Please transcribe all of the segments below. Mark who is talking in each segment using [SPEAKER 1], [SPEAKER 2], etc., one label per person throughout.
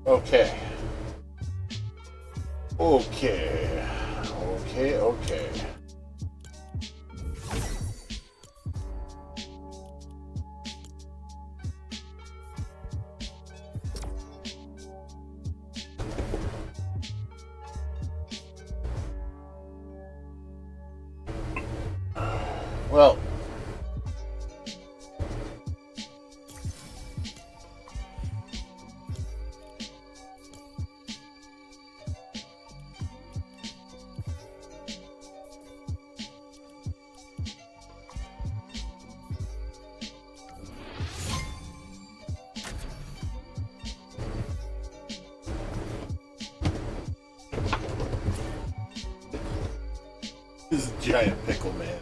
[SPEAKER 1] Okay. Okay. Okay, okay. Well, this is a giant pickle man.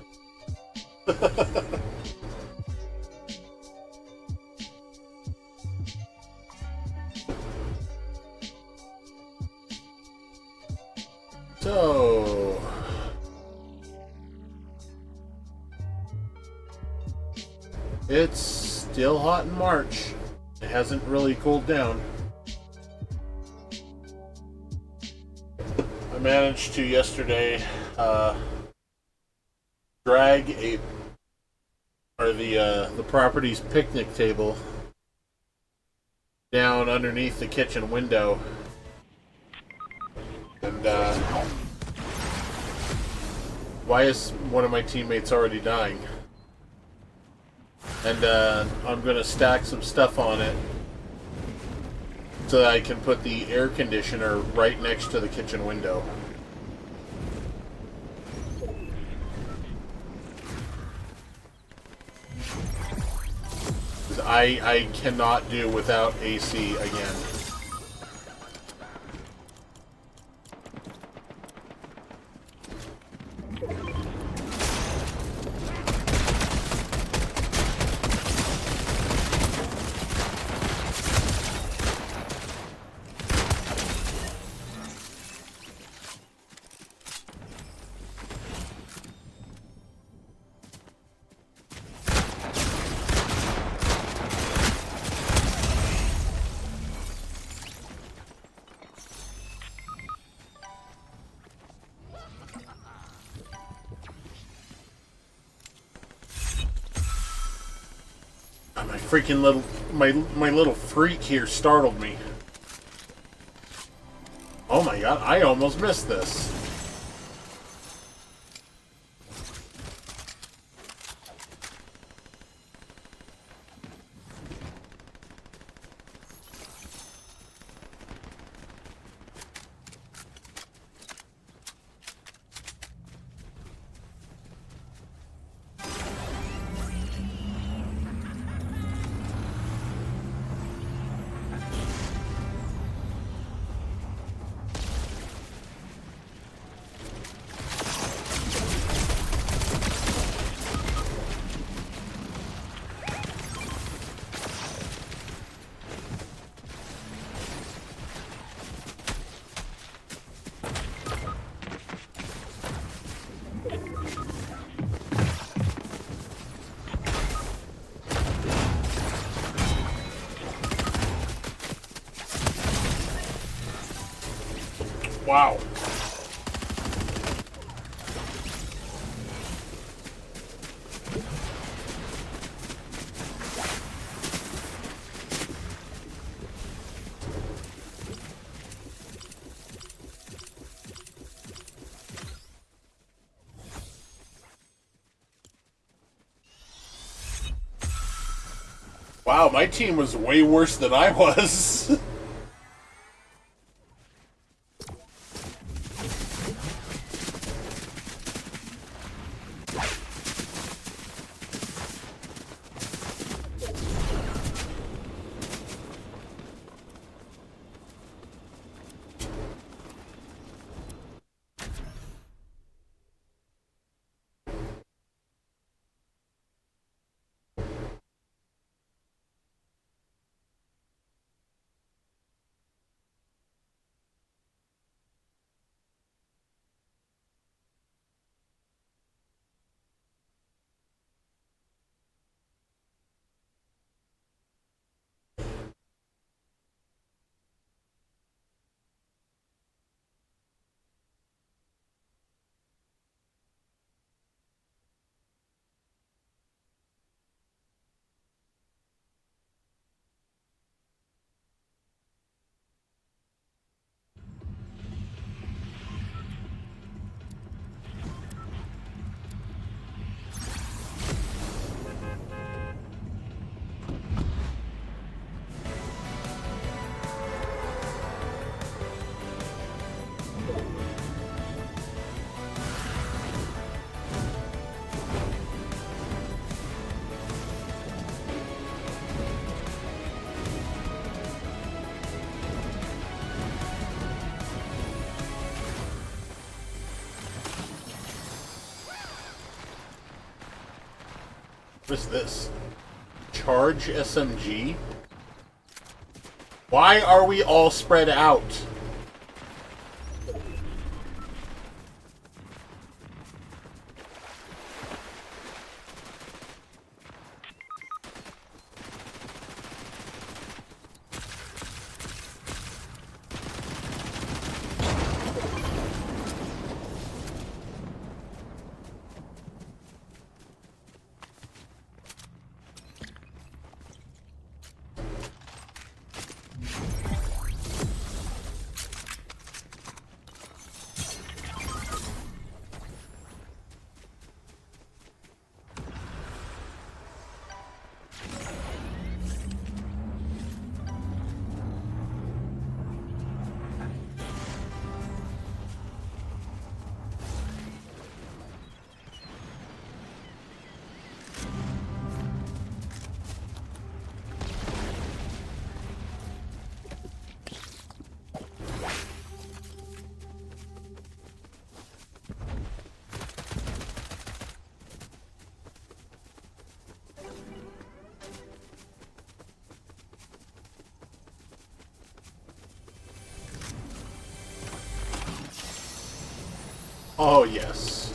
[SPEAKER 1] So, it's still hot in March. It hasn't really cooled down. I managed to yesterday drag the property's picnic table down underneath the kitchen window, and why is one of my teammates already dying? And I'm gonna stack some stuff on it so that I can put the air conditioner right next to the kitchen window. I cannot do without AC again. My freaking little my little freak here startled me. Oh my god, I almost missed this. Wow. Wow, my team was way worse than I was. What is this? Charge SMG? Why are we all spread out? Oh, yes.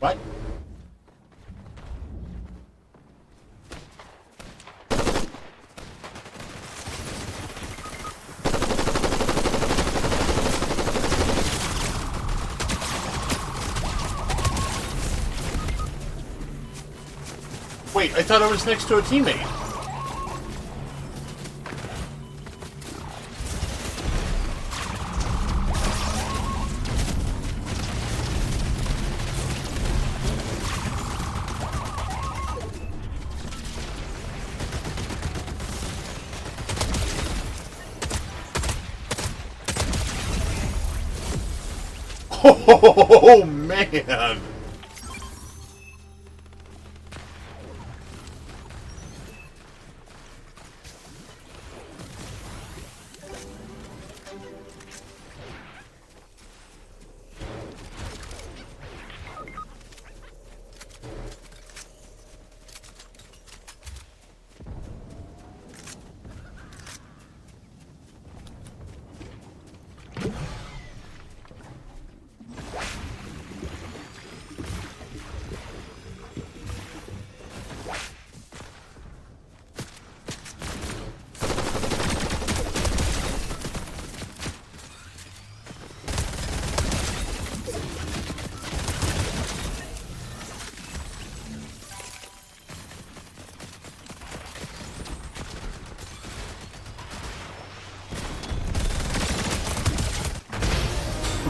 [SPEAKER 1] What? Wait, I thought I was next to a teammate. Oh, man!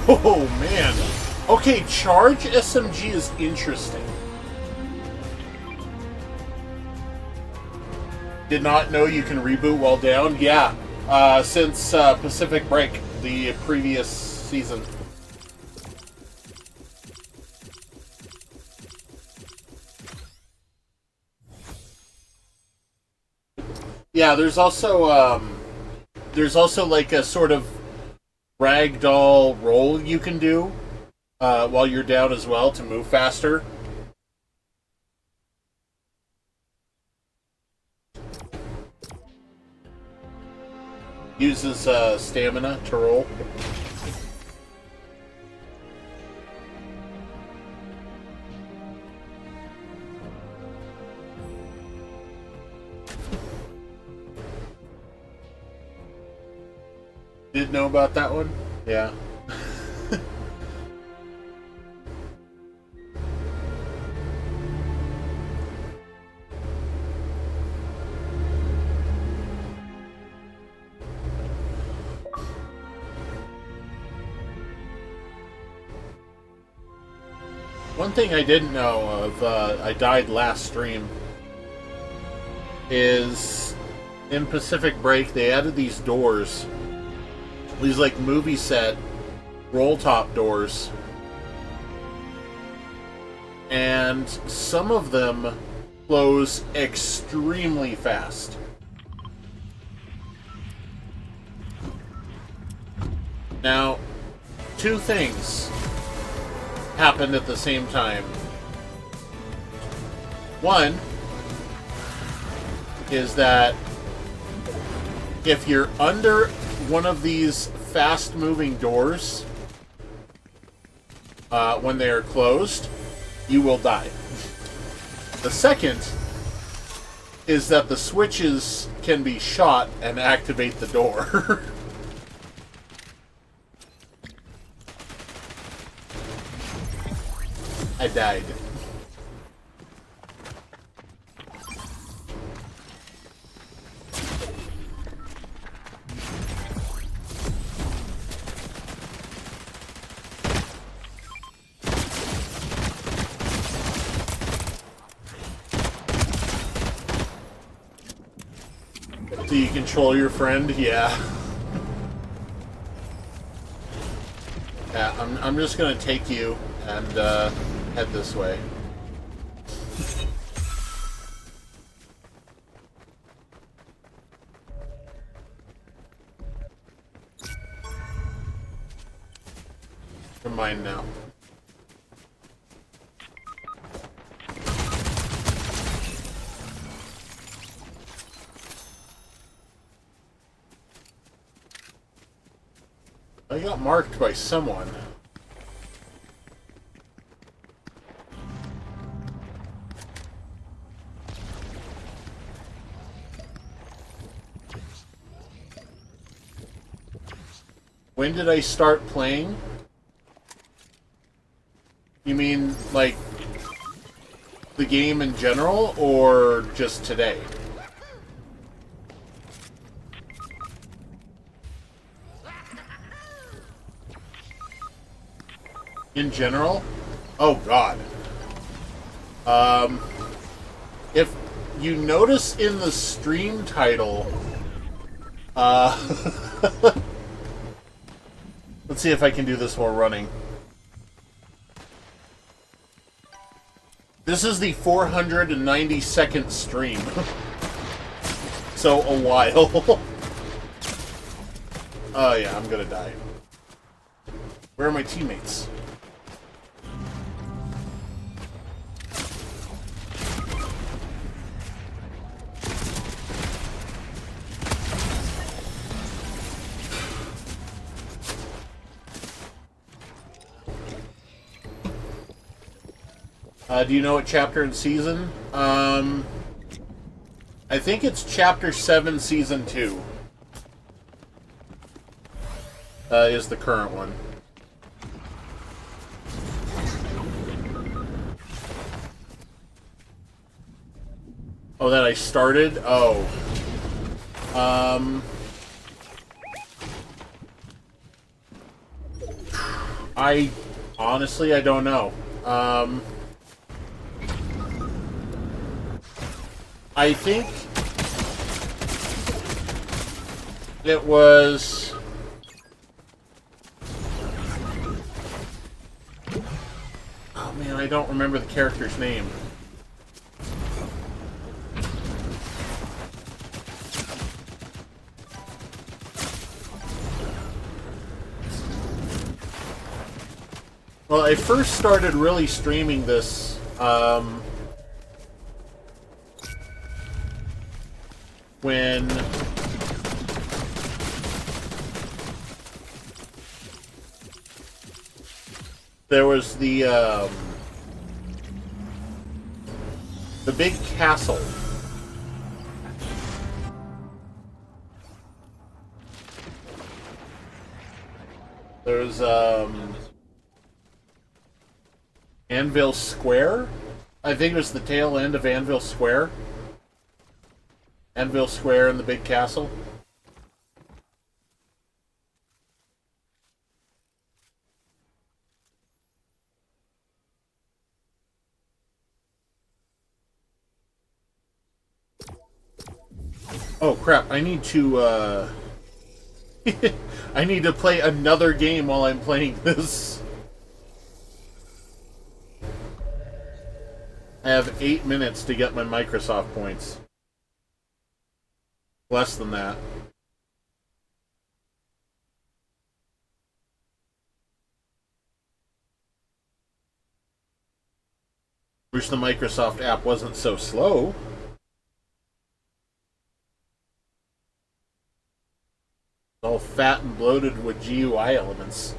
[SPEAKER 1] Oh, man. Okay, charge SMG is interesting. Did not know you can reboot while down. Yeah, since Pacific Break, the previous season. Yeah, there's also like a sort of ragdoll roll you can do while you're down as well to move faster. Uses stamina to roll. Did know about that one? Yeah. One thing I didn't know of, I died last stream, is in Pacific Break they added these doors. These like movie set roll top doors. And some of them close extremely fast. Now, two things happened at the same time. One is that if you're under one of these fast-moving doors when they are closed, you will die. The second is that the switches can be shot and activate the door. I died. Do you control your friend? Yeah. Yeah, I'm just gonna take you and head this way. You're mine now. I got marked by someone. When did I start playing? You mean, like, the game in general, or just today? In general? Oh, God. If you notice in the stream title, let's see if I can do this while running. This is the 492nd stream. So, a while. Oh, yeah, I'm gonna die. Where are my teammates? Do you know what chapter and season? I think it's chapter 7, season 2. Is the current one. Oh, that I started? Oh. I honestly, I don't know. I think it was... Oh man, I don't remember the character's name. Well, I first started really streaming this, when there was the big castle. There's Anvil Square? I think it was the tail end of Anvil Square. Anvil Square and the big castle. Oh crap! I need to. I need to play another game while I'm playing this. I have 8 minutes to get my Microsoft points. Less than that. Wish the Microsoft app wasn't so slow. It's all fat and bloated with GUI elements.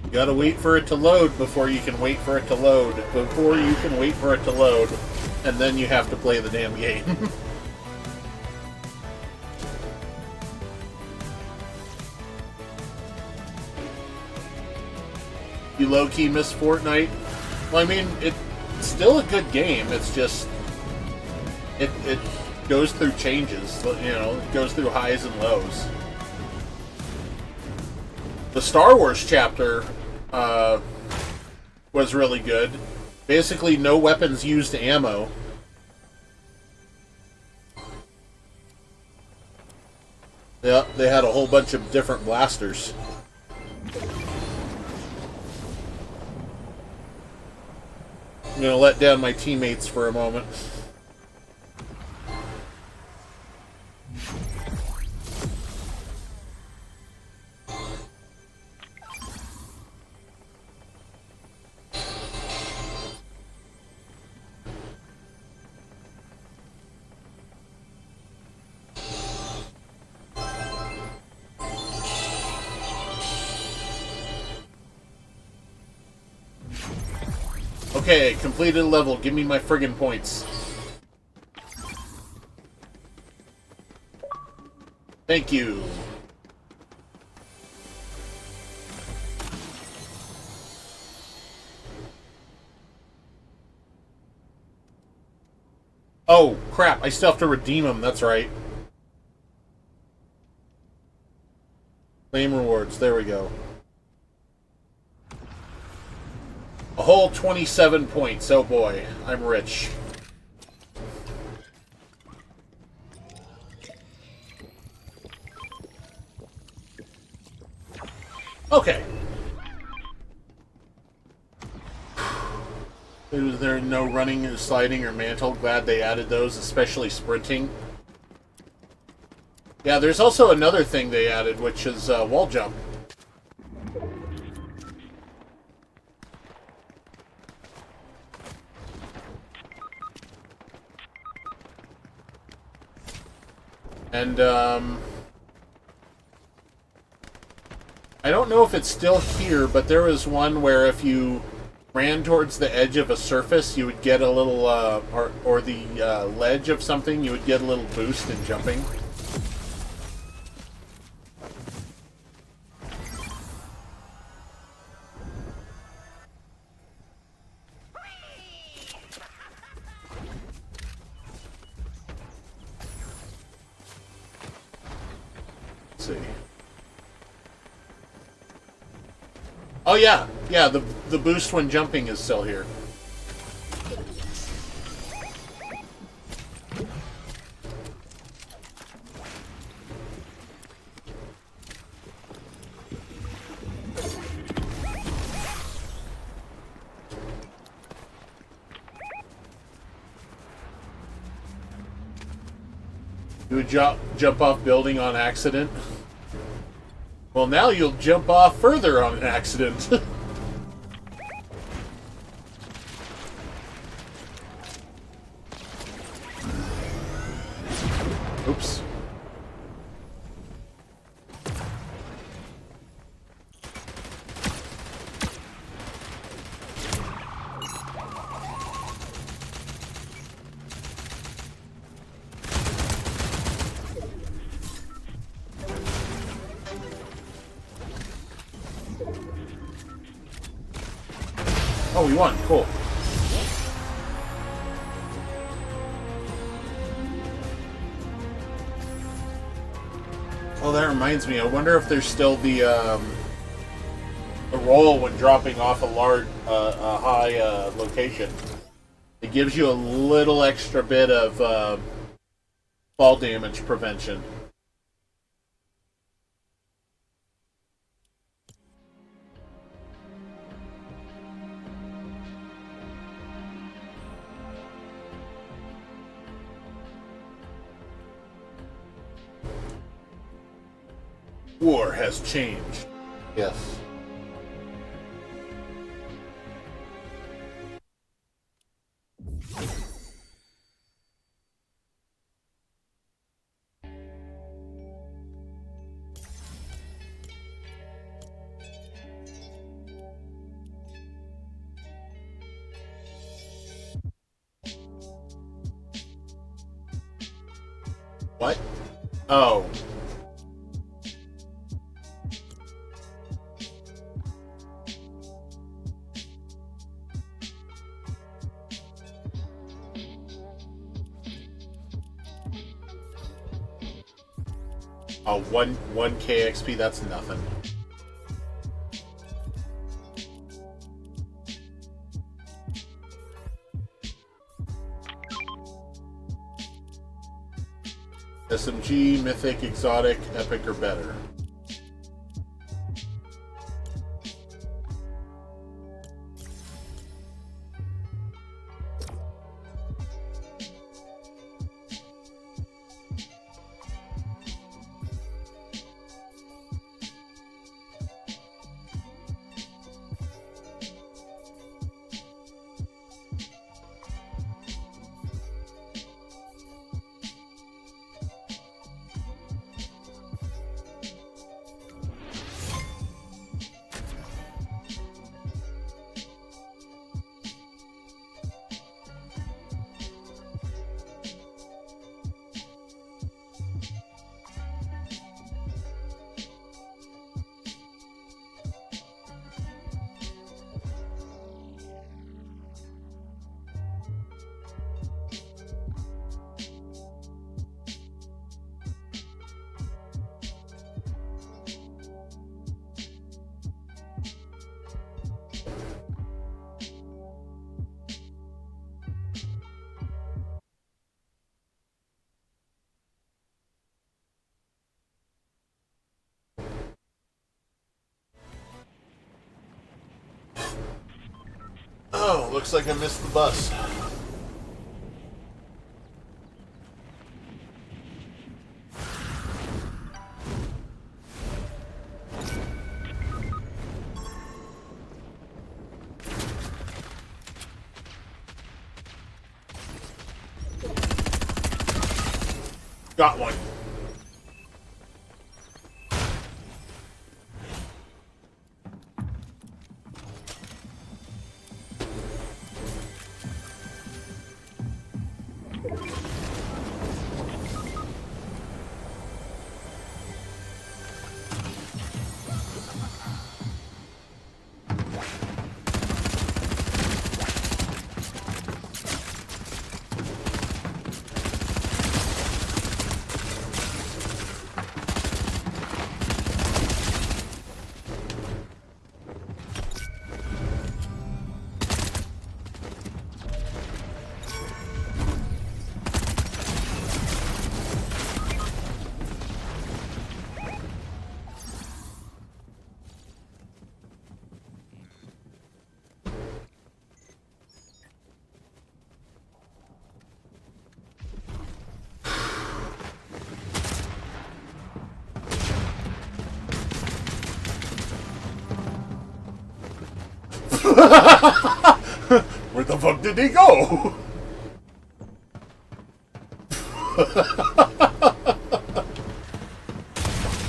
[SPEAKER 1] You gotta wait for it to load before you can wait for it to load. Before you can wait for it to load, and then you have to play the damn game. You low-key miss Fortnite? Well, I mean, it's still a good game. It's just... It goes through changes. You know, it goes through highs and lows. The Star Wars chapter was really good. Basically, no weapons used ammo. Yeah, they had a whole bunch of different blasters. I'm gonna let down my teammates for a moment. Okay, completed a level. Give me my friggin' points. Thank you. Oh, crap. I still have to redeem them. That's right. Claim rewards. There we go. A whole 27 points. Oh boy, I'm rich. Okay. Is there no running, or sliding, or mantle? Glad they added those, especially sprinting. Yeah, there's also another thing they added, which is wall jump. And, I don't know if it's still here, but there was one where if you ran towards the edge of a surface, you would get a little, or the ledge of something, you would get a little boost in jumping. See. Oh yeah, yeah. The boost when jumping is still here. You would jump off building on accident. Well, now you'll jump off further on an accident. Oops. Oh, we won. Cool. Oh, that reminds me. I wonder if there's still the roll when dropping off a high location. It gives you a little extra bit of fall damage prevention. War has changed. Yes. What? Oh. Oh, 1K XP, that's nothing. SMG, Mythic, Exotic, Epic, or better. Oh, looks like I missed the bus. Got one. Where the fuck did he go?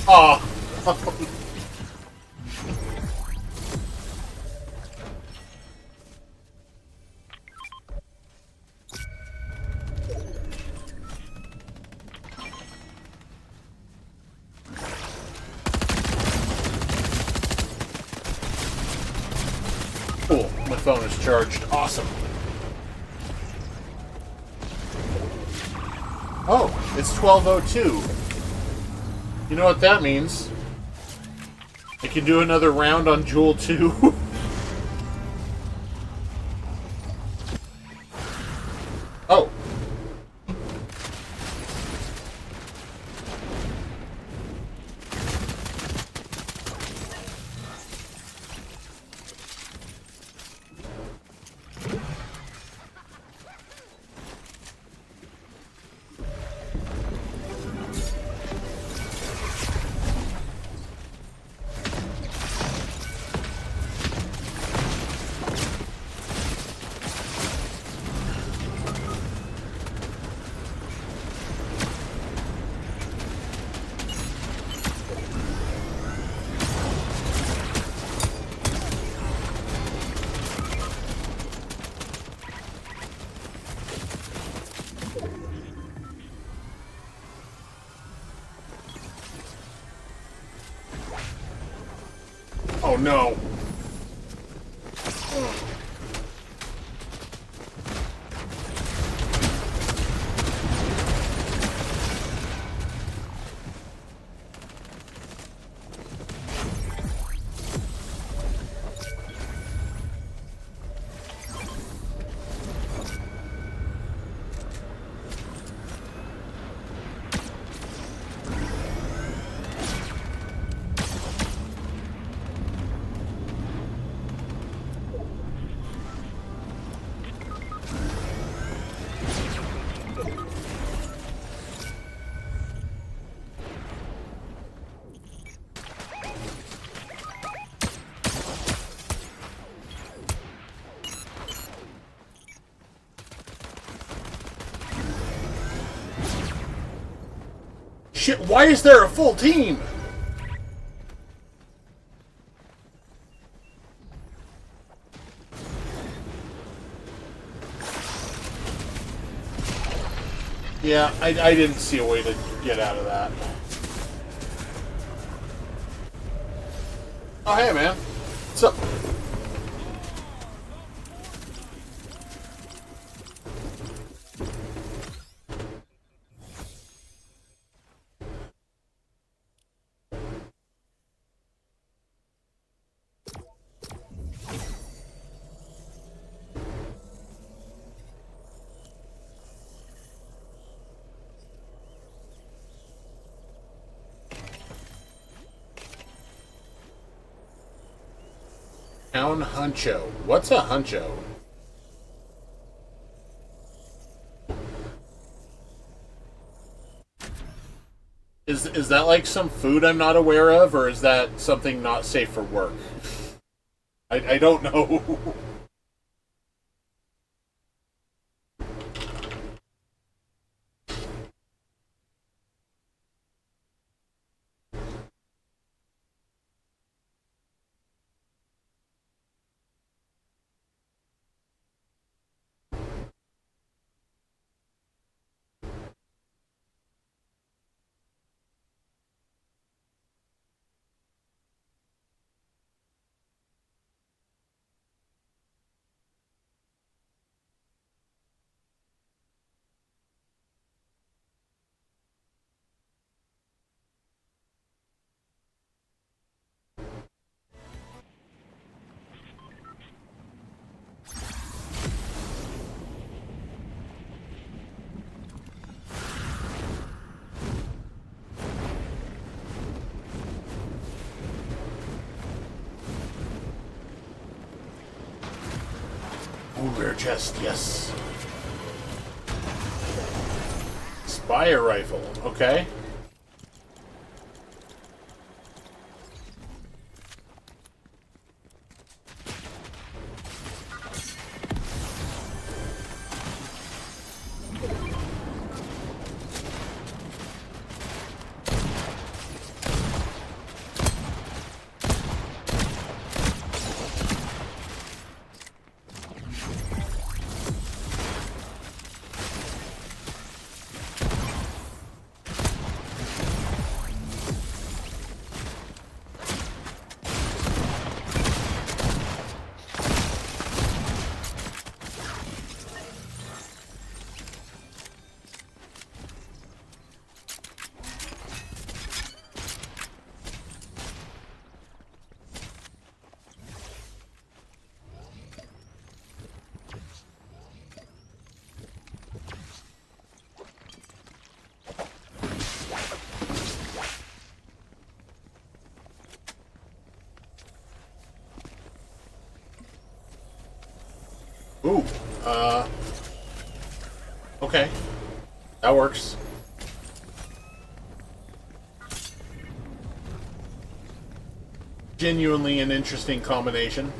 [SPEAKER 1] Oh. Cool. My phone is charged. Awesome. Oh, it's 12:02. You know what that means? I can do another round on Jewel 2. Oh. Oh no. Shit, why is there a full team? Yeah, I didn't see a way to get out of that. Oh, hey, man. What's up? Town Huncho. What's a huncho? Is that like some food I'm not aware of, or is that something not safe for work? I don't know. Rare chest, yes. Spire rifle, okay. Ooh, okay. That works. Genuinely an interesting combination.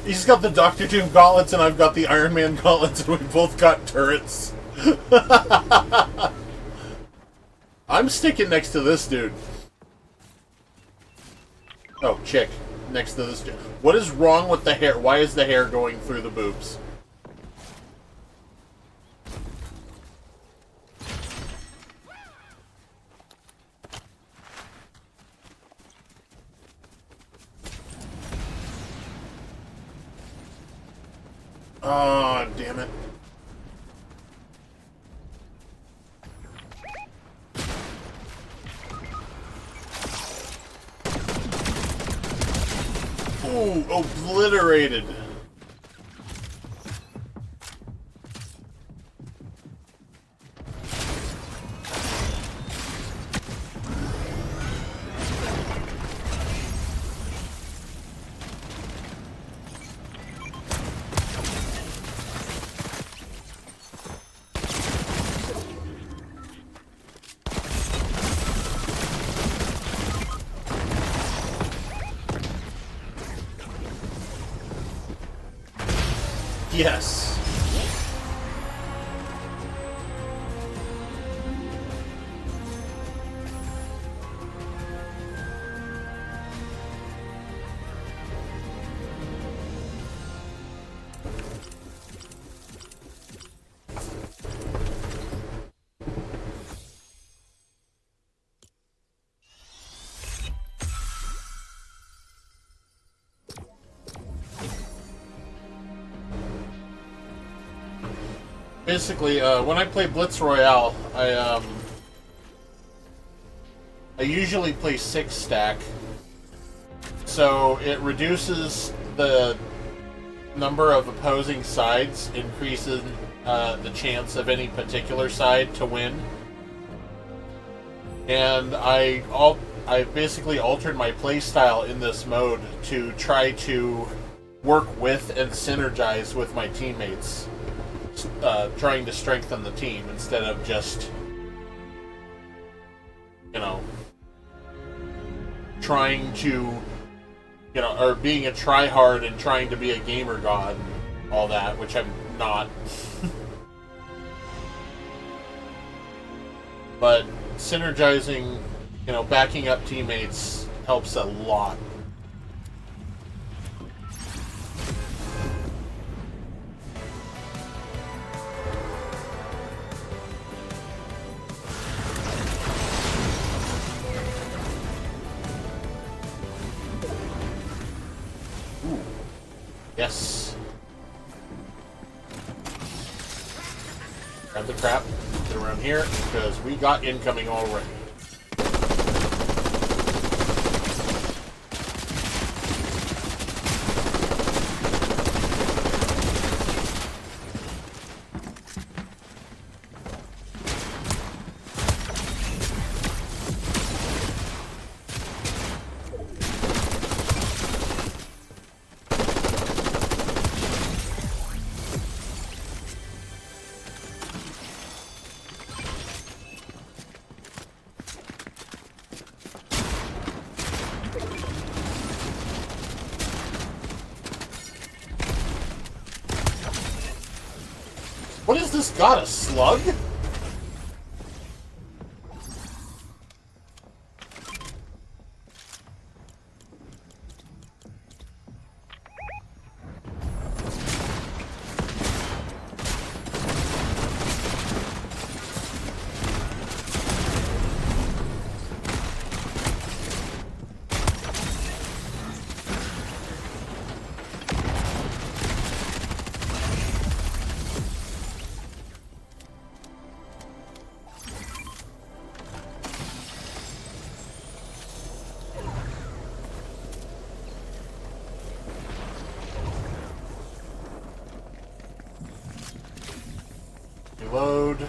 [SPEAKER 1] He's got the Doctor Doom gauntlets and I've got the Iron Man gauntlets and we both got turrets. I'm sticking next to this dude. Oh, chick. Next to this dude. What is wrong with the hair? Why is the hair going through the boobs? Oh, damn it. Ooh, obliterated. Yes. Basically, when I play Blitz Royale, I usually play 6 stack, so it reduces the number of opposing sides, increases the chance of any particular side to win. And I basically altered my playstyle in this mode to try to work with and synergize with my teammates. Trying to strengthen the team instead of just, you know, trying to, you know, or being a tryhard and trying to be a gamer god and all that, which I'm not. But synergizing, you know, backing up teammates helps a lot. Yes. Grab the crap. Get around here because we got incoming already. What is this got, a slug? reload.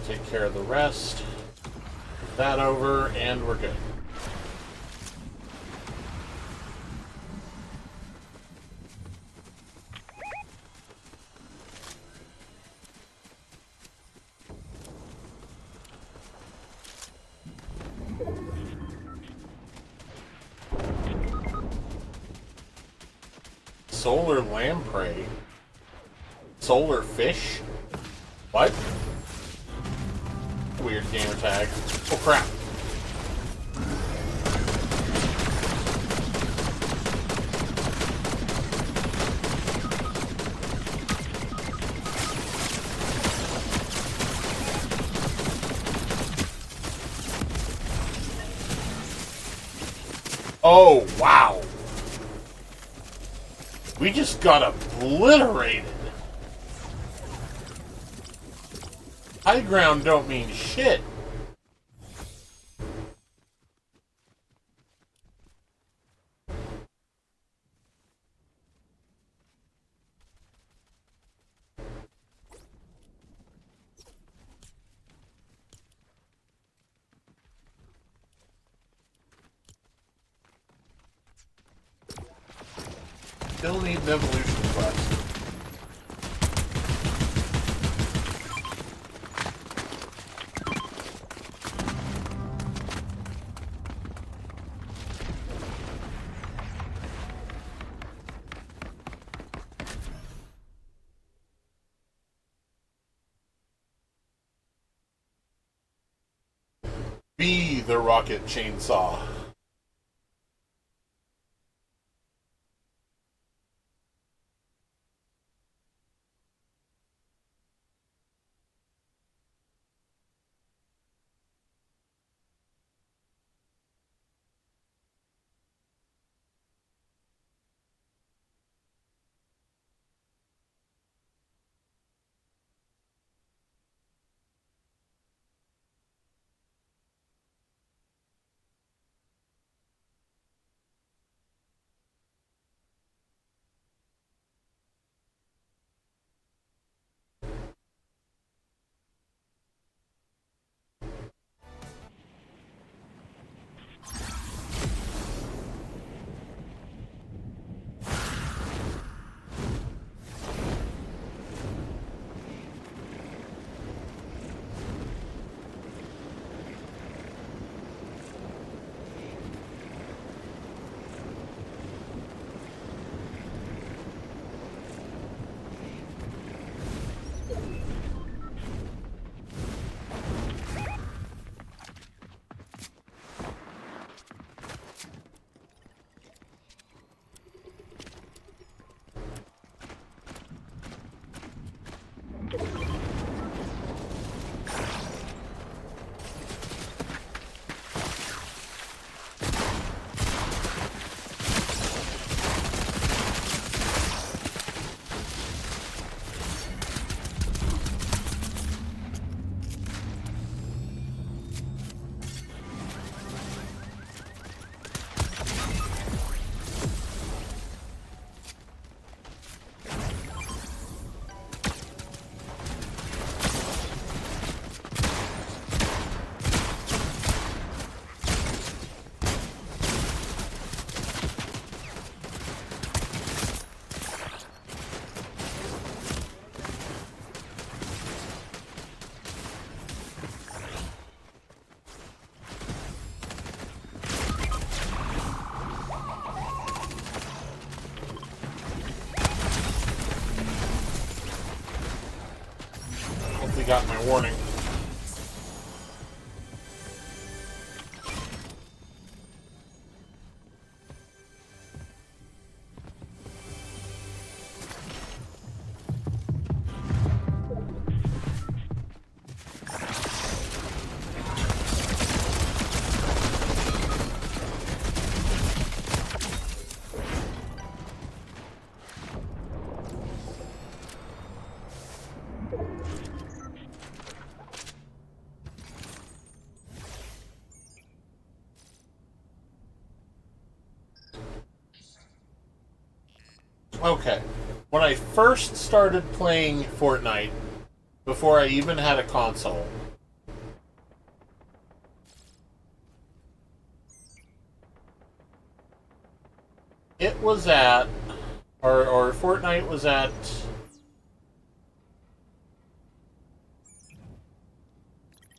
[SPEAKER 1] Take care of the rest. Move that over, and we're good. Solar lamprey? Solar fish? What? Weird gamer tag. Oh crap. Oh, wow. We just got obliterated. High ground don't mean shit. Still need an evolution quest. Be the rocket chainsaw. Got my warning. Okay. When I first started playing Fortnite, before I even had a console, it was at, or Fortnite was at,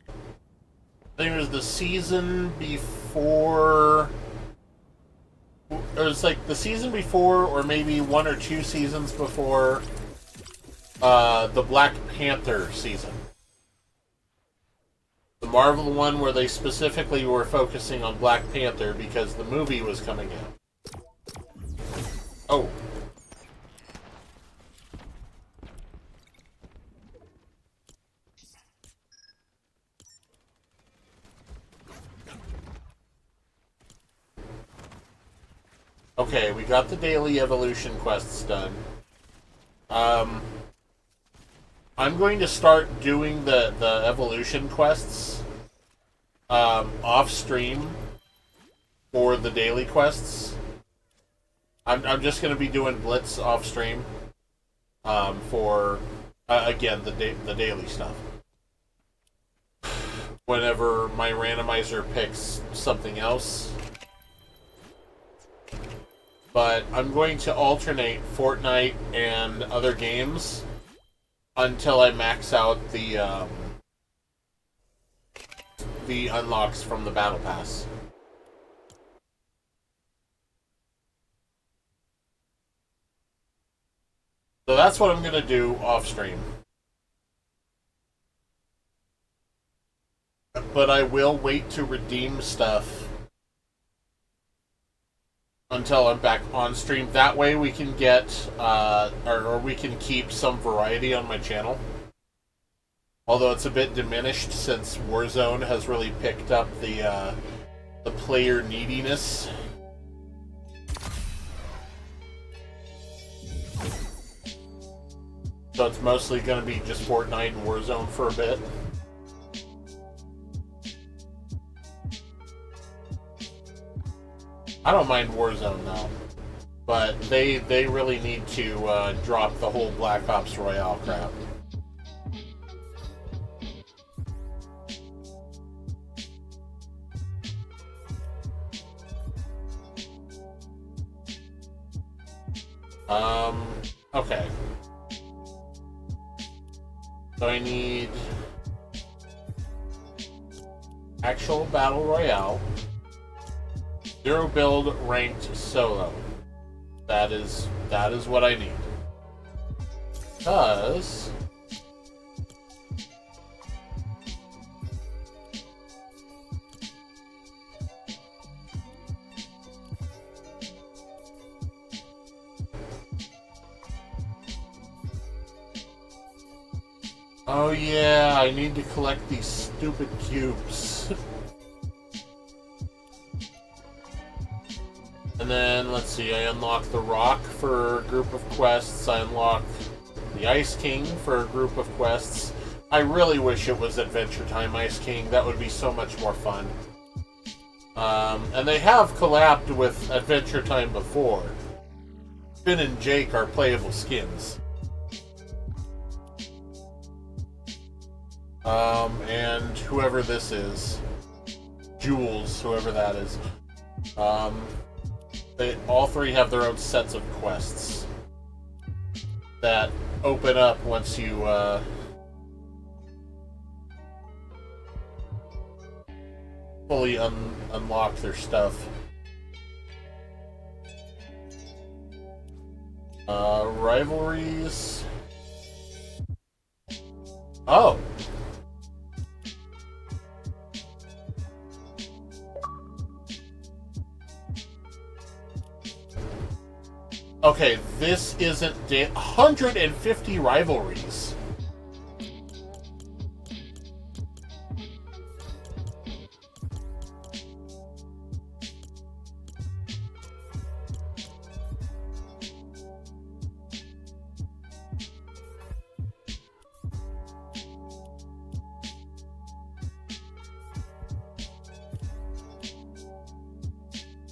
[SPEAKER 1] I think it was the season before, it was like the season before, or maybe 1 or 2 seasons before the Black Panther season. The Marvel one where they specifically were focusing on Black Panther because the movie was coming out. Oh. Okay, we got the daily evolution quests done. I'm going to start doing the evolution quests off stream for the daily quests. I'm just going to be doing Blitz off stream for again the daily stuff. Whenever my randomizer picks something else. But I'm going to alternate Fortnite and other games until I max out the unlocks from the Battle Pass. So that's what I'm going to do off stream. But I will wait to redeem stuff until I'm back on stream. That way we can get, or we can keep some variety on my channel. Although it's a bit diminished since Warzone has really picked up the player neediness. So it's mostly going to be just Fortnite and Warzone for a bit. I don't mind Warzone though, but they really need to drop the whole Black Ops Royale crap. Okay. So I need actual Battle Royale. 0 build ranked solo. That is what I need. Because oh yeah, I need to collect these stupid cubes. And then, let's see, I unlock the Rock for a group of quests. I unlock the Ice King for a group of quests. I really wish it was Adventure Time Ice King. That would be so much more fun. And they have collabed with Adventure Time before. Finn and Jake are playable skins. And whoever this is. Jules, whoever that is. They all three have their own sets of quests that open up once you fully unlock their stuff. Rivalries. Oh. Okay, this isn't 150 rivalries.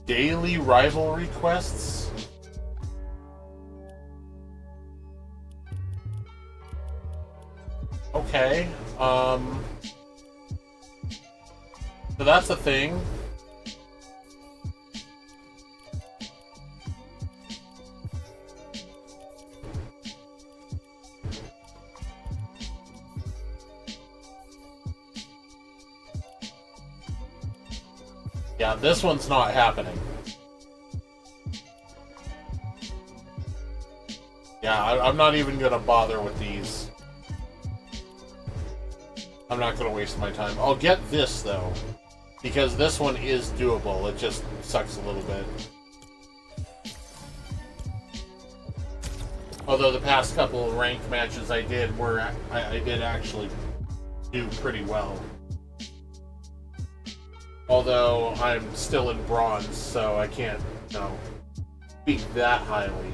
[SPEAKER 1] Daily rivalry quests? Okay. So that's a thing. Yeah, this one's not happening. Yeah, I'm not even gonna bother with these. I'm not gonna waste my time. I'll get this, though. Because this one is doable. It just sucks a little bit. Although the past couple of ranked matches I did were... I did actually do pretty well. Although I'm still in bronze, so I can't, you know, speak that highly.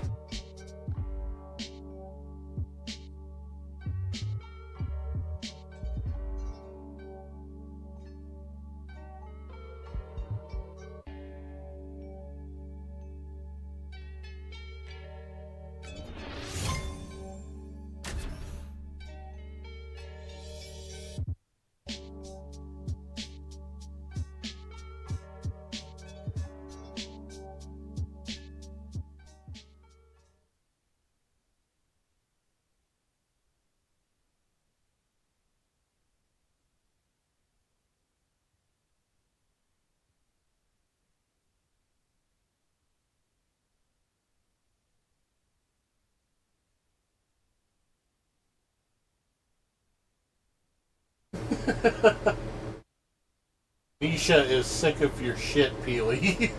[SPEAKER 1] Misha is sick of your shit, Peely.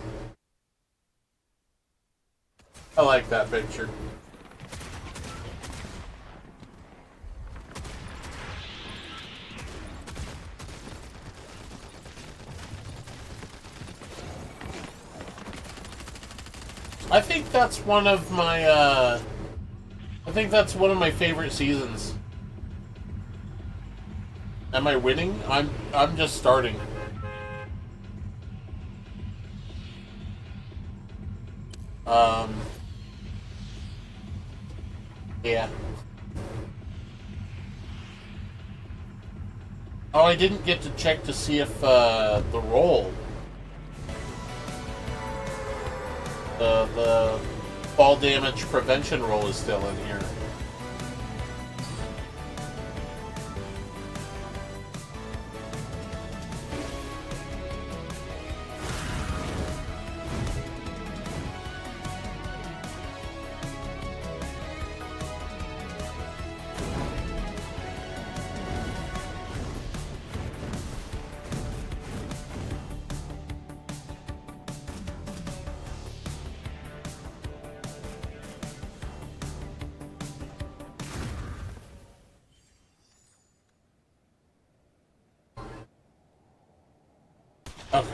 [SPEAKER 1] I like that picture. I think that's one of my, I think that's one of my favorite seasons. Am I winning? I'm just starting. Yeah. Oh, I didn't get to check to see if, the roll... The fall damage prevention roll is still in here. Okay.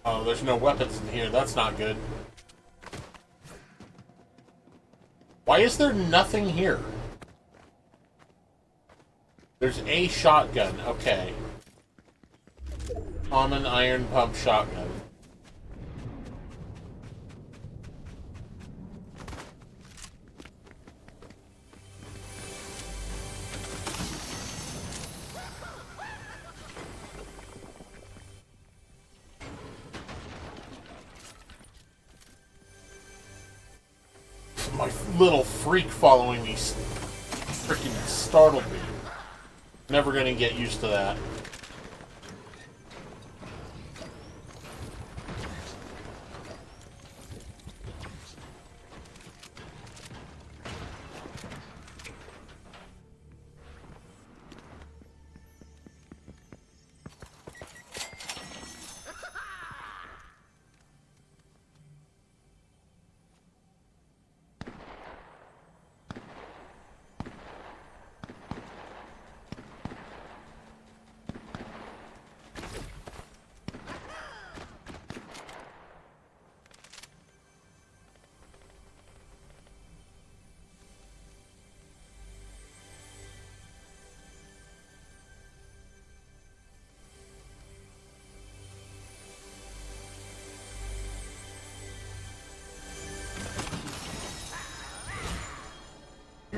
[SPEAKER 1] Oh, there's no weapons in here. That's not good. Why is there nothing here? There's a shotgun. Okay. Common iron pump shotgun. My little freak following me freaking startled me. Never gonna get used to that.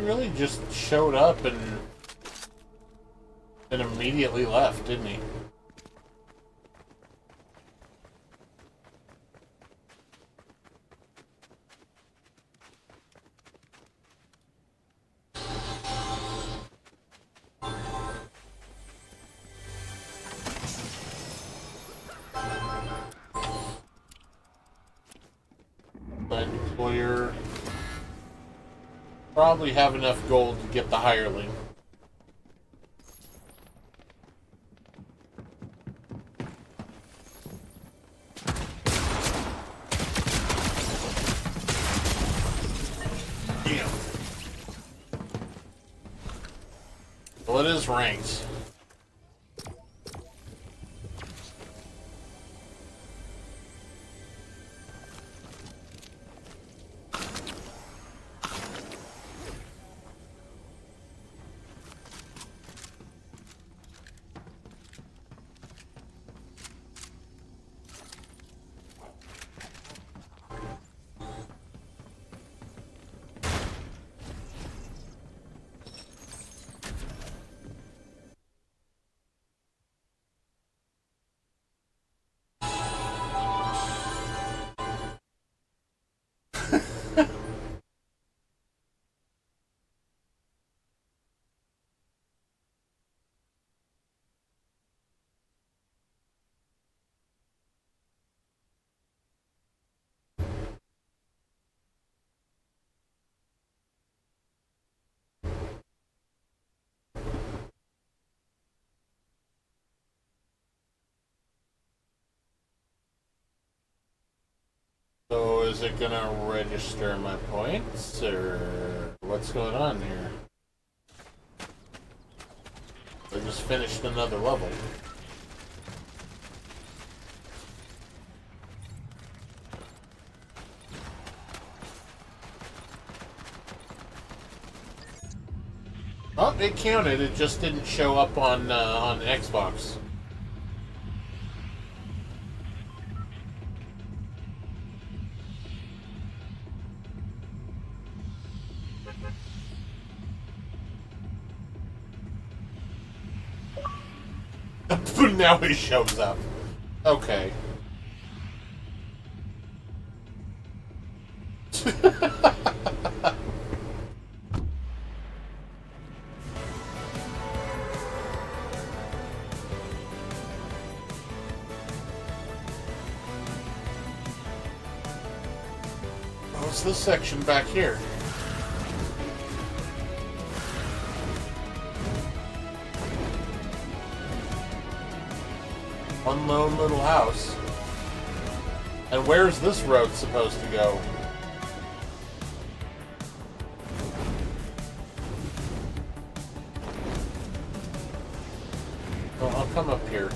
[SPEAKER 1] really just showed up and immediately left, didn't he? But clear. Probably have enough gold to get the hireling. Damn. Well, it is ranked. So is it gonna register my points, or what's going on here? I just finished another level. Oh, it counted. It just didn't show up on Xbox. Now he shows up. Okay. What's this section back here? One lone little house. And where's this road supposed to go? Well, I'll come up here.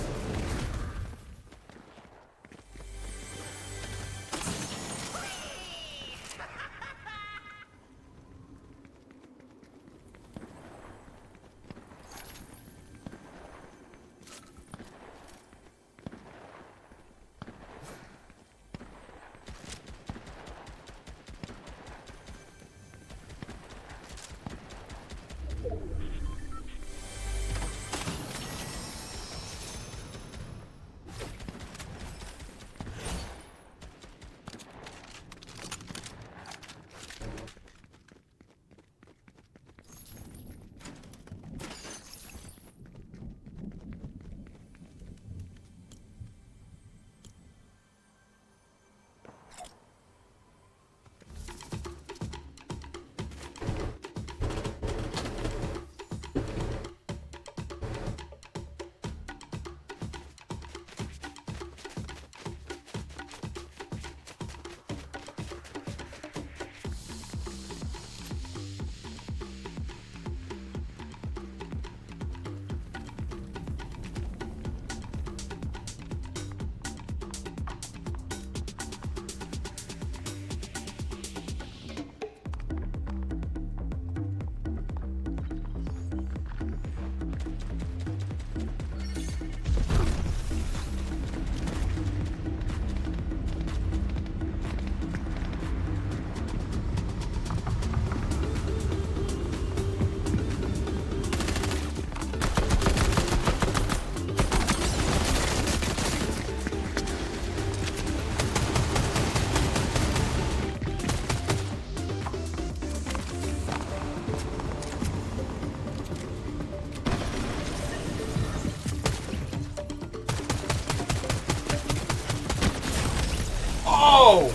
[SPEAKER 1] Oh!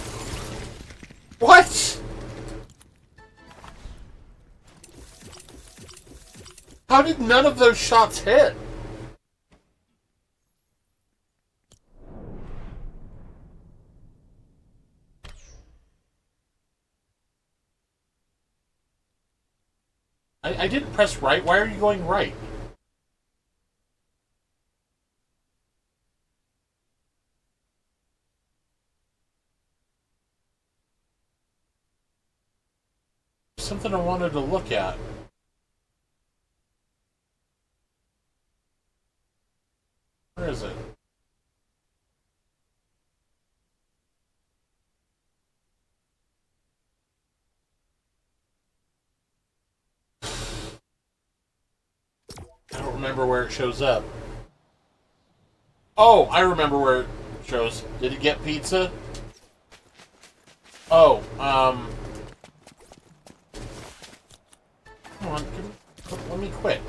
[SPEAKER 1] What? How did none of those shots hit? I didn't press right. Why are you going right? Something I wanted to look at. Where is it? I don't remember where it shows up. Oh, I remember where it shows. Did he get pizza? Oh, come on, let me quit.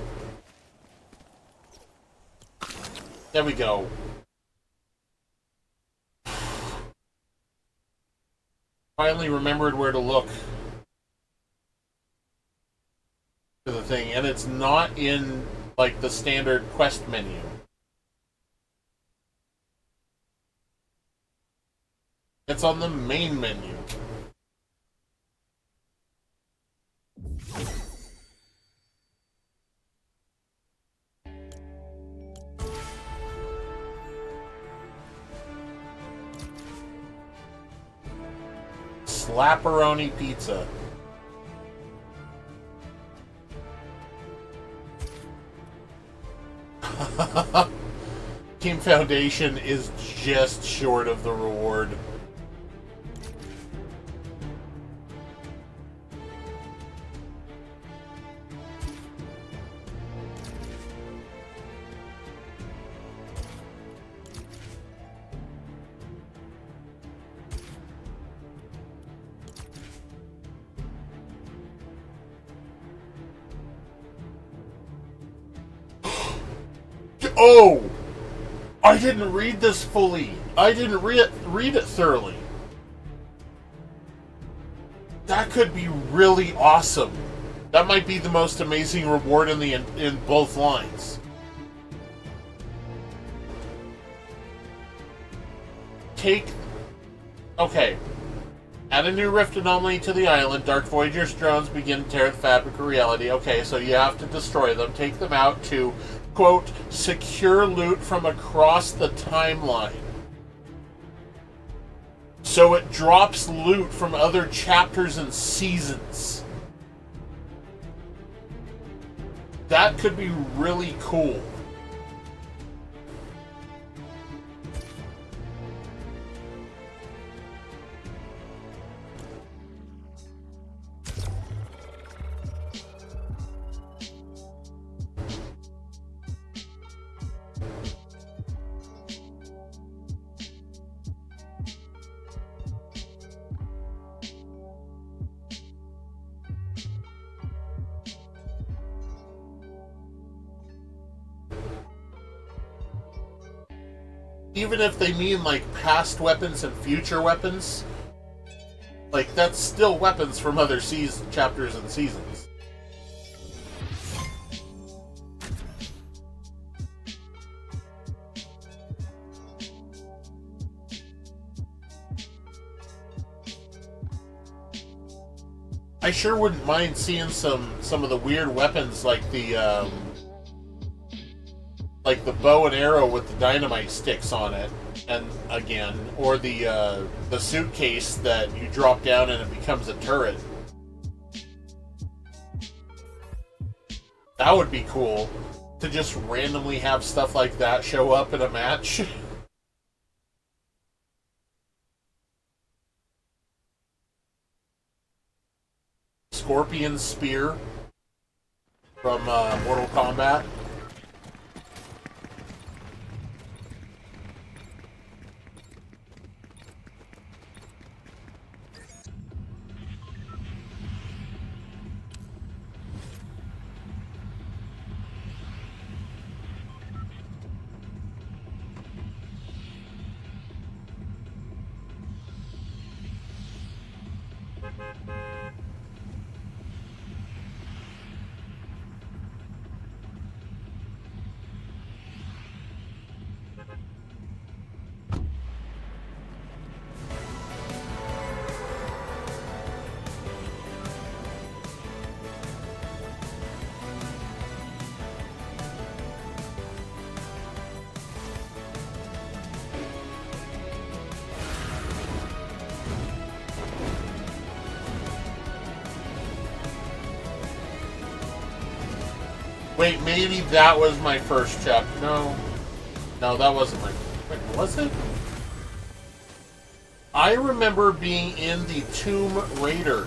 [SPEAKER 1] There we go. Finally remembered where to look for the thing, and it's not in, like, the standard quest menu. It's on the main menu. Slapperoni pizza. Team Foundation is just short of the reward. Oh! I didn't read this fully. I didn't read it thoroughly. That could be really awesome. That might be the most amazing reward in both lines. Okay. Add a new rift anomaly to the island. Dark Voyager's drones begin to tear the fabric of reality. Okay, so you have to destroy them. Take them out to, quote, secure loot from across the timeline. So it drops loot from other chapters and seasons. That could be really cool. Even if they mean, like, past weapons and future weapons, like, that's still weapons from other chapters and seasons. I sure wouldn't mind seeing some of the weird weapons, like the bow and arrow with the dynamite sticks on it, and again, or the suitcase that you drop down and it becomes a turret. That would be cool, to just randomly have stuff like that show up in a match. Scorpion Spear from Mortal Kombat. Wait, maybe that was my first chapter. No. No, that wasn't my... Wait, was it? I remember being in the Tomb Raider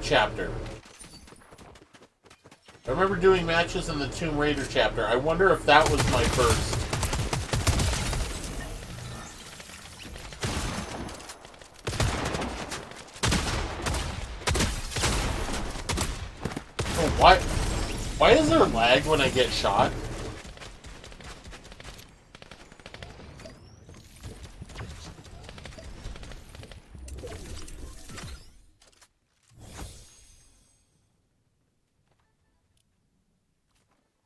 [SPEAKER 1] chapter. I remember doing matches in the Tomb Raider chapter. I wonder if that was my first. Oh, why is there lag when I get shot?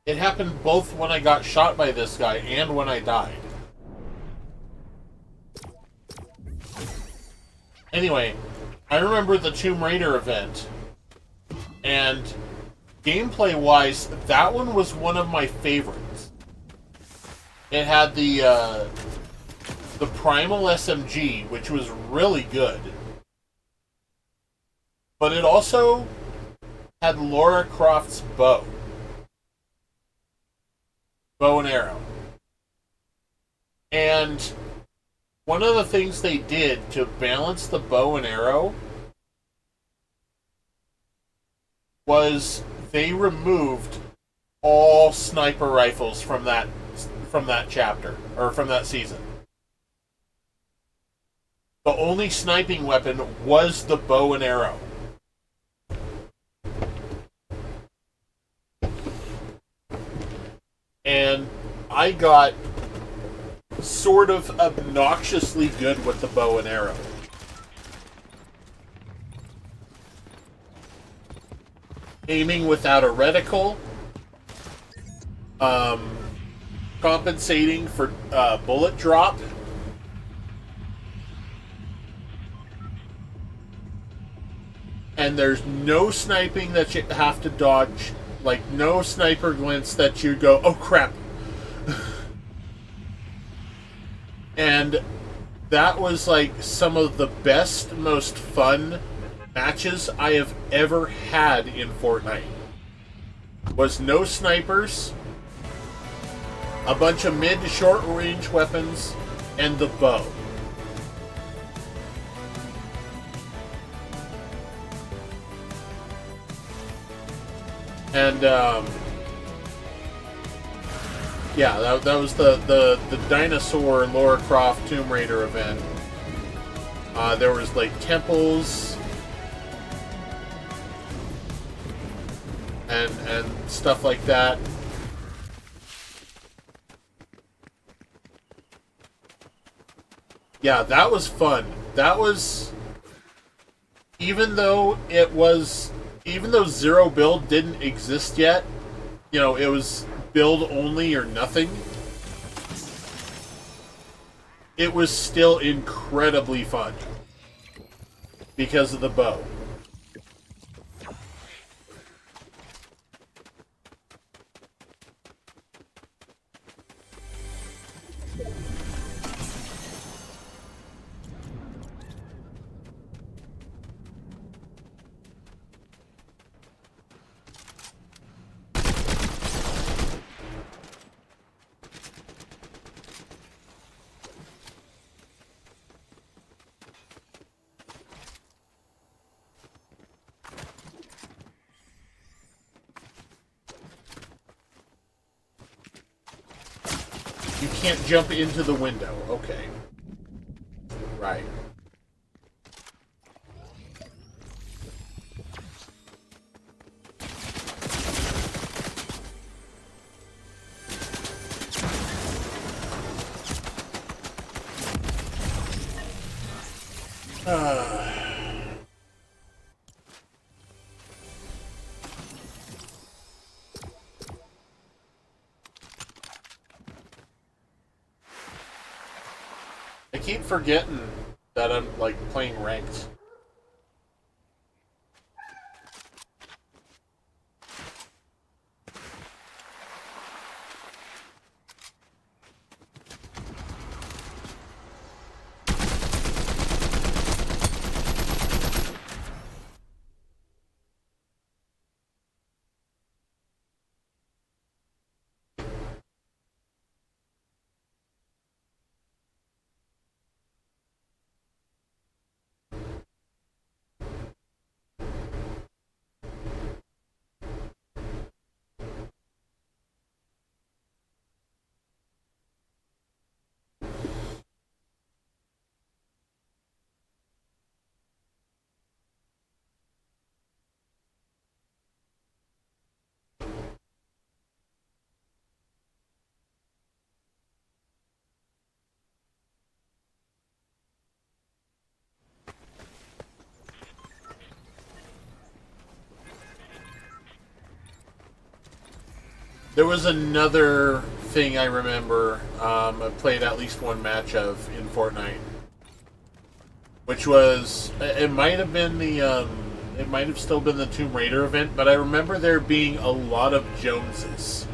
[SPEAKER 1] It happened both when I got shot by this guy and when I died. Anyway, I remember the Tomb Raider event, and gameplay-wise, that one was one of my favorites. It had the Primal SMG, which was really good. But it also had Lara Croft's bow. Bow and arrow. And one of the things they did to balance the bow and arrow was they removed all sniper rifles from that chapter, or from that season. The only sniping weapon was the bow and arrow. And I got sort of obnoxiously good with the bow and arrow. Aiming without a reticle, compensating for bullet drop, and there's no sniping that you have to dodge. Like, no sniper glints that you go, oh crap. And that was like some of the best, most fun matches I have ever had in Fortnite. Was no snipers, a bunch of mid to short range weapons, and the bow. And, yeah, that was the dinosaur Lara Croft Tomb Raider event. There was, like, temples and stuff like that. Yeah, that was fun. That was... Even though Zero Build didn't exist yet, you know, it was build only or nothing, it was still incredibly fun because of the bow. You can't jump into the window. Okay. Right. I keep forgetting that I'm, like, playing ranked. There was another thing I remember. I played at least one match of in Fortnite, which was it might have been the it might have still been the Tomb Raider event, but I remember there being a lot of Joneses.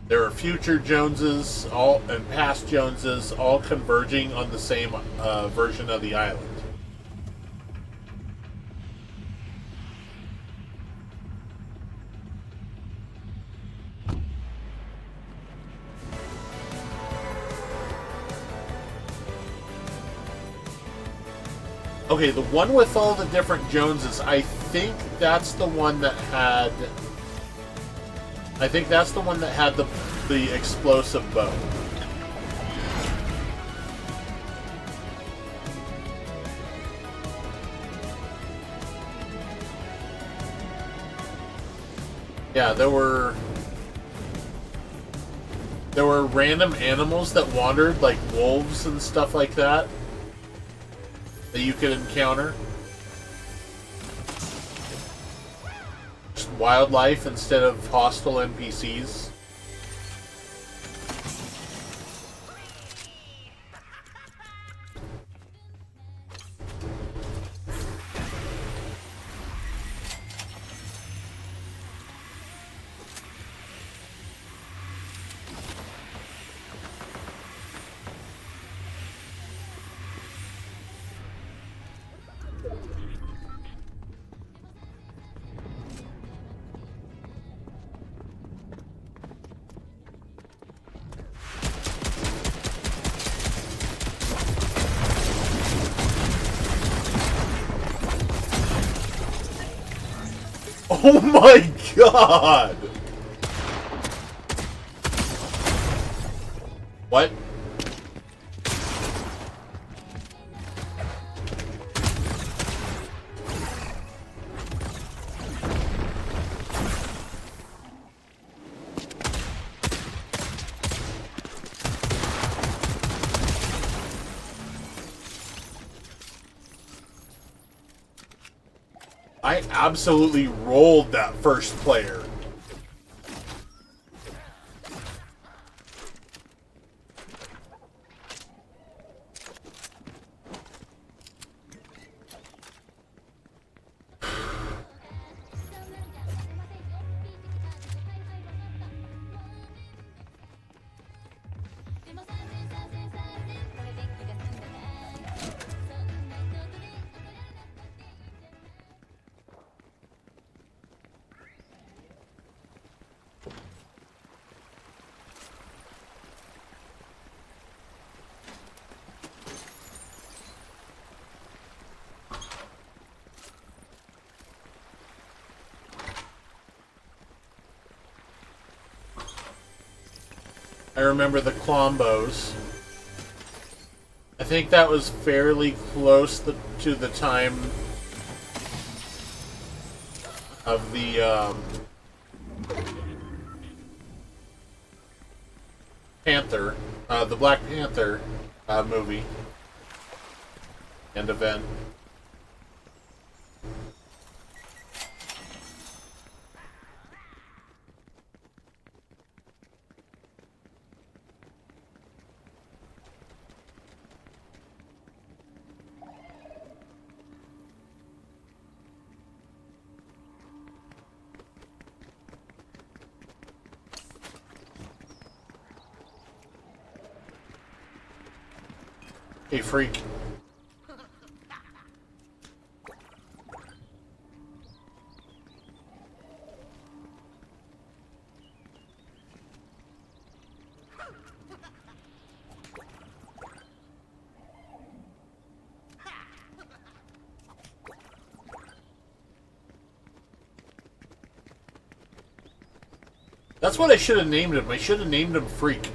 [SPEAKER 1] There were future Joneses, all and past Joneses, all converging on the same version of the island. Okay, the one with all the different Joneses, I think that's the one that had. I think that's the one that had the explosive bow. Yeah, there were random animals that wandered, like wolves and stuff like that you could encounter. Just wildlife instead of hostile NPCs. Oh my god! What? I absolutely rolled that first player. I remember the Clombos. I think that was fairly close to the time of the Panther, the Black Panther movie and event. Hey, freak. That's what I should have named him. I should have named him Freak.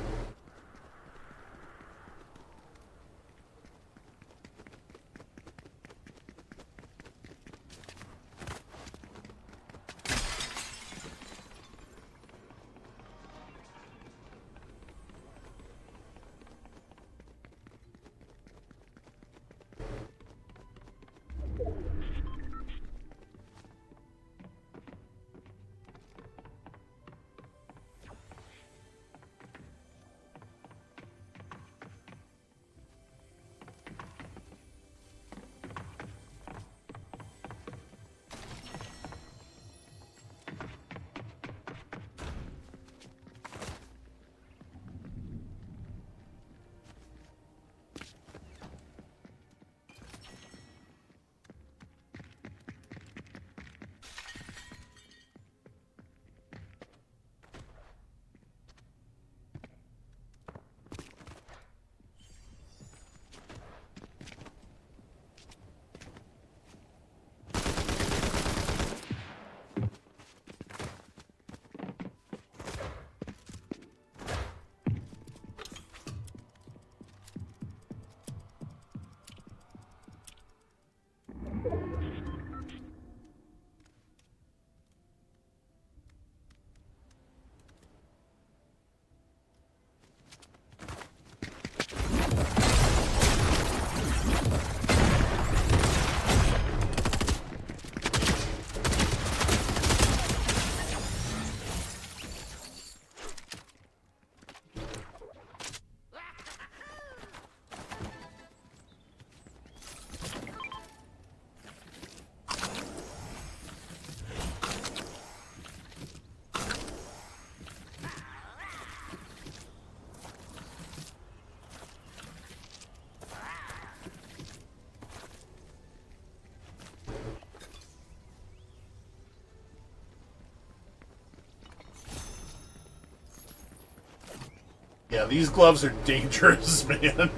[SPEAKER 1] Yeah, these gloves are dangerous, man.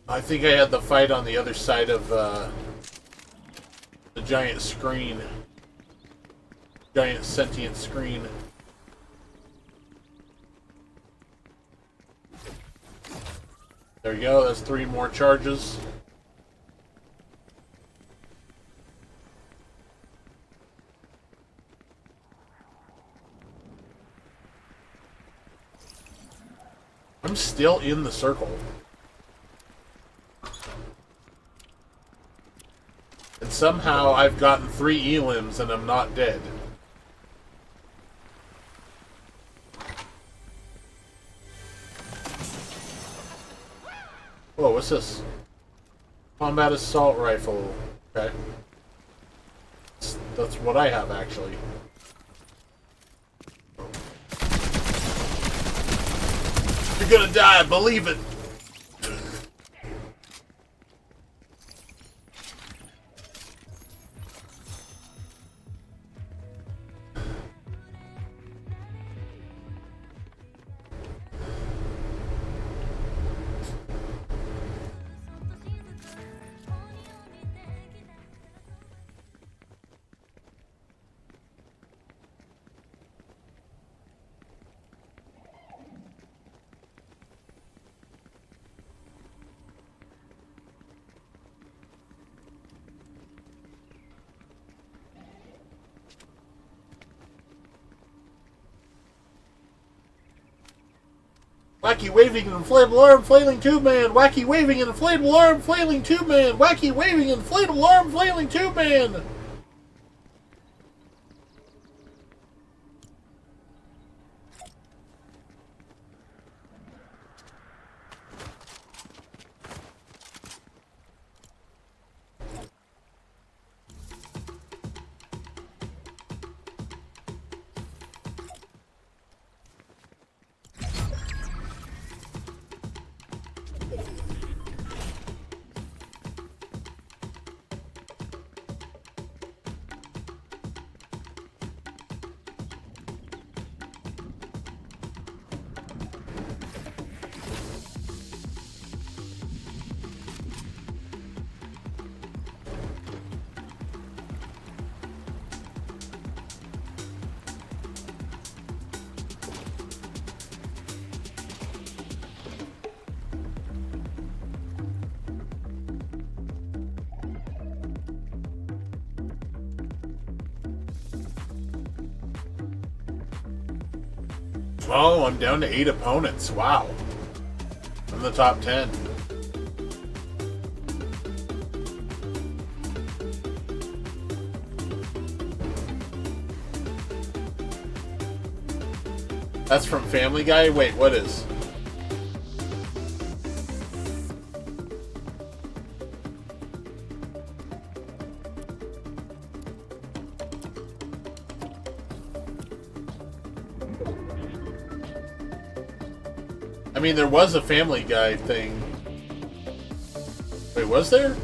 [SPEAKER 1] I think I had the fight on the other side of the giant screen. Giant sentient screen. There you go, that's 3 more charges. I'm still in the circle. And somehow I've gotten 3 elims and I'm not dead. Whoa, what's this? Combat assault rifle. Okay. That's what I have, actually. You're gonna die, believe it! Wacky waving inflatable arm flailing tube man! Wacky waving inflatable arm flailing tube man! Wacky waving inflatable arm flailing tube man! Oh, I'm down to 8 opponents. Wow. I'm in the top 10. That's from Family Guy? Wait, what is? I mean, there was a Family Guy thing. Wait, was there?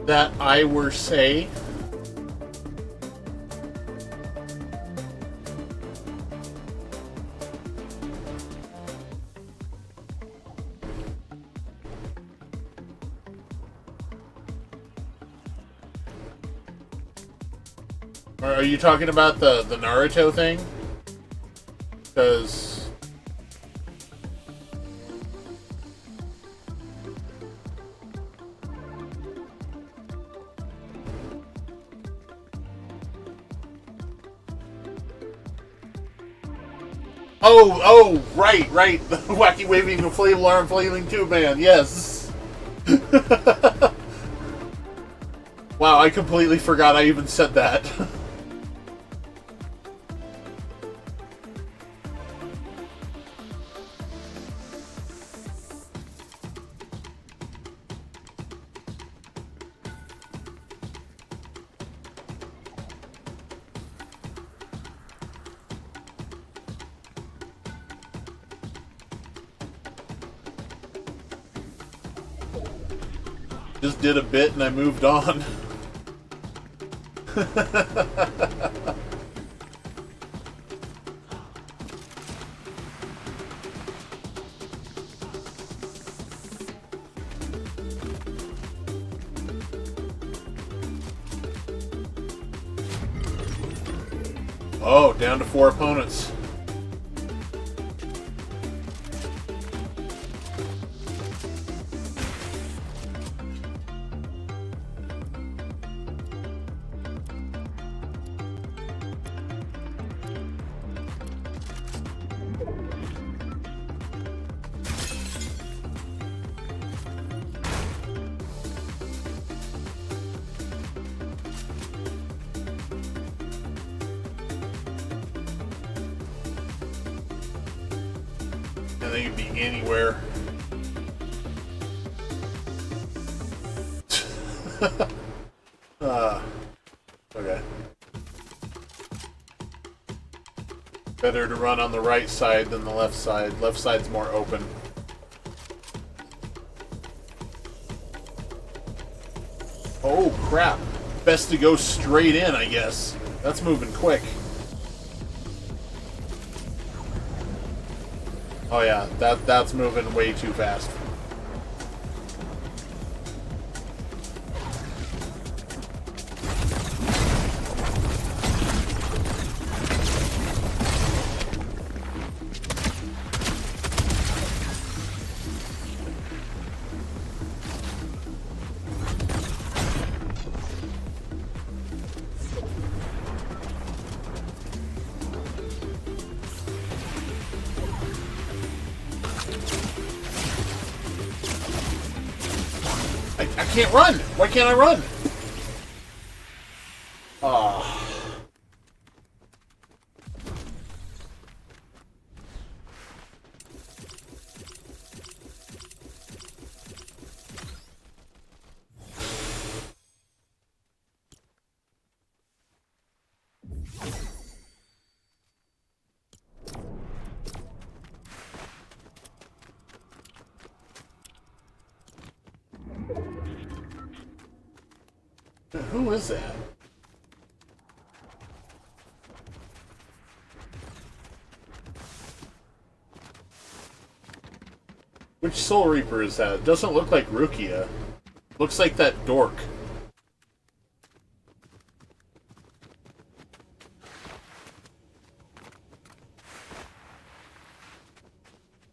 [SPEAKER 1] That I were say? Are you talking about the Naruto thing? Because Oh, right. The wacky waving inflatable arm flailing tube man. Yes. Wow, I completely forgot I even said that. Just did a bit and I moved on. Oh, down to 4 opponents. And they can be anywhere. Okay. Better to run on the right side than the left side. Left side's more open. Oh crap. Best to go straight in, I guess. That's moving quick. Oh yeah, that's moving way too fast. I can't run! Why can't I run? Ah. Who is that? Which Soul Reaper is that? It doesn't look like Rukia. Looks like that dork.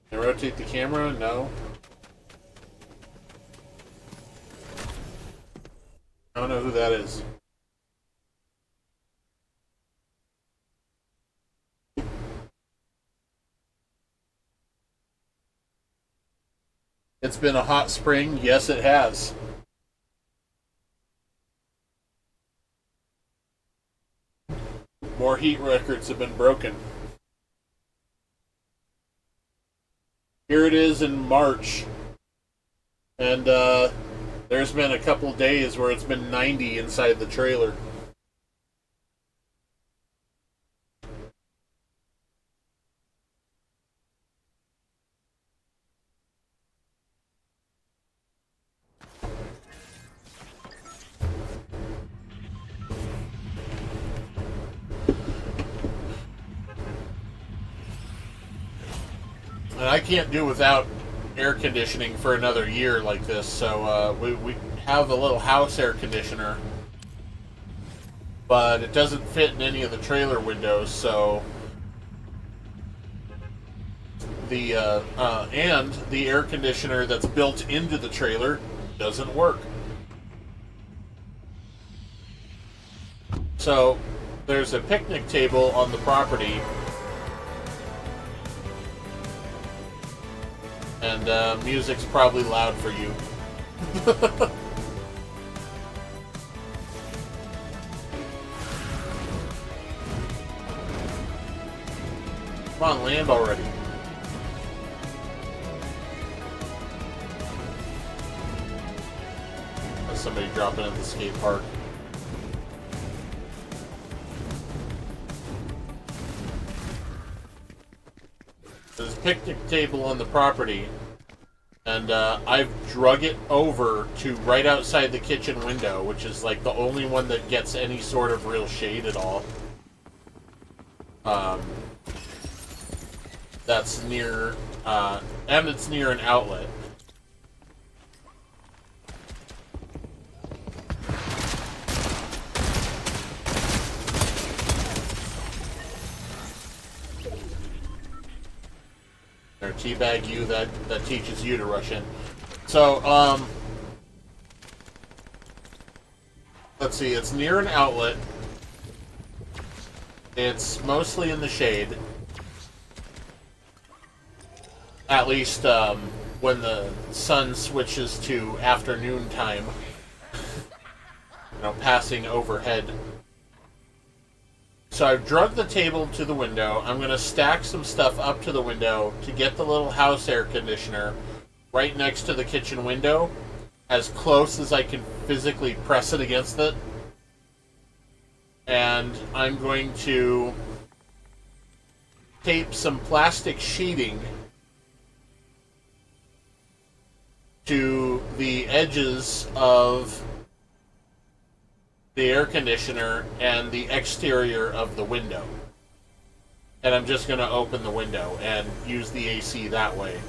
[SPEAKER 1] Can I rotate the camera? No. I don't know who that is. It's been a hot spring. Yes, it has. More heat records have been broken. Here it is in March. And there's been a couple days where it's been 90 inside the trailer. And I can't do without air conditioning for another year like this, so we have a little house air conditioner, but it doesn't fit in any of the trailer windows, so the and the air conditioner that's built into the trailer doesn't work. So there's a picnic table on the property, And music's probably loud for you. Come on, land already. There's somebody dropping at the skate park. There's a picnic table on the property, and I've drug it over to right outside the kitchen window, which is like the only one that gets any sort of real shade at all. That's near, and it's near an outlet. Or teabag you, that teaches you to rush in. So, let's see, it's near an outlet. It's mostly in the shade. At least, when the sun switches to afternoon time. You know, passing overhead. So I've drugged the table to the window. I'm going to stack some stuff up to the window to get the little house air conditioner right next to the kitchen window, as close as I can physically press it against it. And I'm going to tape some plastic sheeting to the edges of the air conditioner and the exterior of the window. And I'm just going to open the window and use the AC that way.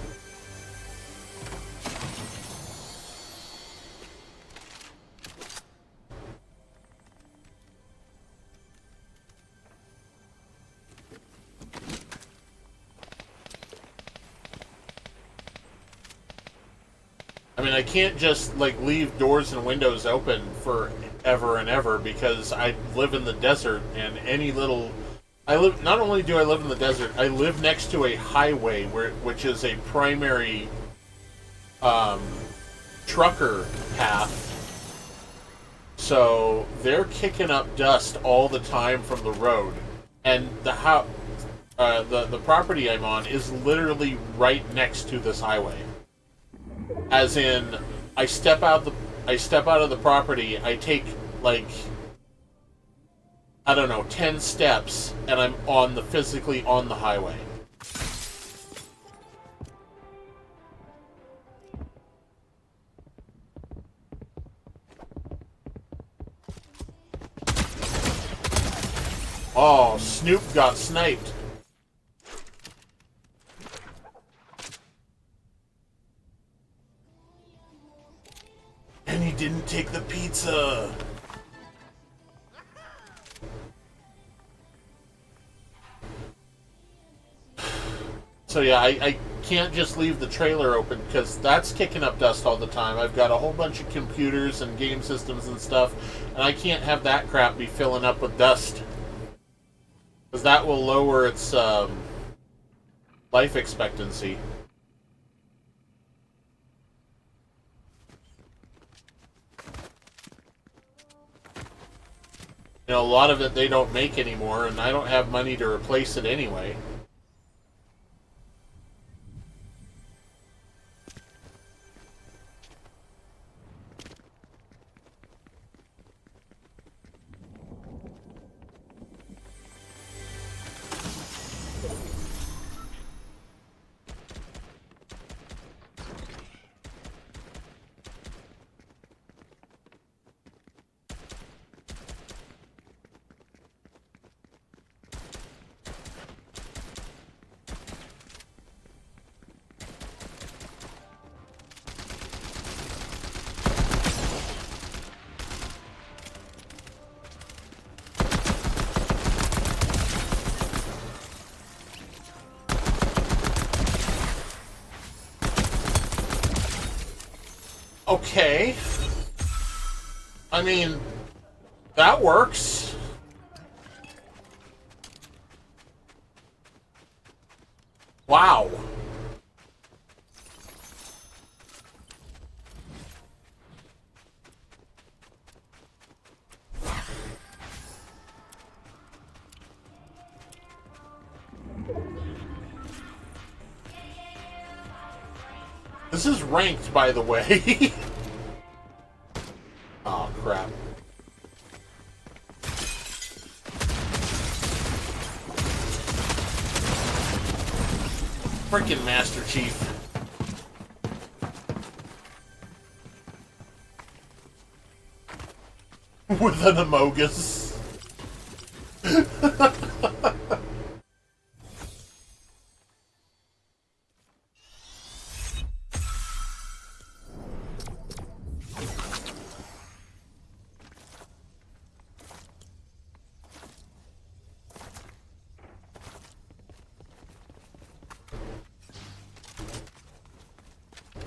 [SPEAKER 1] I mean, I can't just, like, leave doors and windows open forever and ever, because I live in the desert, and any little... not only do I live in the desert, I live next to a highway, which is a primary trucker path. So they're kicking up dust all the time from the road. And the property I'm on is literally right next to this highway. As in, I step out of the property, I take, like, I don't know, 10 steps, and I'm physically on the highway. Oh, Snoop got sniped. And he didn't take the pizza. So yeah, I can't just leave the trailer open, because that's kicking up dust all the time. I've got a whole bunch of computers and game systems and stuff, and I can't have that crap be filling up with dust, because that will lower its life expectancy. You know, a lot of it they don't make anymore, and I don't have money to replace it anyway. Okay. I mean, that works. Wow. This is ranked, by the way. Oh, crap. Freaking Master Chief. With an Amogus.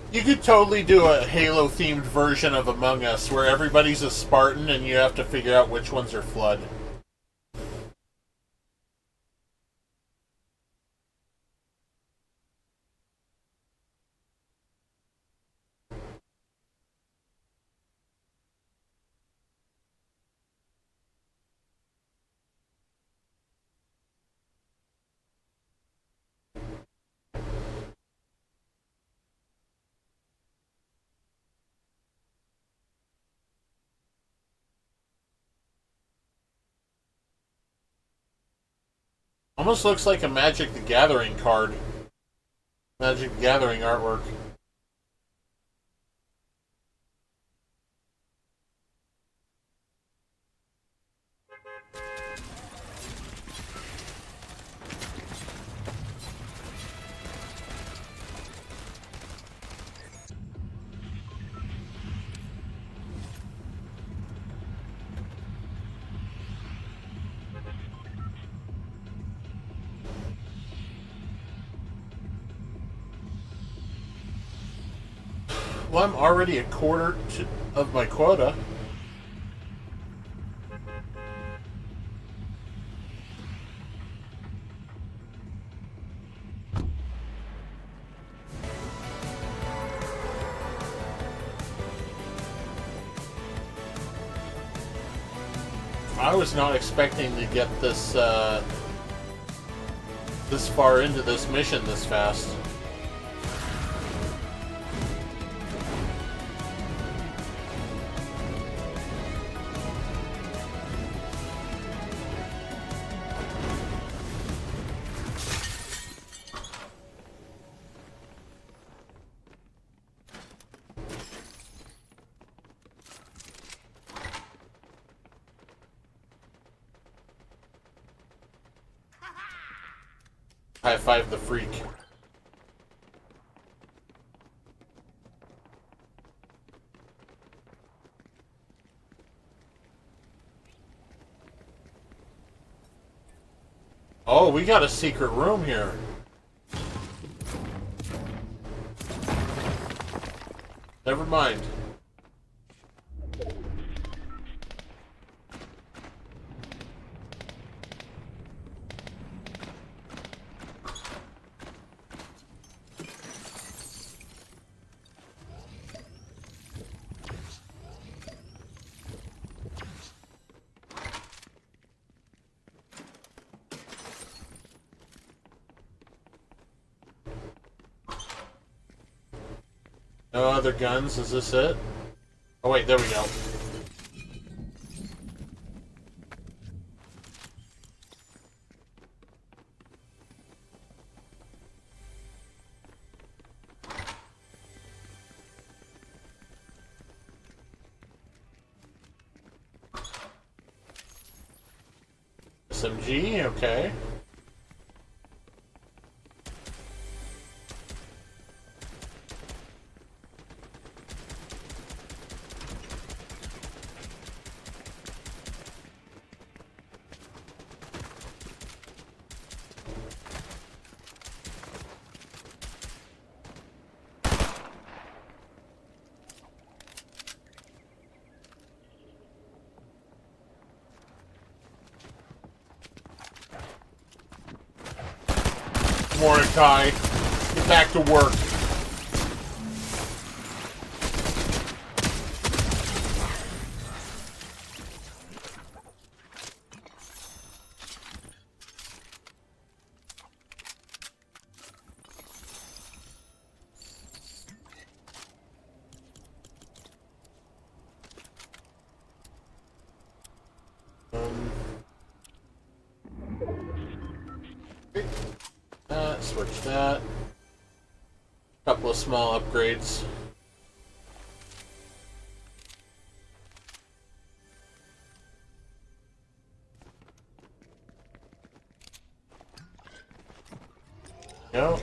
[SPEAKER 1] You could totally do a Halo-themed version of Among Us where everybody's a Spartan and you have to figure out which ones are Flood. Almost looks like a Magic the Gathering card. Magic the Gathering artwork. Well, I'm already a quarter of my quota. I was not expecting to get this this far into this mission this fast. High five the freak. Oh, we got a secret room here. Never mind. No other guns, is this it? Oh wait, there we go. SMG, okay. Mordecai, get back to work. switch that. Couple of small upgrades. Go.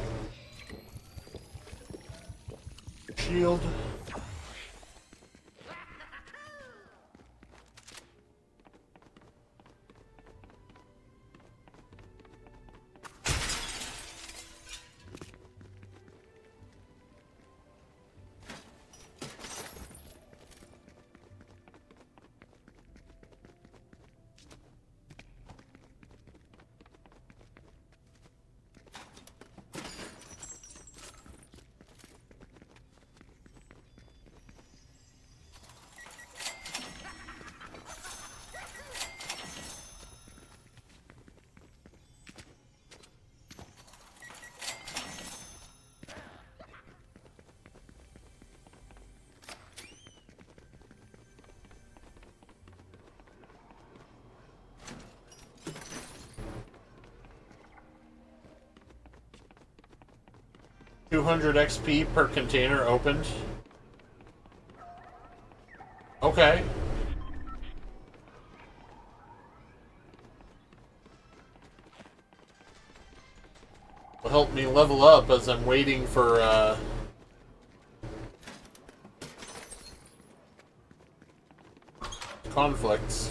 [SPEAKER 1] Shield. $200 XP per container opened. Okay. Will help me level up as I'm waiting for conflicts.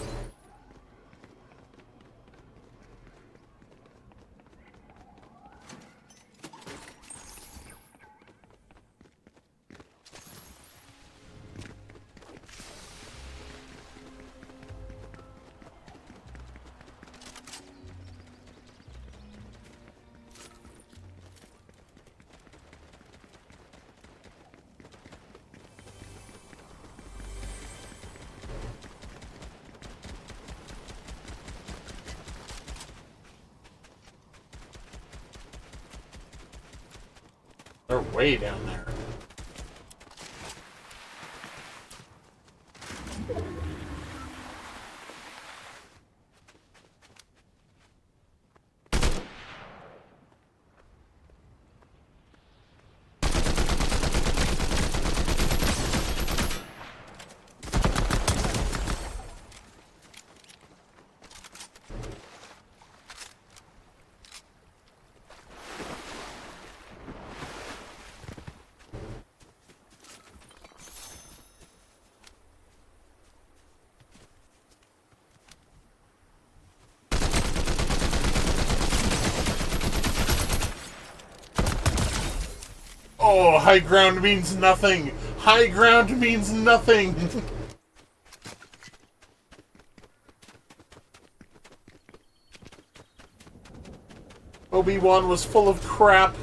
[SPEAKER 1] They're way down there. Oh, high ground means nothing! High ground means nothing! Obi-Wan was full of crap.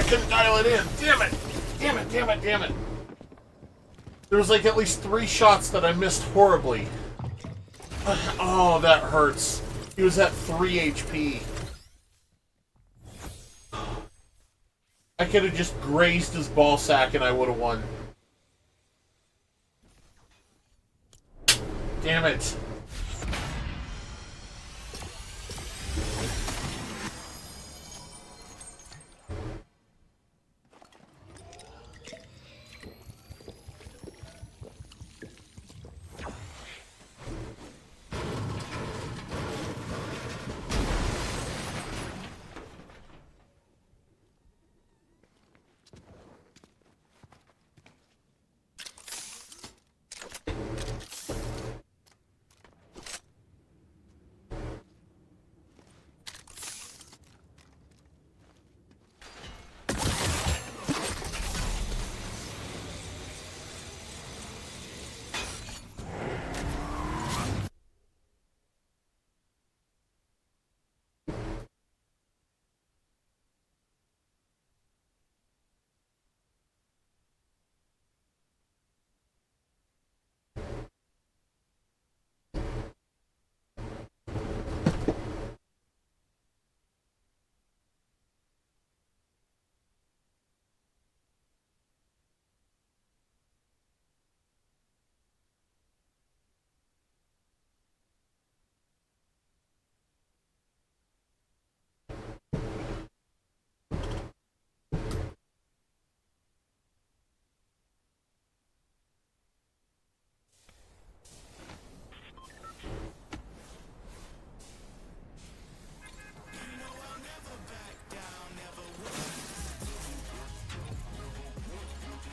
[SPEAKER 1] couldn't dial it in. Damn it. Damn it, damn it, damn it. There was like at least 3 shots that I missed horribly. Oh, that hurts. He was at 3 HP. I could have just grazed his ball sack and I would have won. Damn it.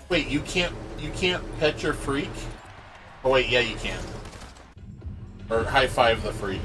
[SPEAKER 1] Wait, you can't pet your freak? Oh wait, yeah you can. Or high five the freak.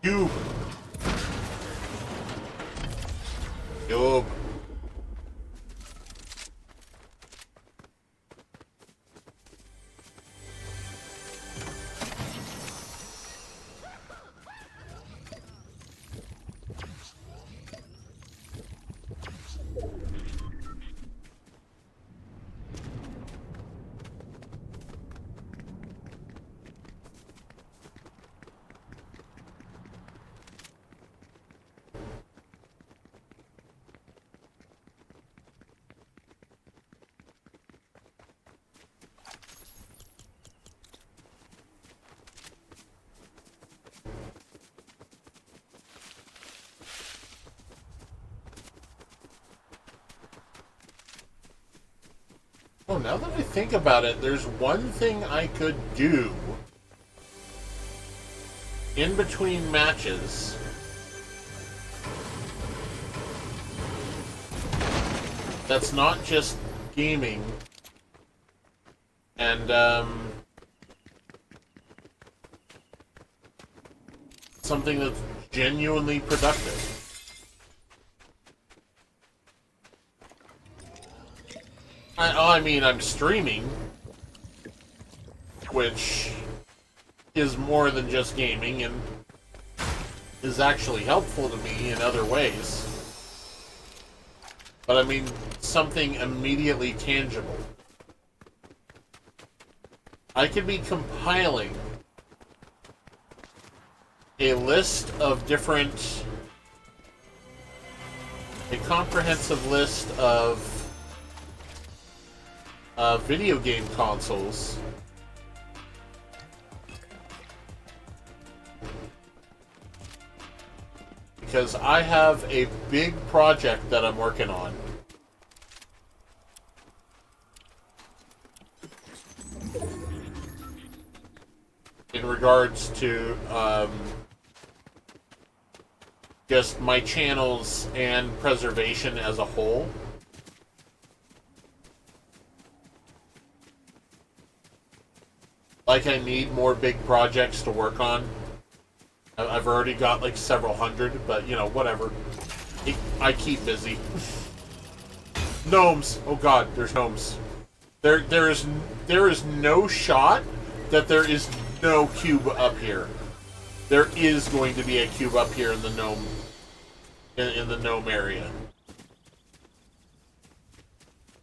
[SPEAKER 1] Cube. Cube. Oh, now that I think about it, there's one thing I could do in between matches. That's not just gaming. And, something that's genuinely productive. I mean, I'm streaming, which is more than just gaming and is actually helpful to me in other ways. But I mean, something immediately tangible. I could be compiling a list of different... a comprehensive list of video game consoles. Because I have a big project that I'm working on. In regards to just my channels and preservation as a whole. Like, I need more big projects to work on. I've already got like several hundred, but you know, whatever. I keep busy. Gnomes. Oh god, there's gnomes. There is no shot that there is no cube up here. There is going to be a cube up here in the gnome in the gnome area.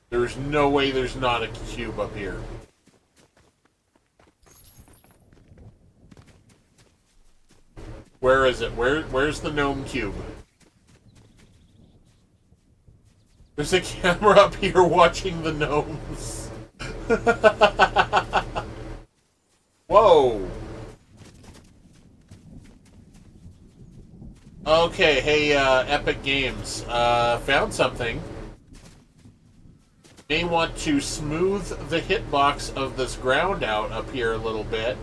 [SPEAKER 1] There's no way there's not a cube up here. Where is it? Where's the gnome cube? There's a camera up here watching the gnomes. Whoa. Okay, hey, Epic Games. Found something. May want to smooth the hitbox of this ground out up here a little bit.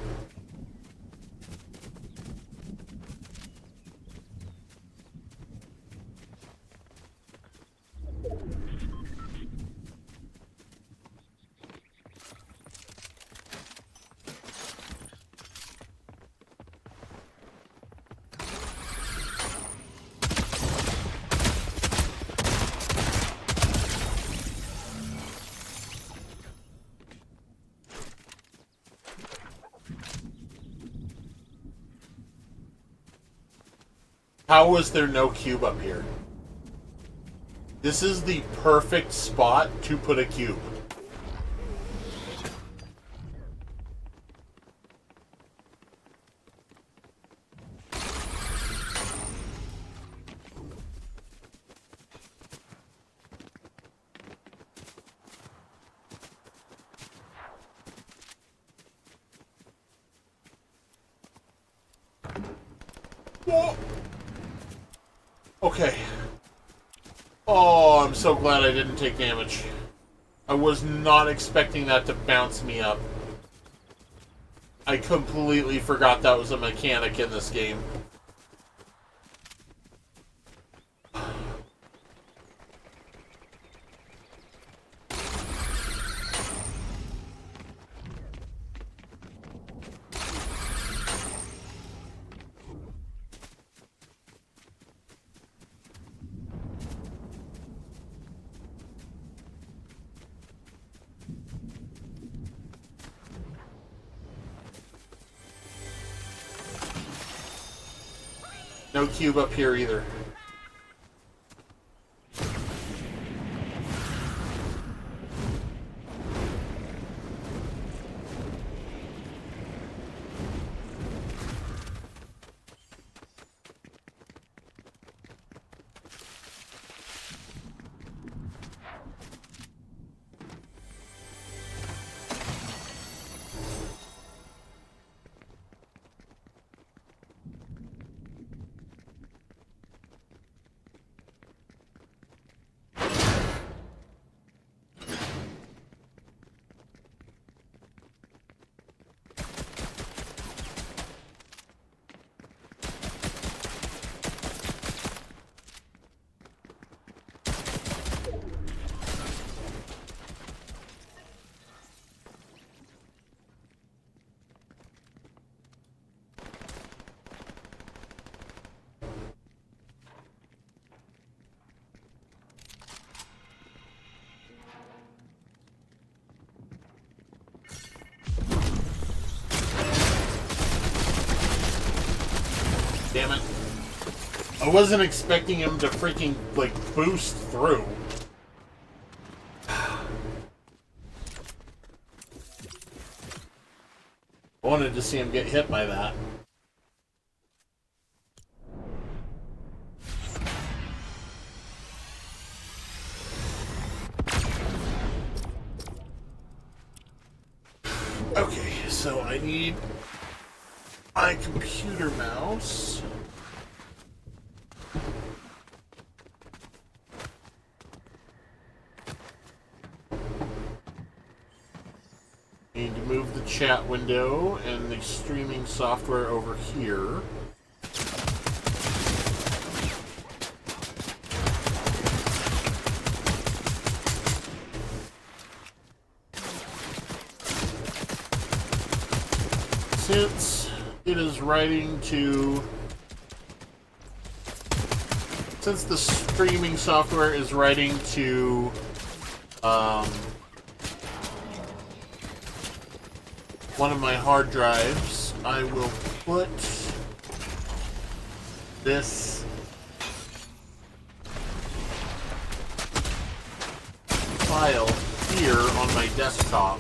[SPEAKER 1] How is there no cube up here? This is the perfect spot to put a cube. Whoa. Okay. Oh, I'm so glad I didn't take damage. I was not expecting that to bounce me up. I completely forgot that was a mechanic in this game. No cube up here either. Damn it. I wasn't expecting him to freaking, like, boost through. I wanted to see him get hit by that. Okay, so I need my computer mouse. Need to move the chat window and the streaming software over here. Since it is writing to... Since the streaming software is writing to... one of my hard drives, I will put this file here on my desktop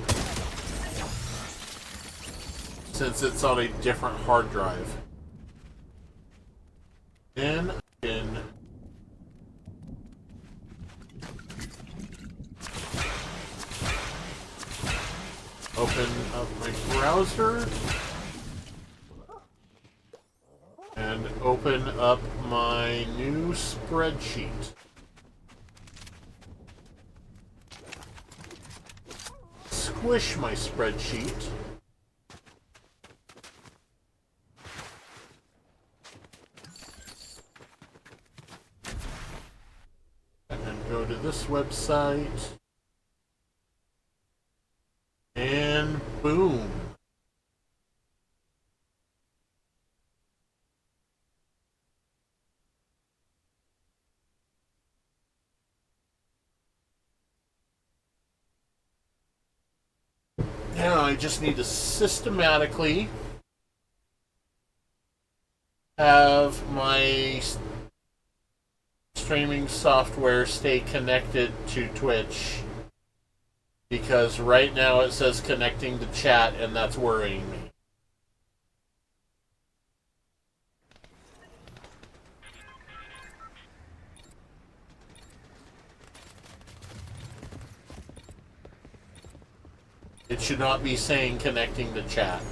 [SPEAKER 1] since it's on a different hard drive. Then I can open up my browser and open up my new spreadsheet. Squish my spreadsheet. And then go to this website. And boom. Now I just need to systematically have my streaming software stay connected to Twitch. Because right now it says connecting to chat, and that's worrying me. It should not be saying connecting to chat.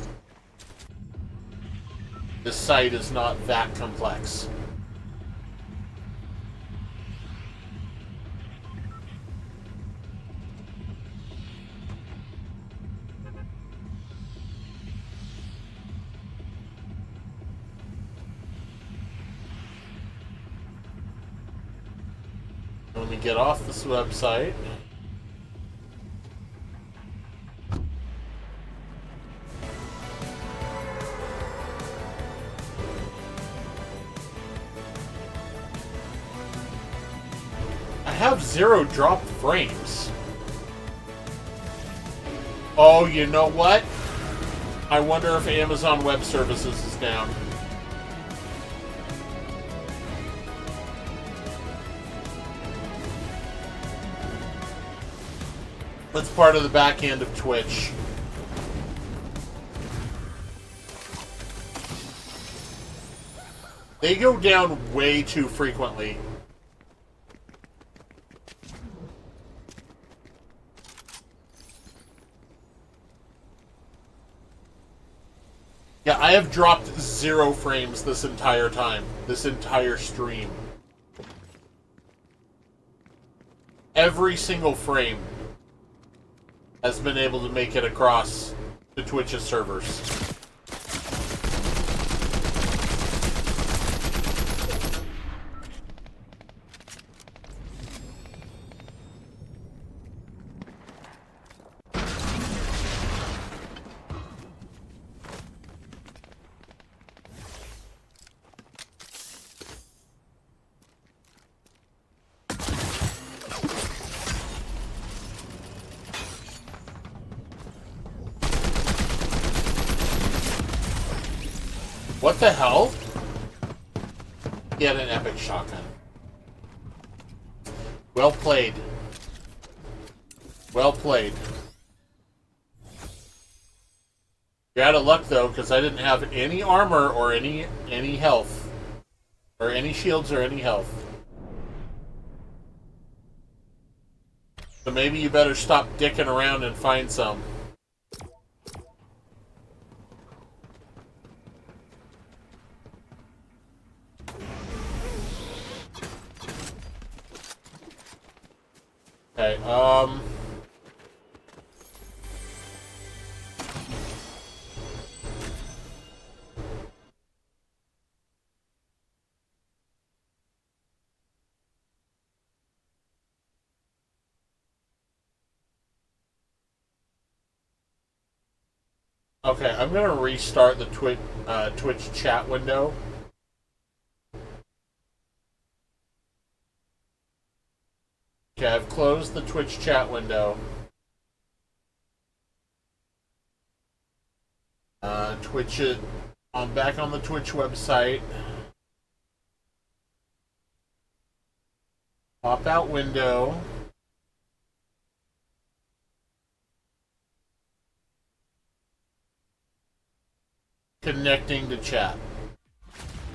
[SPEAKER 1] This site is not that complex. Let me get off this website. I have 0 dropped frames. Oh, you know what? I wonder if Amazon Web Services is down. That's part of the back end of Twitch. They go down way too frequently. Yeah, I have dropped 0 frames this entire time. This entire stream. Every single frame has been able to make it across to Twitch's servers. What the hell? He had an epic shotgun. Well played. Well played. You're out of luck though, because I didn't have any armor or any health, or any shields or any health. So maybe you better stop dicking around and find some. Okay, okay, I'm gonna restart the Twitch chat window. Okay, I've closed the Twitch chat window. I'm back on the Twitch website. Pop out window. Connecting to chat.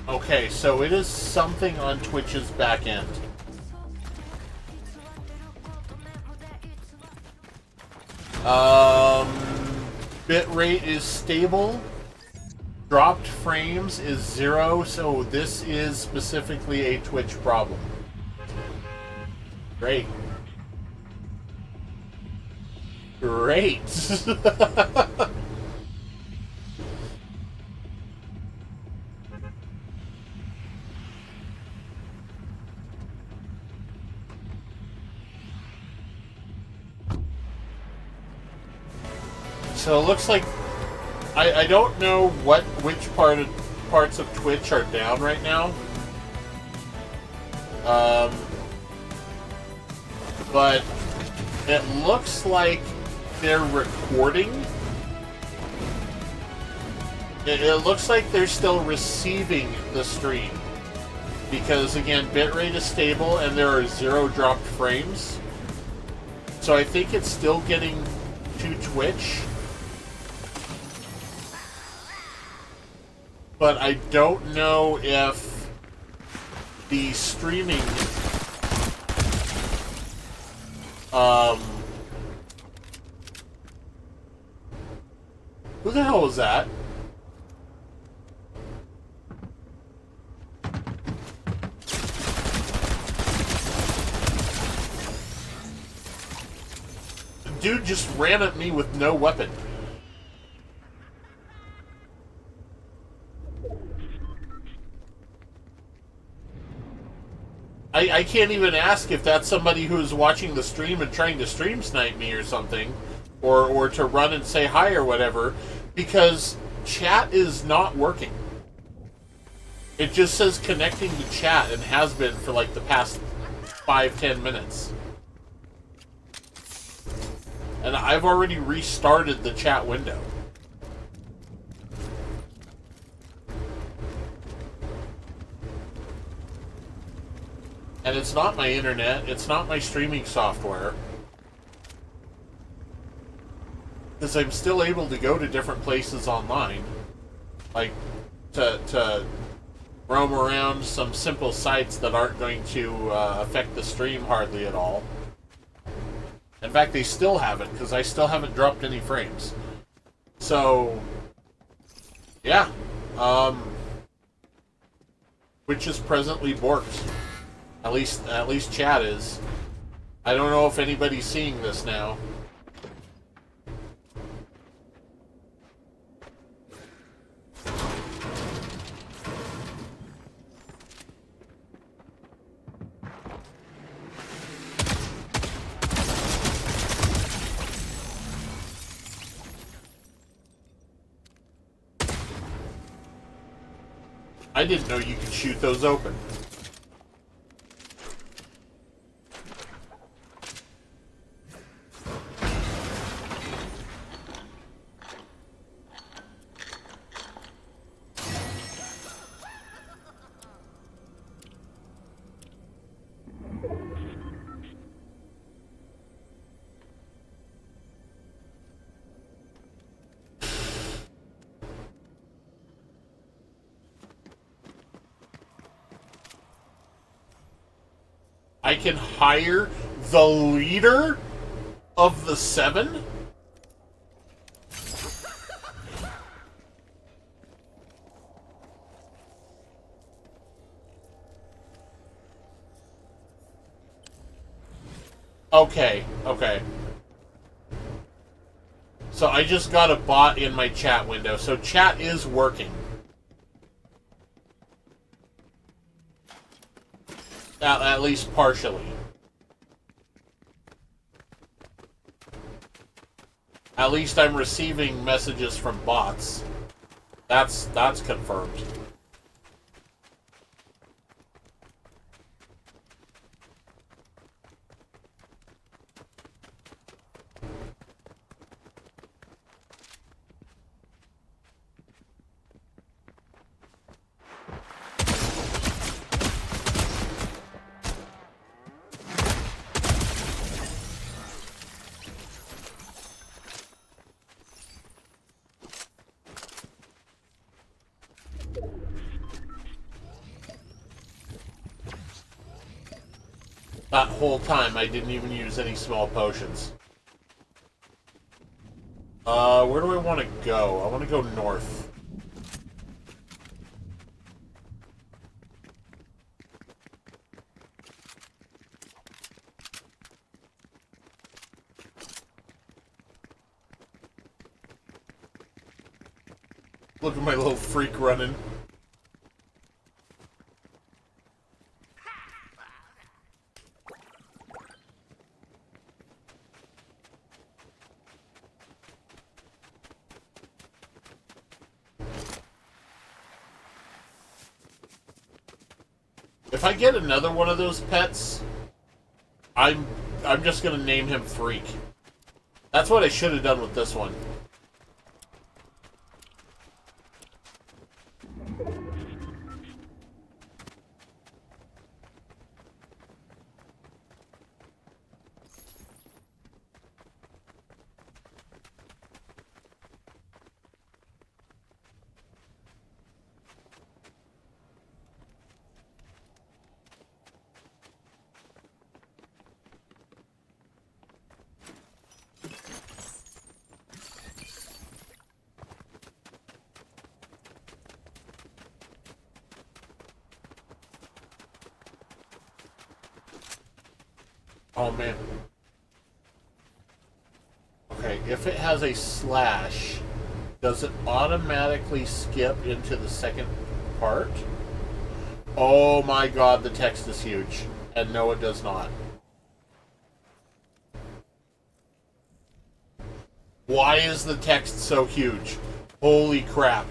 [SPEAKER 1] Okay, so it is something on Twitch's back end. Bitrate is stable. Dropped frames is 0, so this is specifically a Twitch problem. Great. Great. So it looks like I don't know which parts of Twitch are down right now. But it looks like they're recording. It looks like they're still receiving the stream. Because again, bitrate is stable and there are 0 dropped frames. So I think it's still getting to Twitch. But I don't know if the streaming who the hell was that? Dude just ran at me with no weapon. I can't even ask if that's somebody who's watching the stream and trying to stream snipe me or something, or to run and say hi or whatever, because chat is not working. It just says connecting to chat and has been for like the past 5-10 minutes. And I've already restarted the chat window. And it's not my internet, it's not my streaming software. Because I'm still able to go to different places online. Like, to roam around some simple sites that aren't going to affect the stream hardly at all. In fact, they still haven't, because I still haven't dropped any frames. So, yeah. Which is presently borked. At least chat is. I don't know if anybody's seeing this now. I didn't know you could shoot those open. I can hire the leader of the 7? Okay, okay. So I just got a bot in my chat window. So chat is working. At least partially. At least I'm receiving messages from bots. That's confirmed. That whole time, I didn't even use any small potions. Where do I want to go? I want to go north. Look at my little freak running. If I get another one of those pets, I'm just gonna name him Freak. That's what I should have done with this one. Oh man. Okay, if it has a slash, does it automatically skip into the second part? Oh my god, the text is huge. And no, it does not. Why is the text so huge? Holy crap.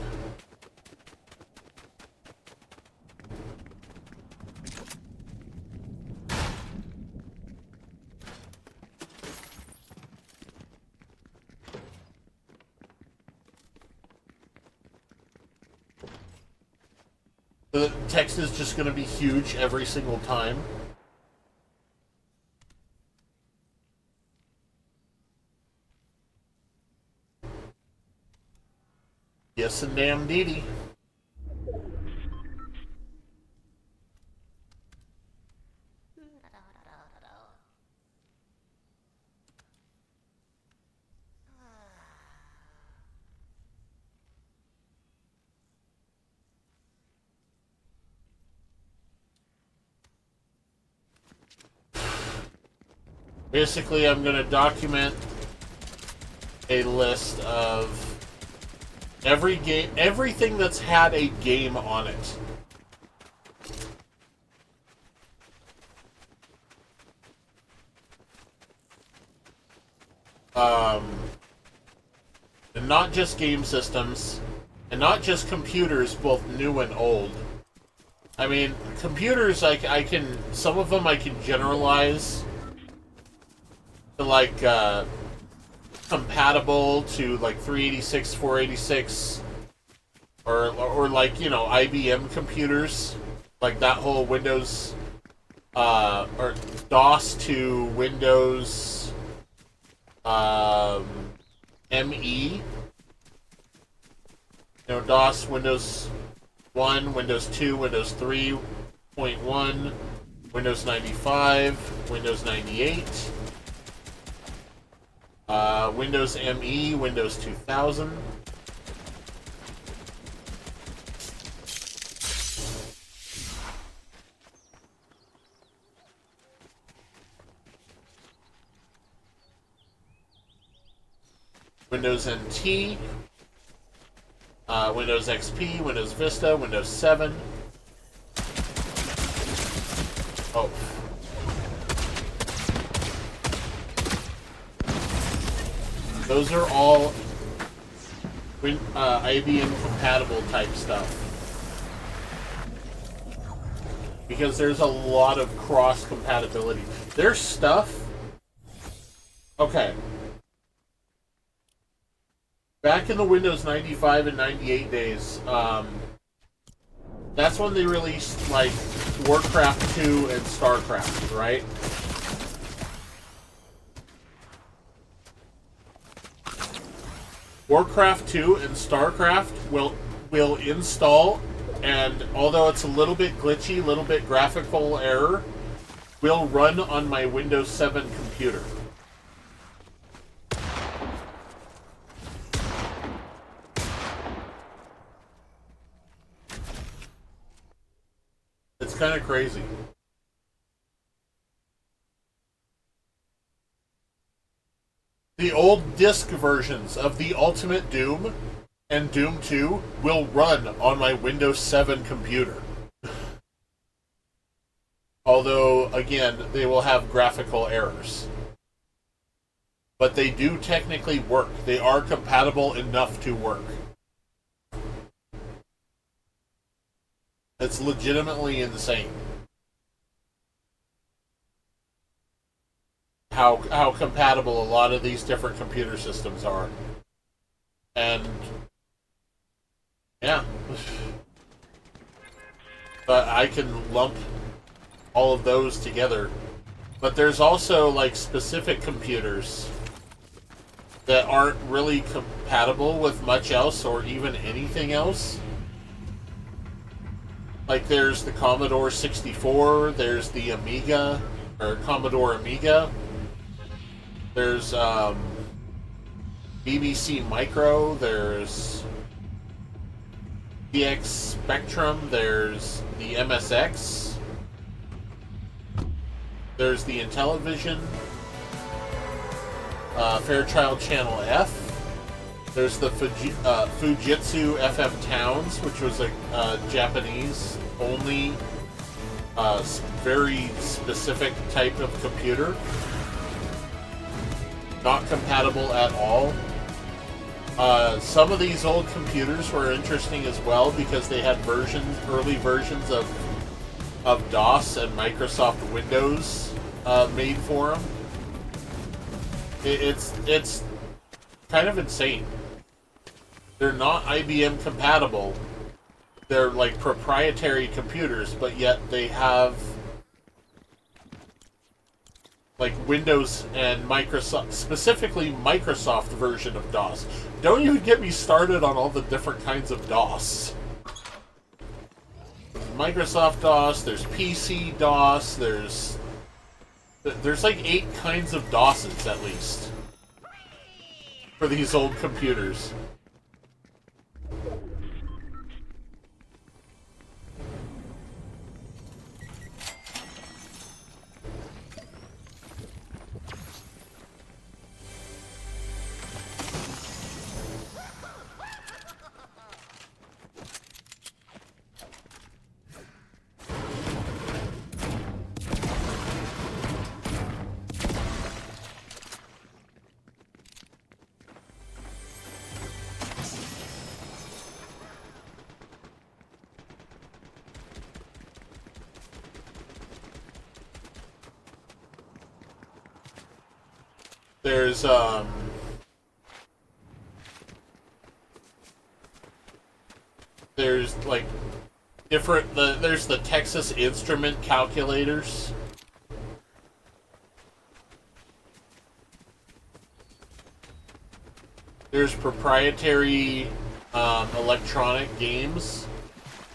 [SPEAKER 1] The text is just going to be huge every single time. Yes, and damn Dee. Basically, I'm going to document a list of every game, everything that's had a game on it. And not just game systems, and not just computers, both new and old. I mean, computers, I can, some of them I can generalize to, like, compatible to, like, 386, 486, or like, you know, IBM computers, like that whole Windows, or DOS to Windows, ME, you know, DOS, Windows 1, Windows 2, Windows 3.1, Windows 95, Windows 98, Windows ME, Windows 2000. Windows NT, Windows XP, Windows Vista, Windows 7. Oh. Those are all IBM compatible type stuff. Because there's a lot of cross compatibility. There's stuff. Okay. Back in the Windows 95 and 98 days, that's when they released, like, Warcraft 2 and StarCraft, right? Warcraft 2 and StarCraft will install, and although it's a little bit glitchy, a little bit graphical error, will run on my Windows 7 computer. It's kind of crazy. The old disc versions of the Ultimate Doom and Doom 2 will run on my Windows 7 computer. Although, again, they will have graphical errors. But they do technically work. They are compatible enough to work. It's legitimately insane how compatible a lot of these different computer systems are. And yeah. But I can lump all of those together. But there's also, like, specific computers that aren't really compatible with much else or even anything else. Like, there's the Commodore 64, there's the Amiga, or Commodore Amiga, there's BBC Micro, there's DX Spectrum, there's the MSX, there's the Intellivision, Fairchild Channel F, there's the Fujitsu FM Towns, which was a Japanese-only, very specific type of computer. Not compatible at all. Some of these old computers were interesting as well because they had early versions of DOS and Microsoft Windows made for them. It's kind of insane. They're not IBM compatible. They're like proprietary computers, but yet they have like Windows and Microsoft, specifically Microsoft version of DOS. Don't even get me started on all the different kinds of DOS. Microsoft DOS, there's PC DOS, there's like 8 kinds of DOSes at least for these old computers. There's like different, there's the Texas Instrument calculators. There's proprietary electronic games,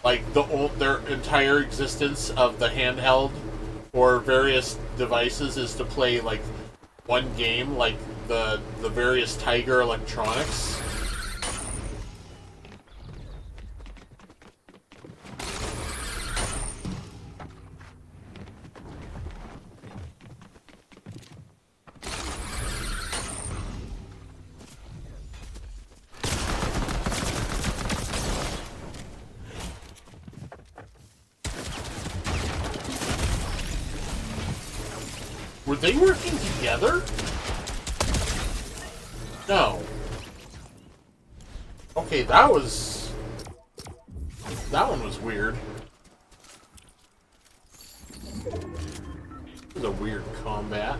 [SPEAKER 1] like their entire existence of the handheld or various devices is to play like one game, like the various Tiger Electronics. Were they working together? No. Okay, that one was weird. It was a weird combat.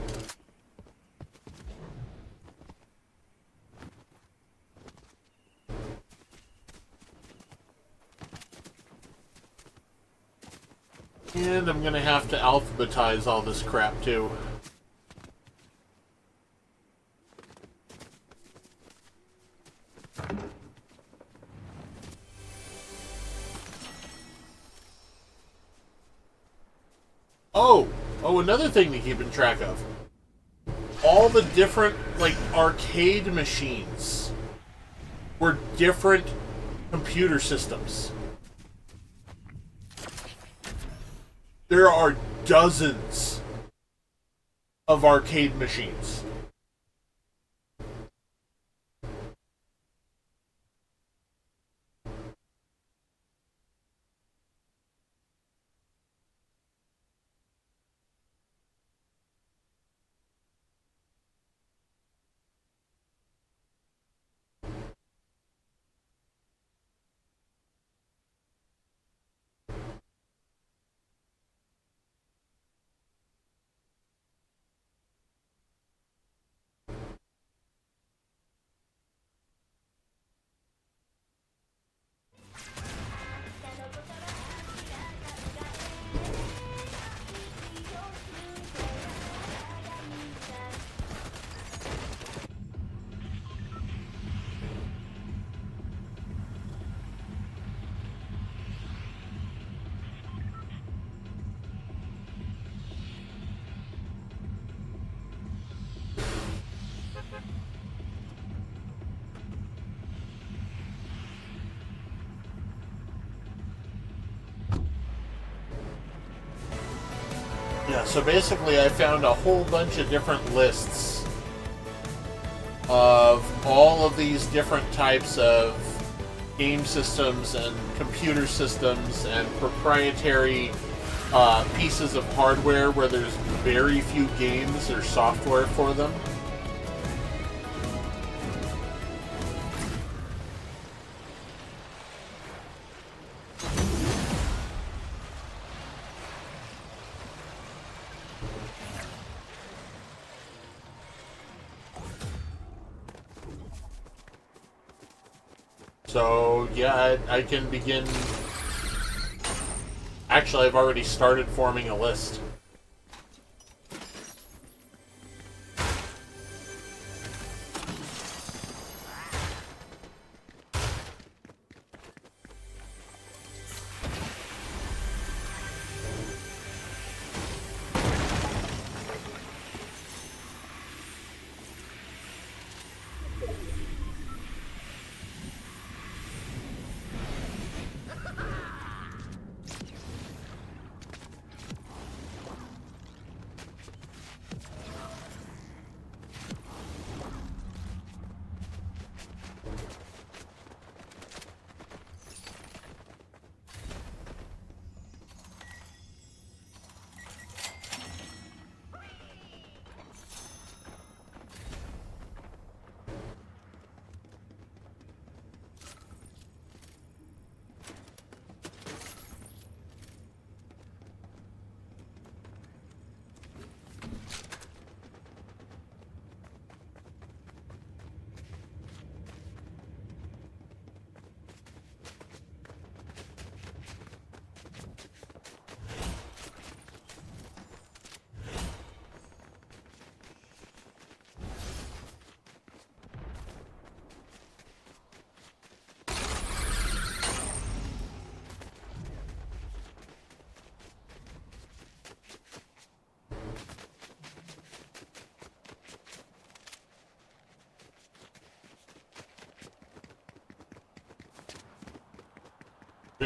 [SPEAKER 1] And I'm gonna have to alphabetize all this crap too. Oh, another thing to keep in track of. All the different, like, arcade machines were different computer systems. There are dozens of arcade machines. Yeah, so basically I found a whole bunch of different lists of all of these different types of game systems and computer systems and proprietary pieces of hardware where there's very few games or software for them. So, yeah, I can begin... Actually, I've already started forming a list.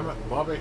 [SPEAKER 1] Damn it, Bobby.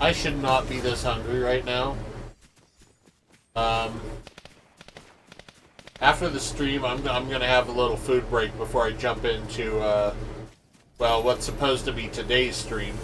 [SPEAKER 1] I should not be this hungry right now. After the stream, I'm gonna have a little food break before I jump into, well, what's supposed to be today's stream.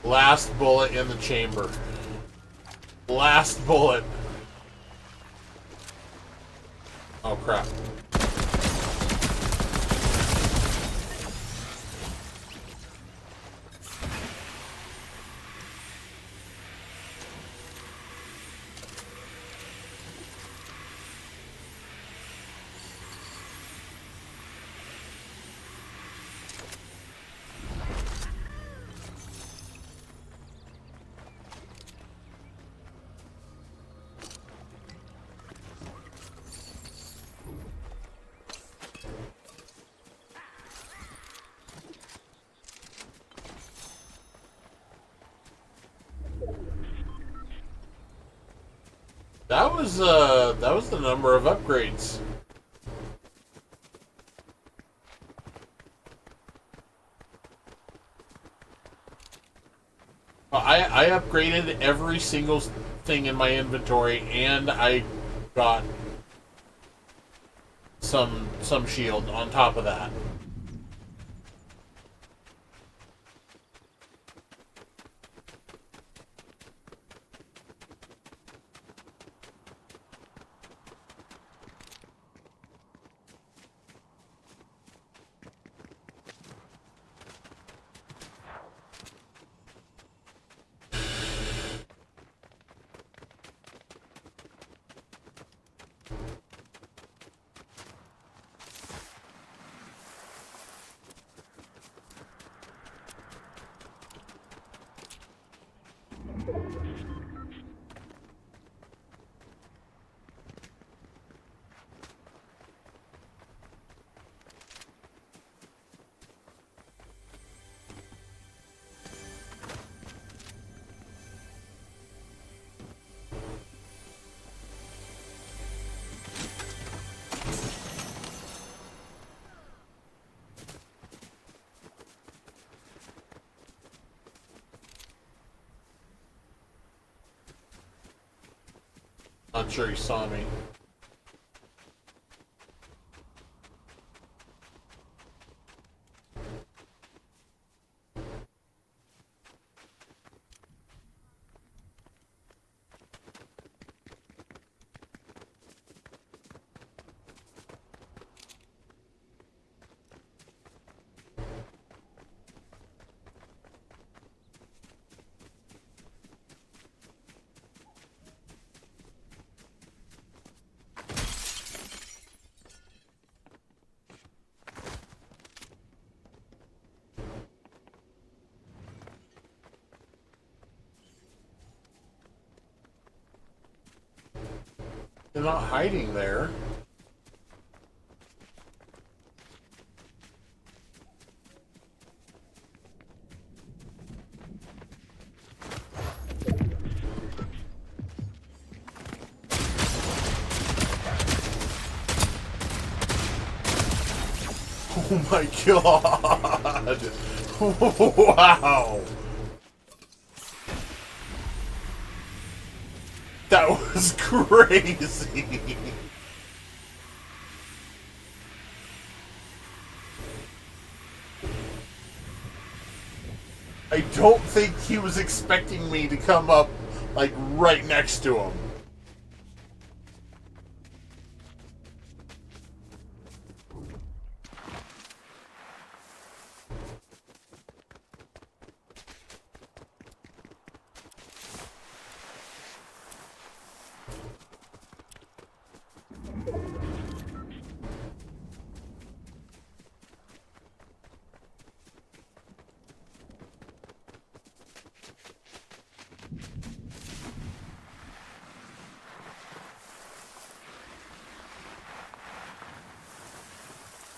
[SPEAKER 1] Last bullet in the chamber. Last bullet. Oh crap. that was the number of upgrades. I upgraded every single thing in my inventory, and I got some shield on top of that. Not sure he saw me. They're not hiding there. Oh my god! Wow! That was crazy! I don't think he was expecting me to come up, like, right next to him.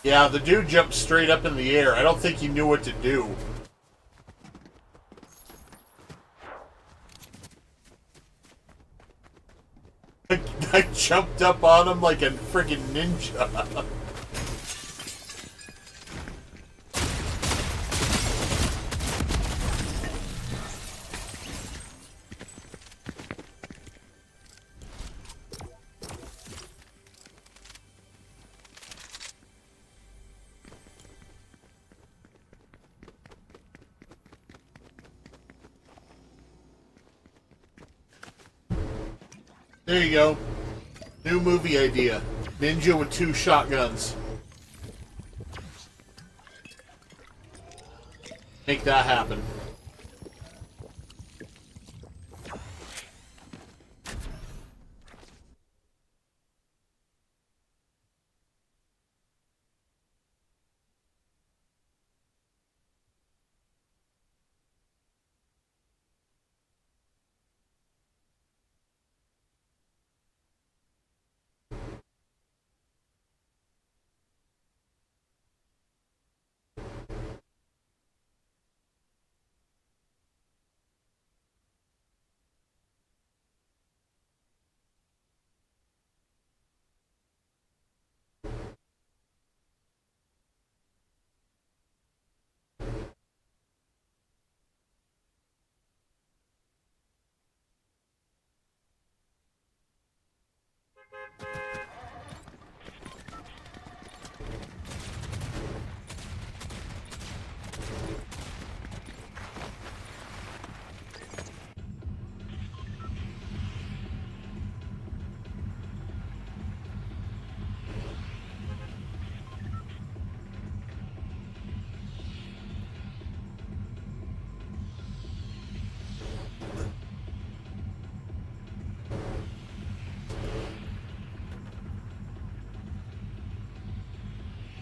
[SPEAKER 1] Yeah, the dude jumped straight up in the air. I don't think he knew what to do. I jumped up on him like a friggin' ninja. There you go. New movie idea. Ninja with 2 shotguns. Make that happen.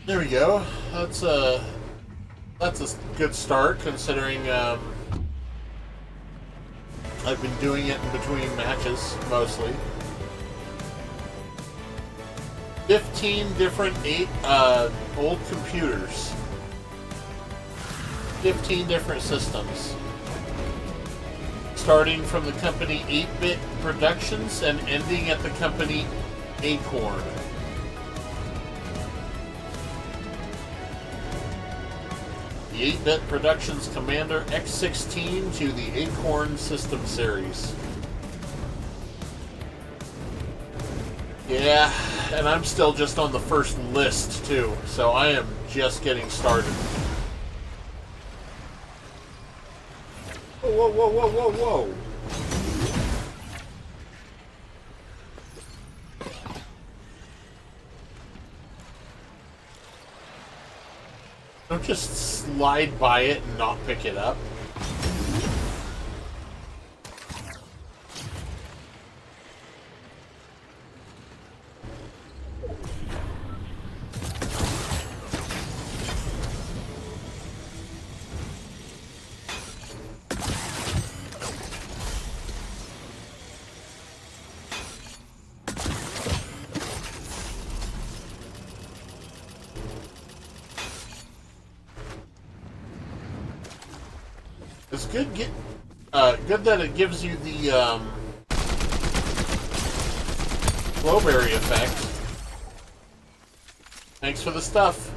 [SPEAKER 1] There we go. That's a good start considering I've been doing it in between matches mostly. 15 different old computers. 15 different systems. Starting from the company 8-Bit Productions and ending at the company Acorn. The 8-Bit Productions Commander X16 to the Acorn System Series. Yeah, and I'm still just on the first list too, so I am just getting started. Whoa, whoa, whoa, whoa, whoa! Don't just slide by it and not pick it up. It's good good that it gives you the flowberry effect. Thanks for the stuff.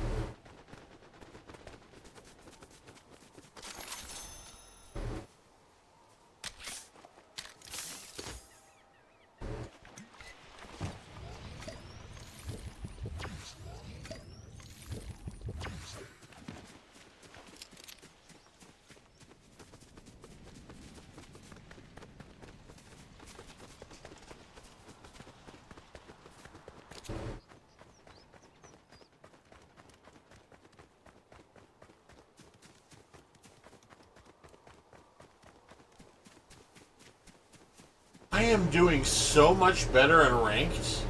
[SPEAKER 1] I am doing so much better in ranked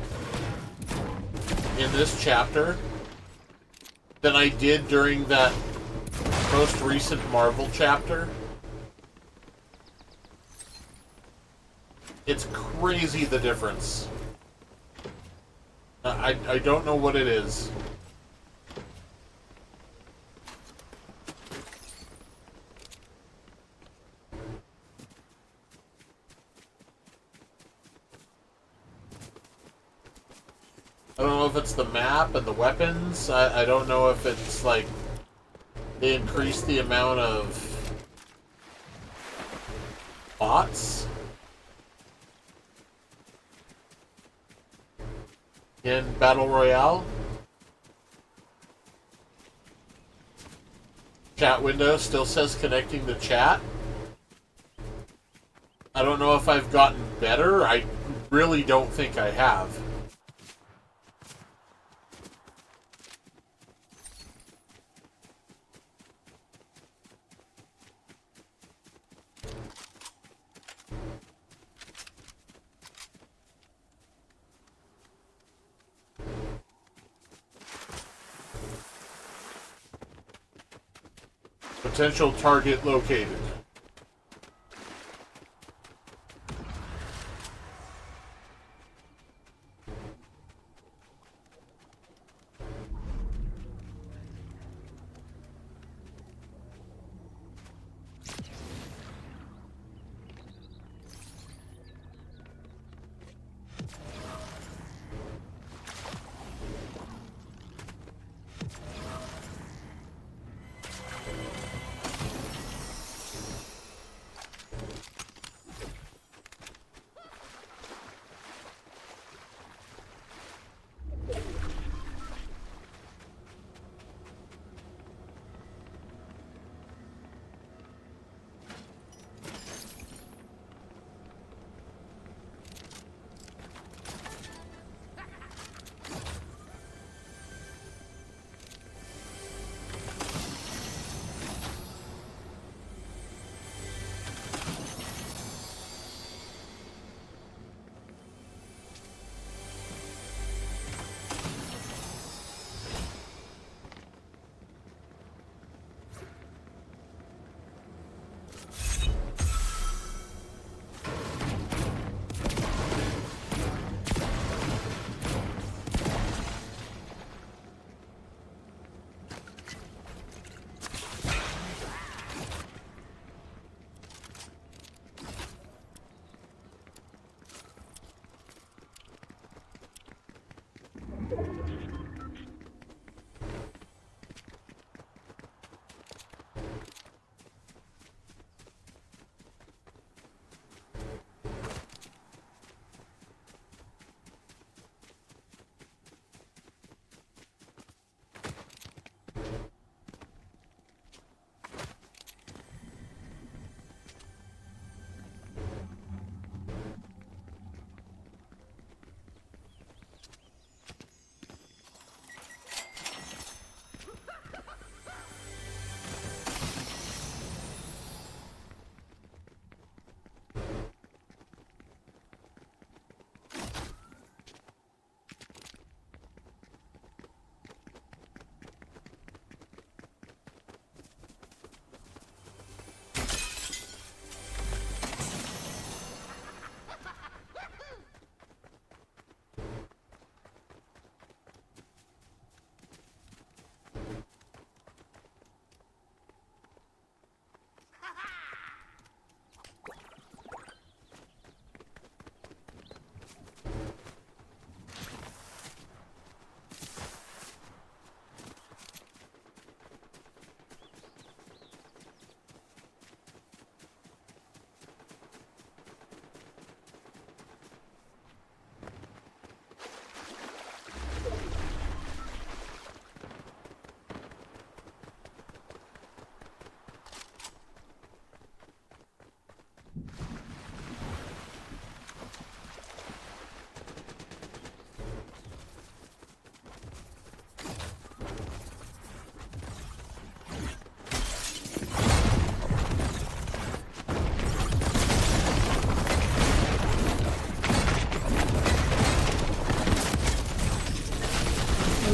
[SPEAKER 1] in this chapter than I did during that most recent Marvel chapter. It's crazy the difference. I don't know what it is. I don't know if it's the map and the weapons. I don't know if it's like they increase the amount of bots in Battle Royale. Chat window still says connecting to chat. I don't know if I've gotten better. I really don't think I have. Potential target located.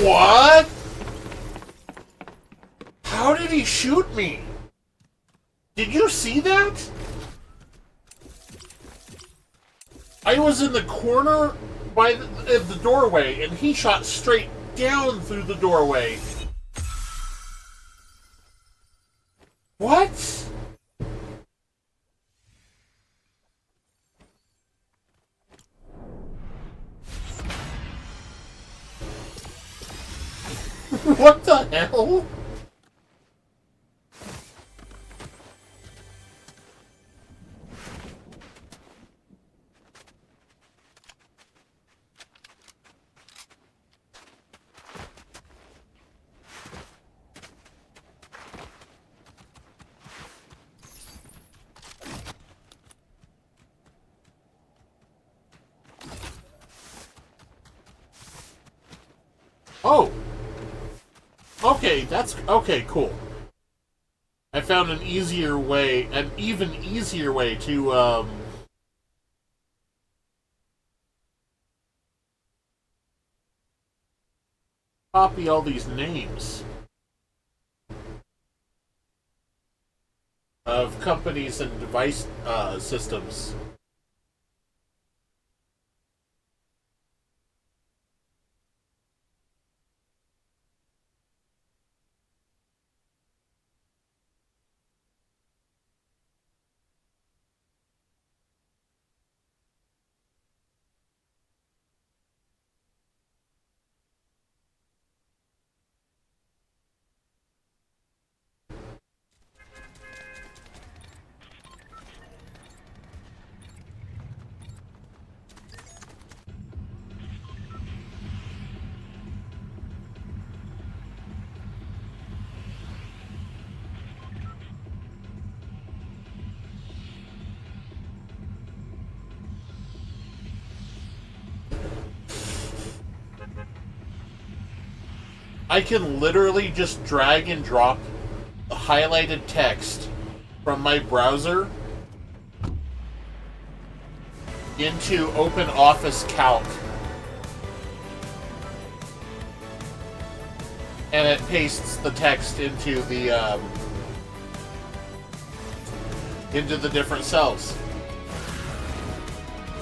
[SPEAKER 1] What? How did he shoot me? Did you see that? I was in the corner by the doorway, and he shot straight down through the doorway. What? What the hell? Oh. Okay, that's... Okay, cool. I found an easier way, an even easier way to, copy all these names of companies and device, systems. I can literally just drag and drop the highlighted text from my browser into Open Office Calc. And it pastes the text into the different cells.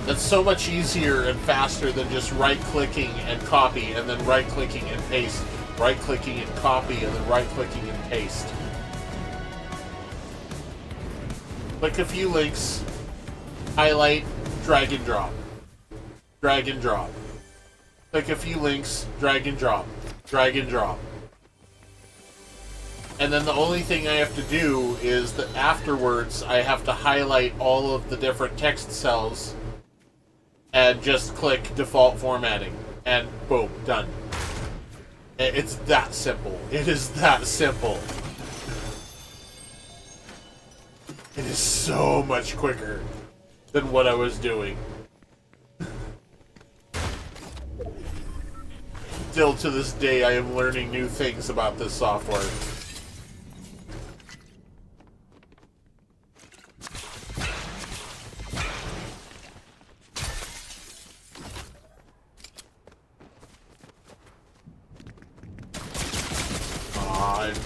[SPEAKER 1] That's so much easier and faster than just right-clicking and copy, and then right-clicking and paste, right-clicking and copy, and then right-clicking and paste. Click a few links, highlight, drag and drop. Drag and drop. Click a few links, drag and drop. Drag and drop. And then the only thing I have to do is that afterwards I have to highlight all of the different text cells and just click default formatting. And boom, done. It's that simple. It is that simple. It is so much quicker than what I was doing. Still to this day, I am learning new things about this software.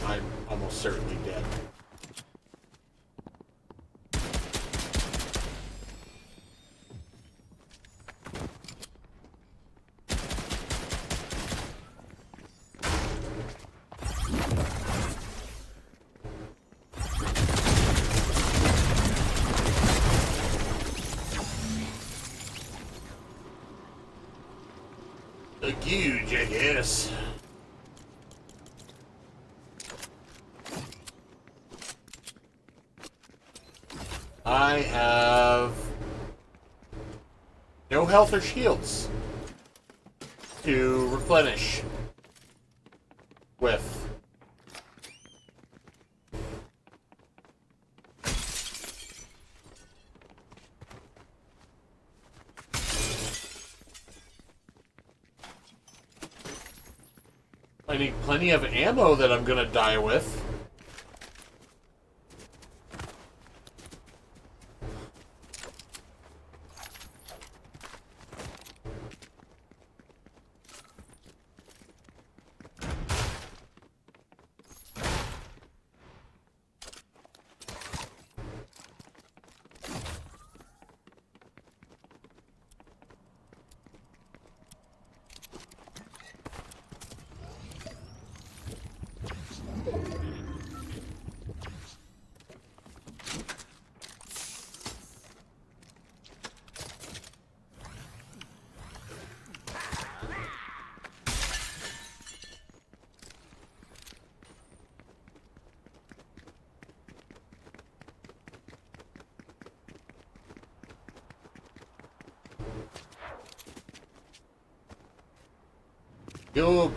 [SPEAKER 1] I'm almost certainly dead. Huge, I guess. I have no health or shields to replenish with. I need plenty of ammo that I'm gonna die with. Cube.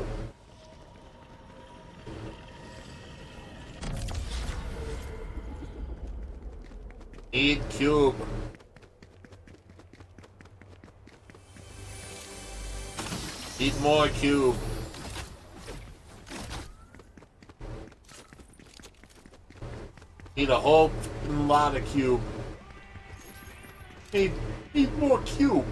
[SPEAKER 1] Need cube. Need more cube. Need a whole lot of cube. Need more cube.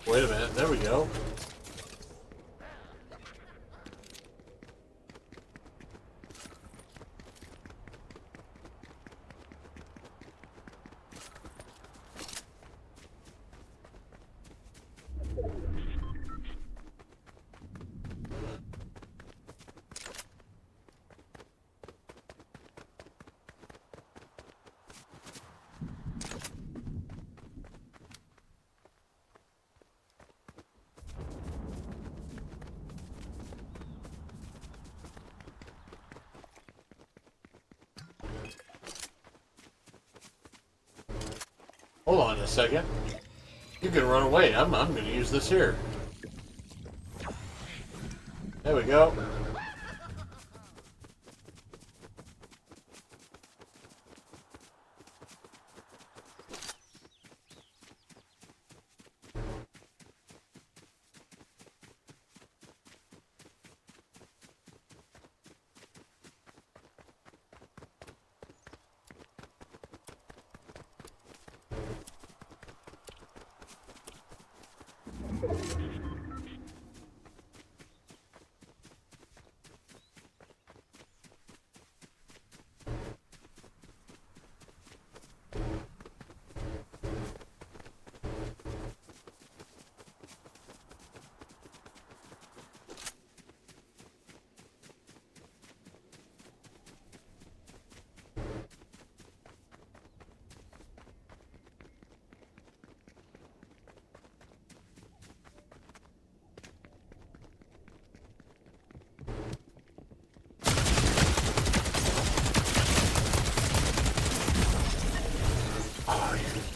[SPEAKER 1] Wait a minute, there we go. Hold on a second. You can run away. I'm going to use this here. There we go.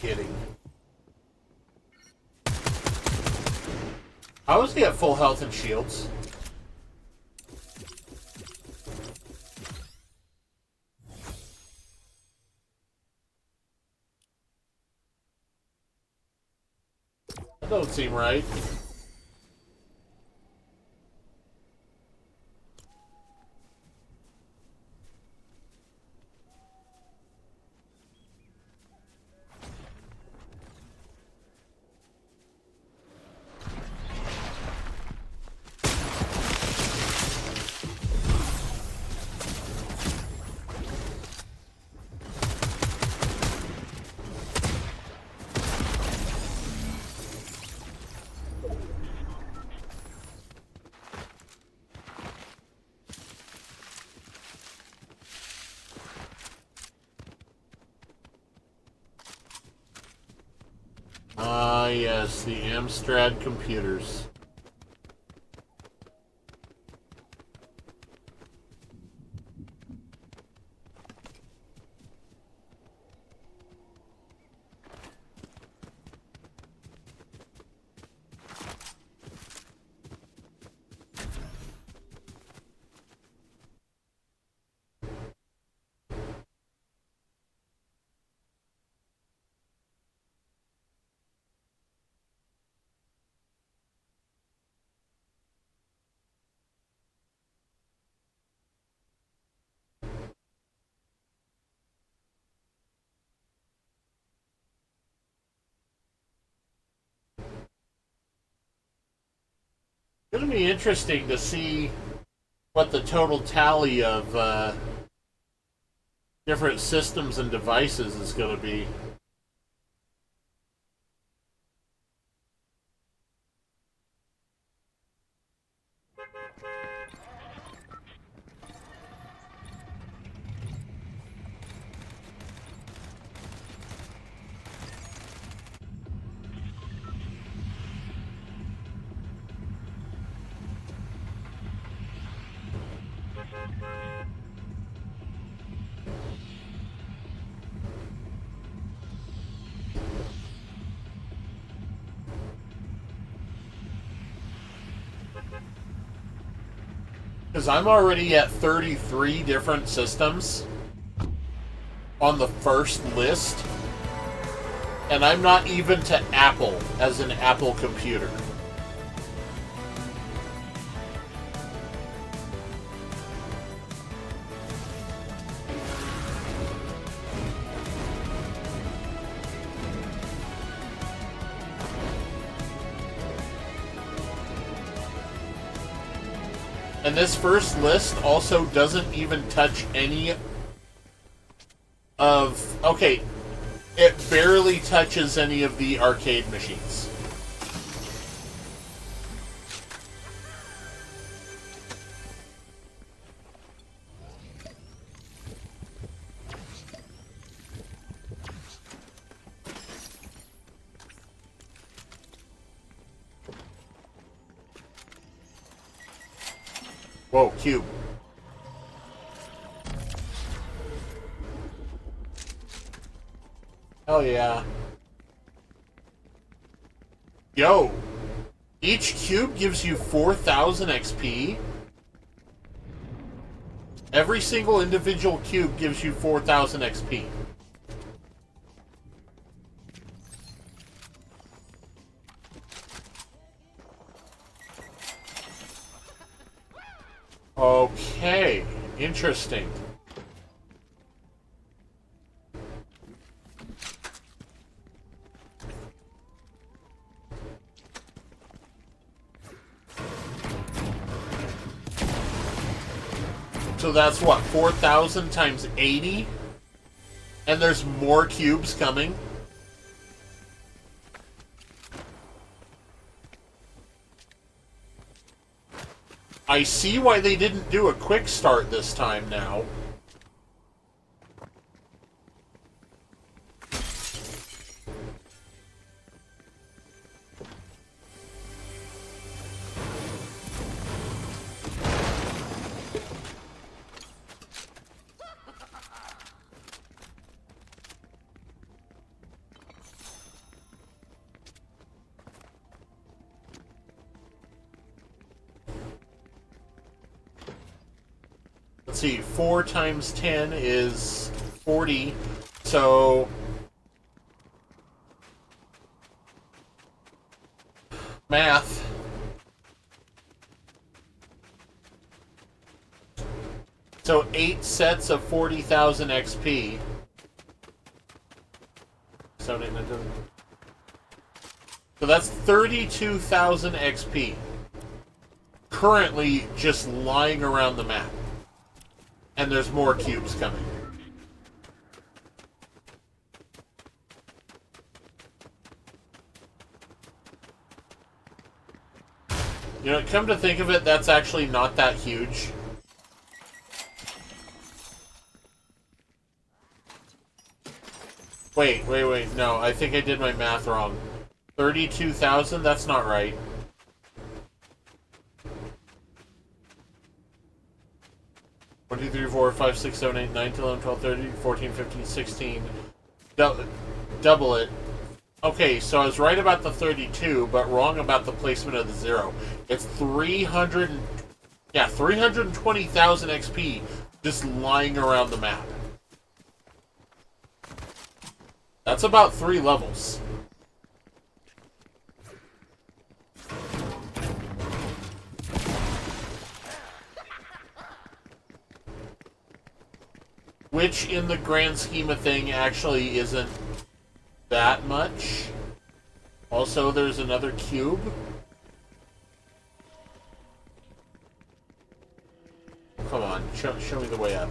[SPEAKER 1] Kidding. How is he at full health and shields? That don't seem right. Ah, yes, the Amstrad computers. It's going to be interesting to see what the total tally of different systems and devices is going to be. Because I'm already at 33 different systems on the first list, and I'm not even to Apple as an Apple computer. And this first list also doesn't even touch any of... Okay, it barely touches any of the arcade machines. Whoa, cube. Hell yeah. Yo! Each cube gives you 4,000 XP? Every single individual cube gives you 4,000 XP. Okay, interesting. So that's what, 4,000 times 80? And there's more cubes coming? I see why they didn't do a quick start this time now. Let's see, 4 times 10 is 40, so... Math. So 8 sets of 40,000 XP. So that's 32,000 XP. Currently just lying around the map. And there's more cubes coming. You know, come to think of it, that's actually not that huge. Wait, no, I think I did my math wrong. 32,000? That's not right. One, 2, 3, 4, 5, 6, 7, 8, 9, 10, 11, 12, 13, 14, 15, 16. Double it. Okay, so I was right about the 32, but wrong about the placement of the 0. It's 320,000 XP just lying around the map. That's about 3 levels. Which, in the grand scheme of thing, actually isn't that much. Also, there's another cube. Come on, show me the way up.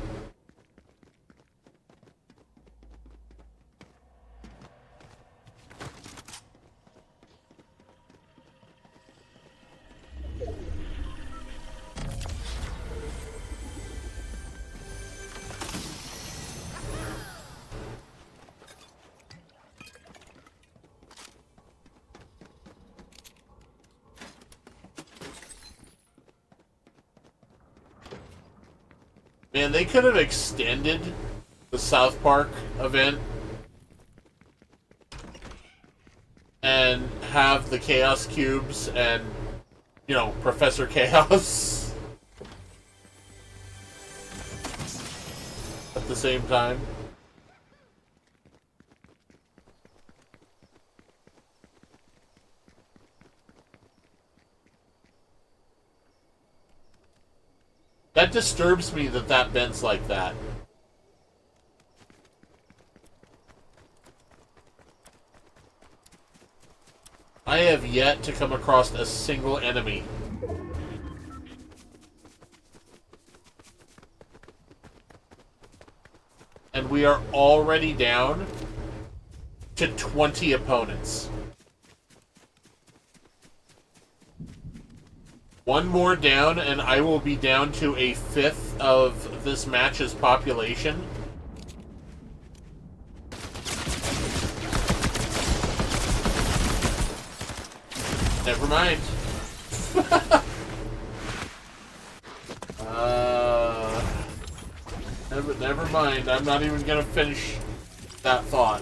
[SPEAKER 1] Man, they could have extended the South Park event and have the Chaos Cubes and, you know, Professor Chaos. the same time. That disturbs me that that bends like that. I have yet to come across a single enemy. And we are already down to 20 opponents. One more down, and I will be down to a fifth of this match's population. Never mind. Never mind. I'm not even gonna finish that thought.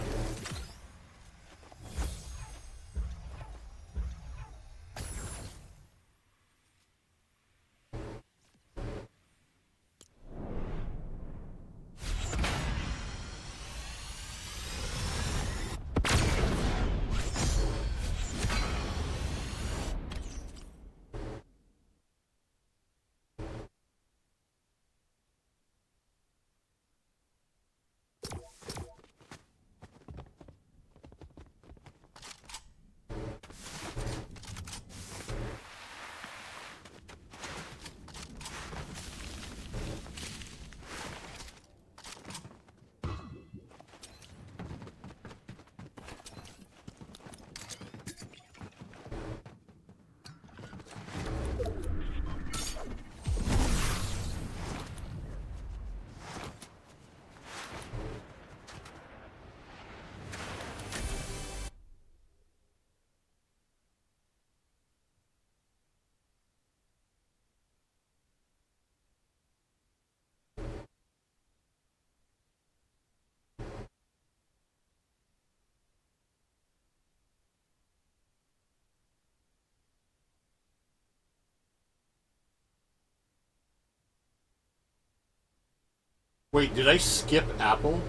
[SPEAKER 1] Wait, did I skip Apple?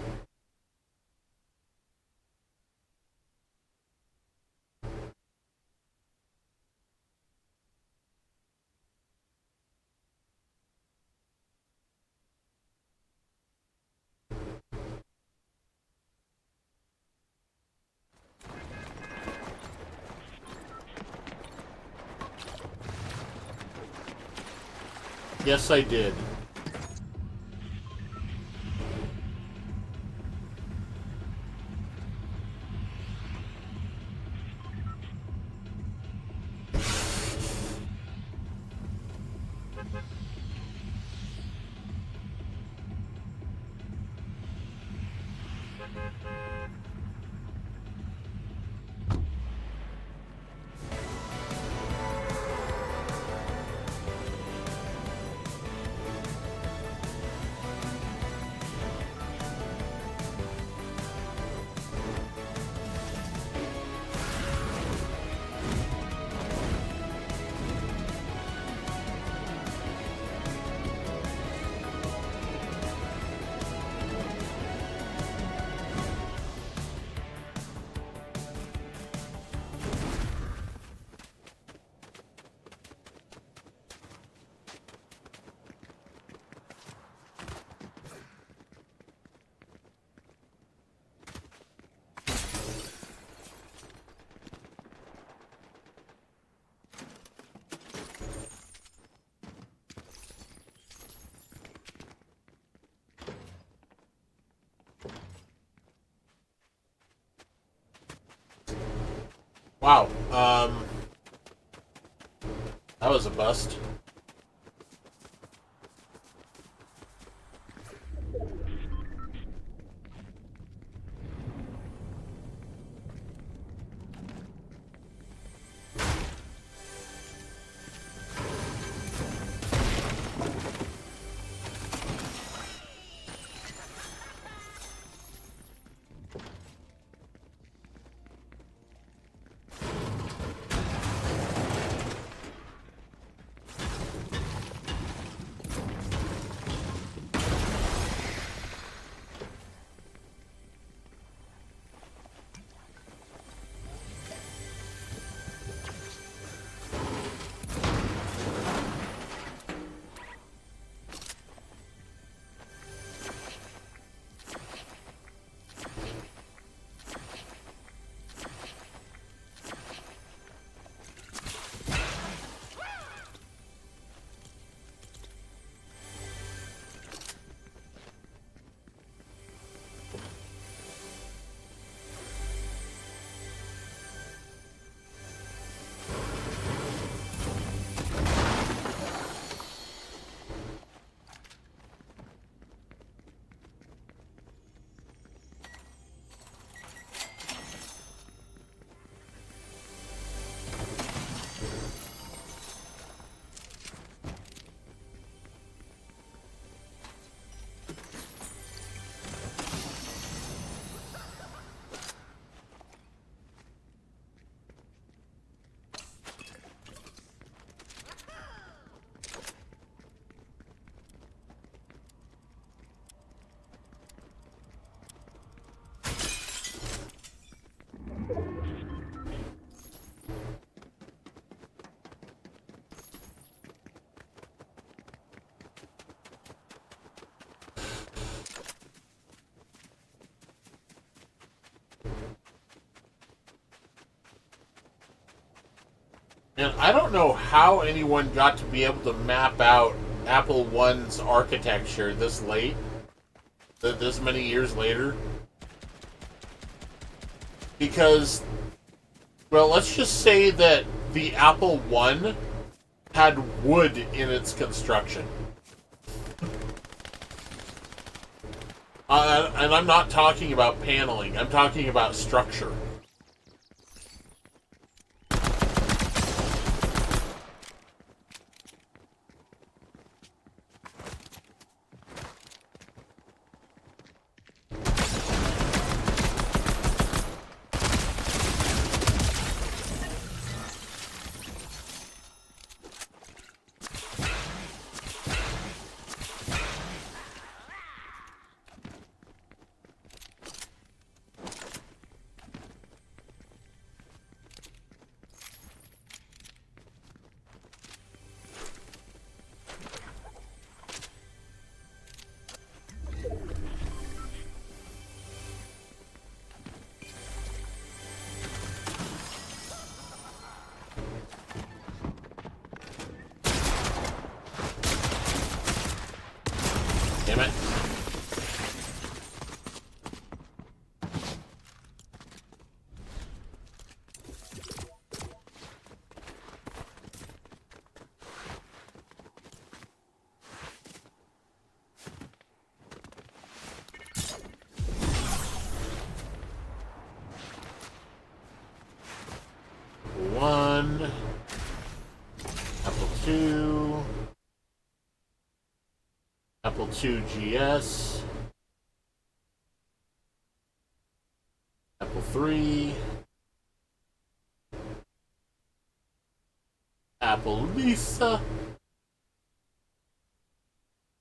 [SPEAKER 1] Yes, I did. Wow, that was a bust. And I don't know how anyone got to be able to map out Apple One's architecture this late, this many years later. Because, well, let's just say that the Apple One had wood in its construction. And I'm not talking about paneling, I'm talking about structure. Damn it. One. Apple 2. Apple 2 GS. Apple 3. Apple Lisa.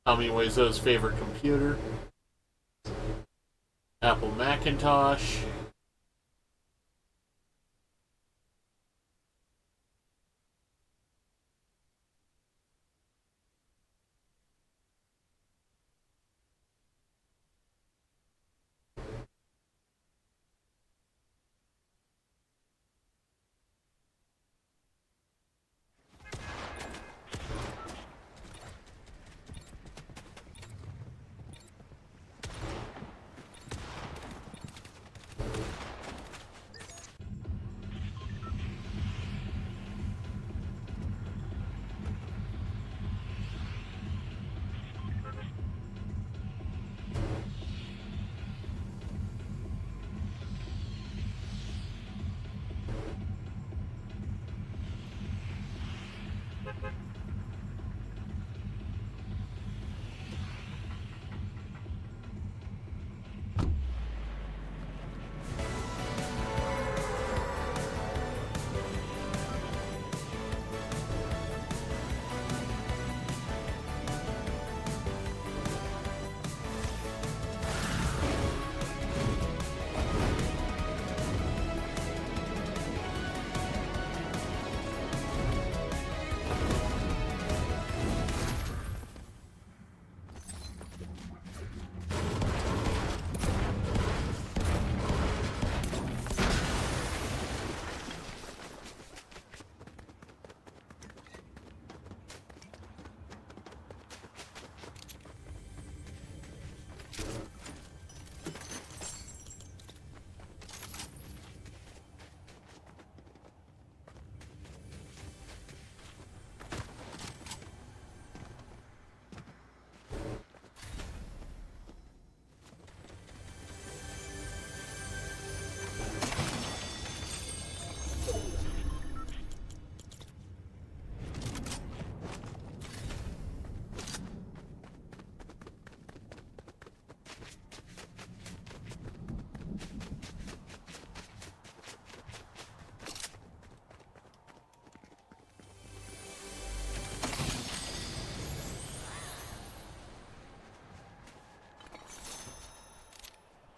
[SPEAKER 1] Tommy Wiseau's favorite computer. Apple Macintosh.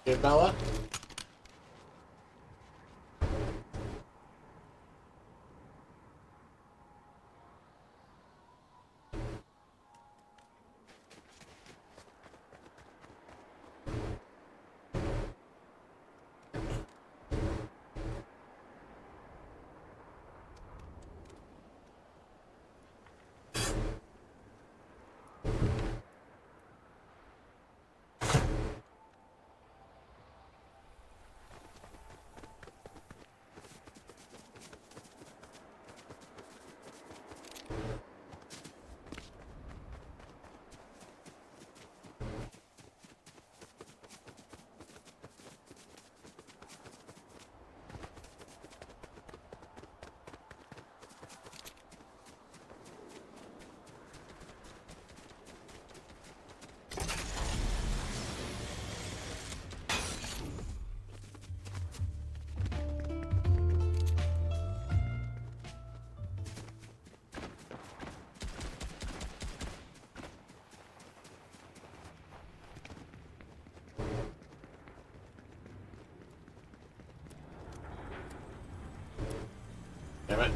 [SPEAKER 1] Hey, Bella? Damn it.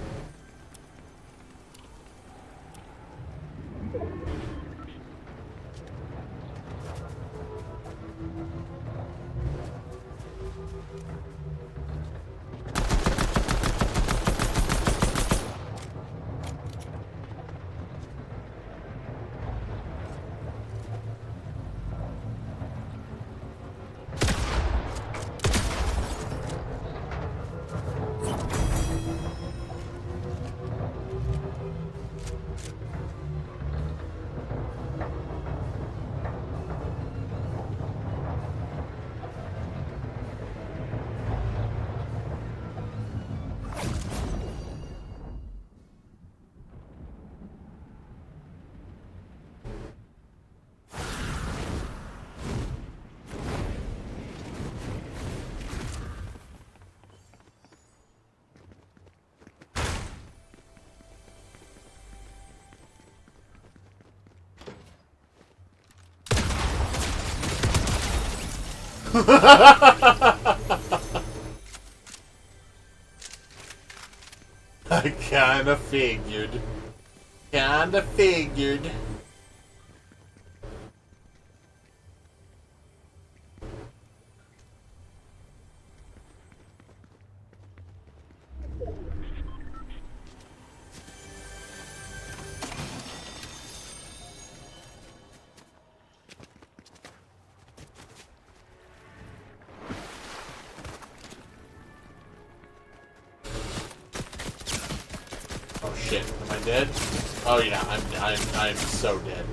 [SPEAKER 1] I kinda figured. Kinda figured. Oh shit, am I dead? Oh yeah, I'm so dead.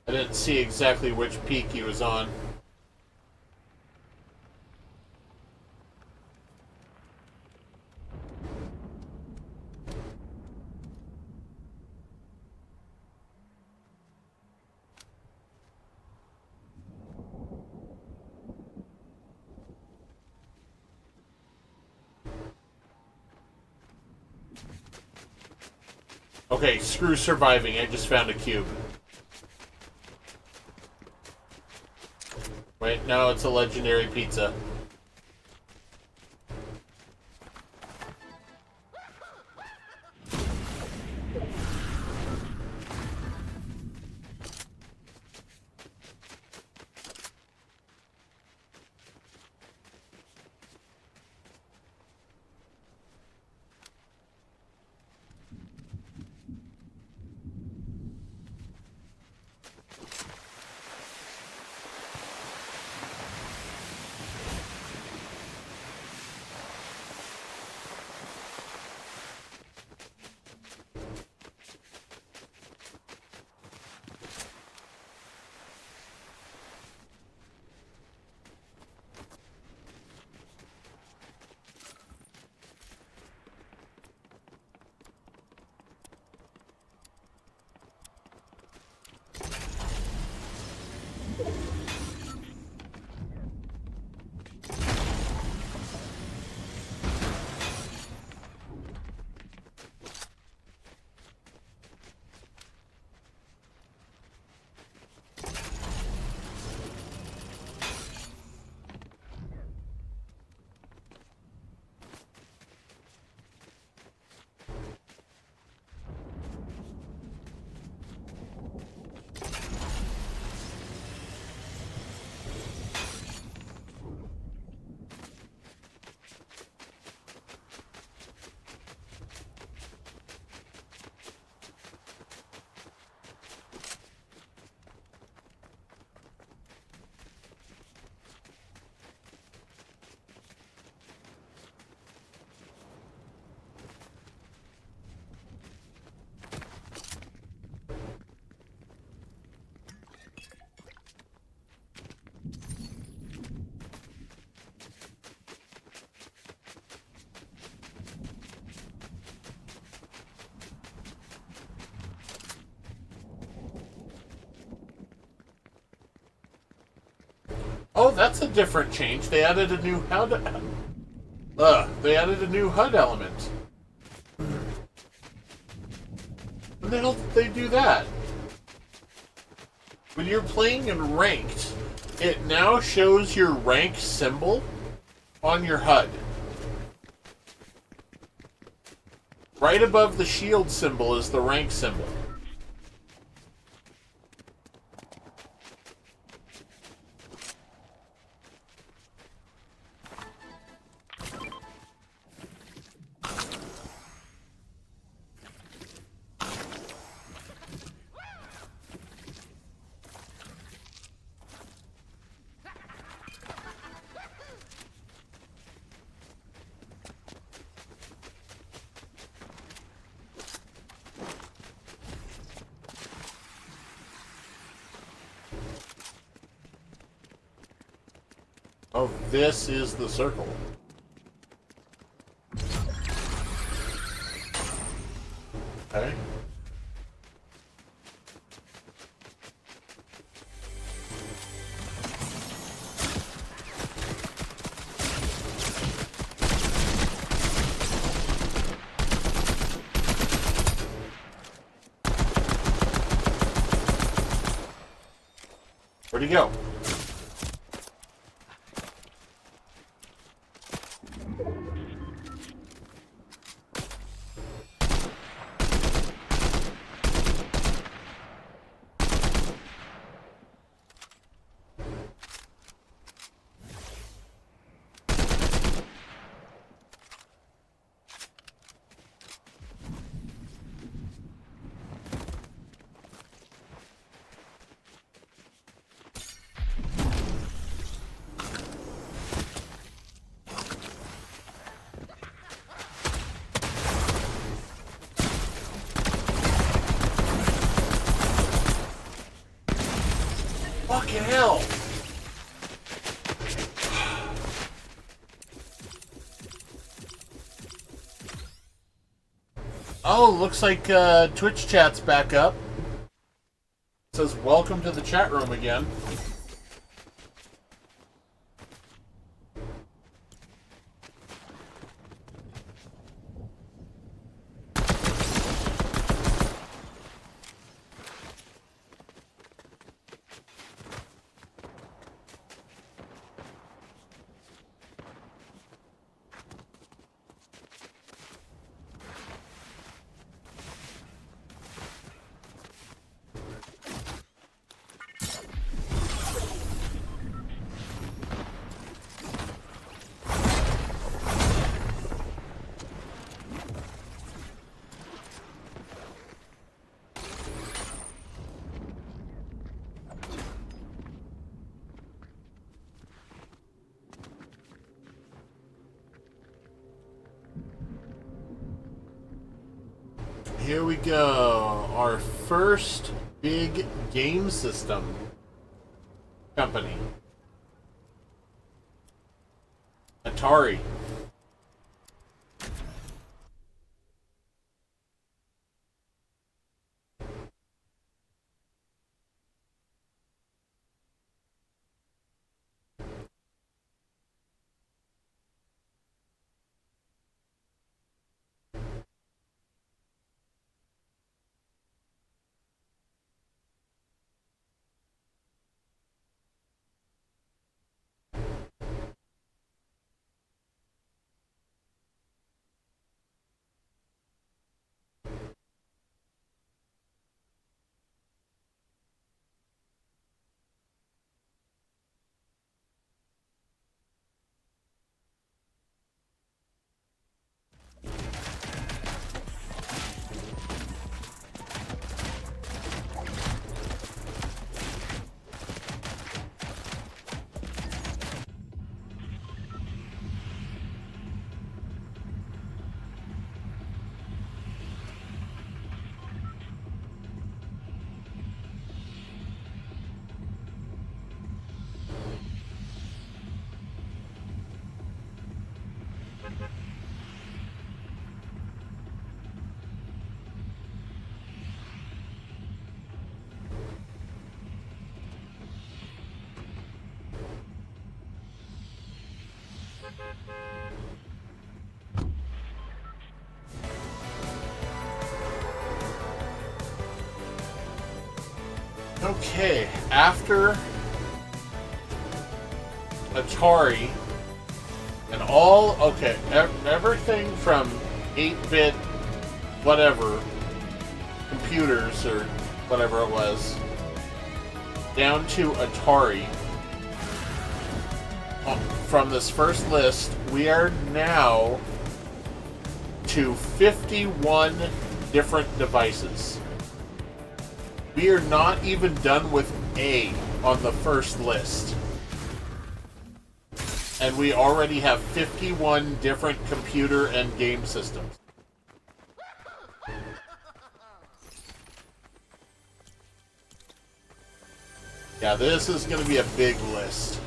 [SPEAKER 1] I didn't see exactly which peak he was on. Okay, screw surviving. I just found a cube. Wait, no, it's a legendary pizza. Oh, that's a different change. They added a new they added a new HUD element. When the hell did they do that? When you're playing in ranked, it now shows your rank symbol on your HUD. Right above the shield symbol is the rank symbol. Oh, this is the circle. Okay. Where'd he go? Fucking hell! Oh, looks like Twitch chat's back up. It says welcome to the chat room again. Here we go. Our first big game system company. Atari. Okay, after Atari and all, okay, everything from 8-bit whatever computers or whatever it was down to Atari. From this first list, we are now to 51 different devices. We are not even done with A on the first list. And we already have 51 different computer and game systems. Yeah, this is going to be a big list.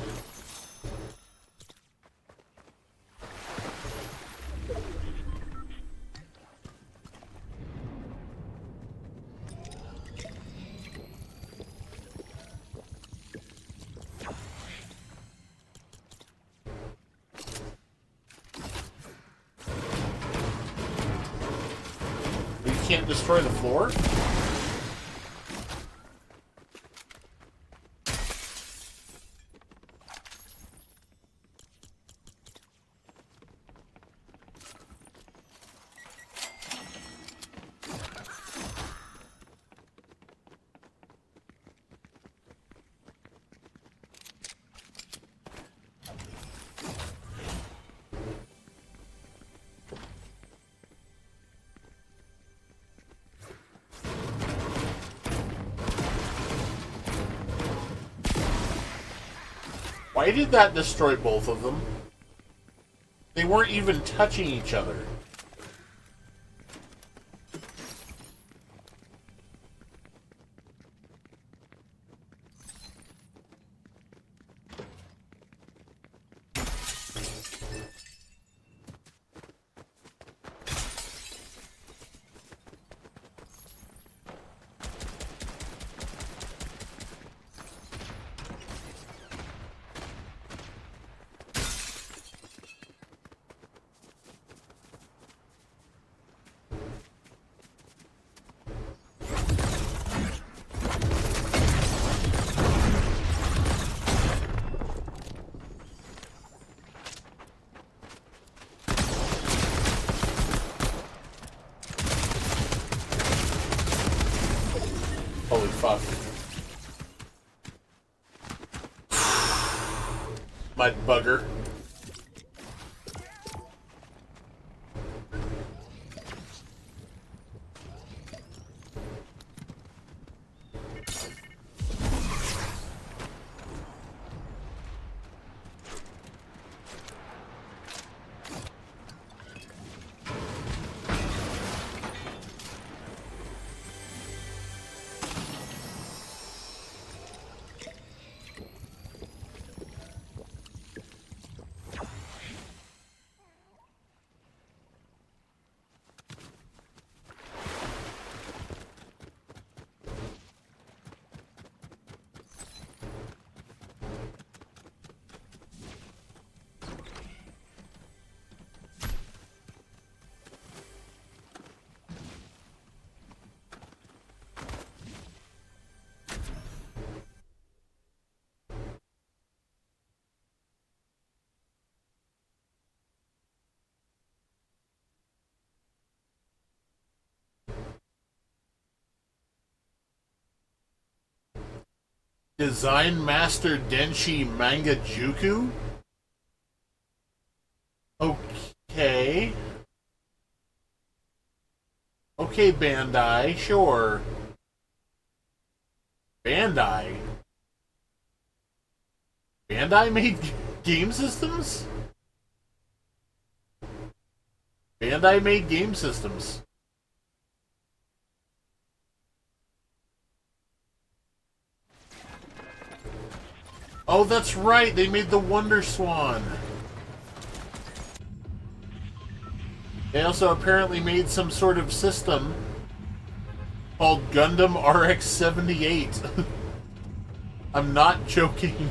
[SPEAKER 1] Can't destroy the floor? Why did that destroy both of them? They weren't even touching each other. Holy fuck. Mud bugger. Design Master Denshi Mangajuku? Okay. Okay, Bandai, sure. Bandai? Bandai made game systems? Bandai made game systems. Oh, that's right, they made the Wonder Swan. They also apparently made some sort of system called Gundam RX-78. I'm not joking.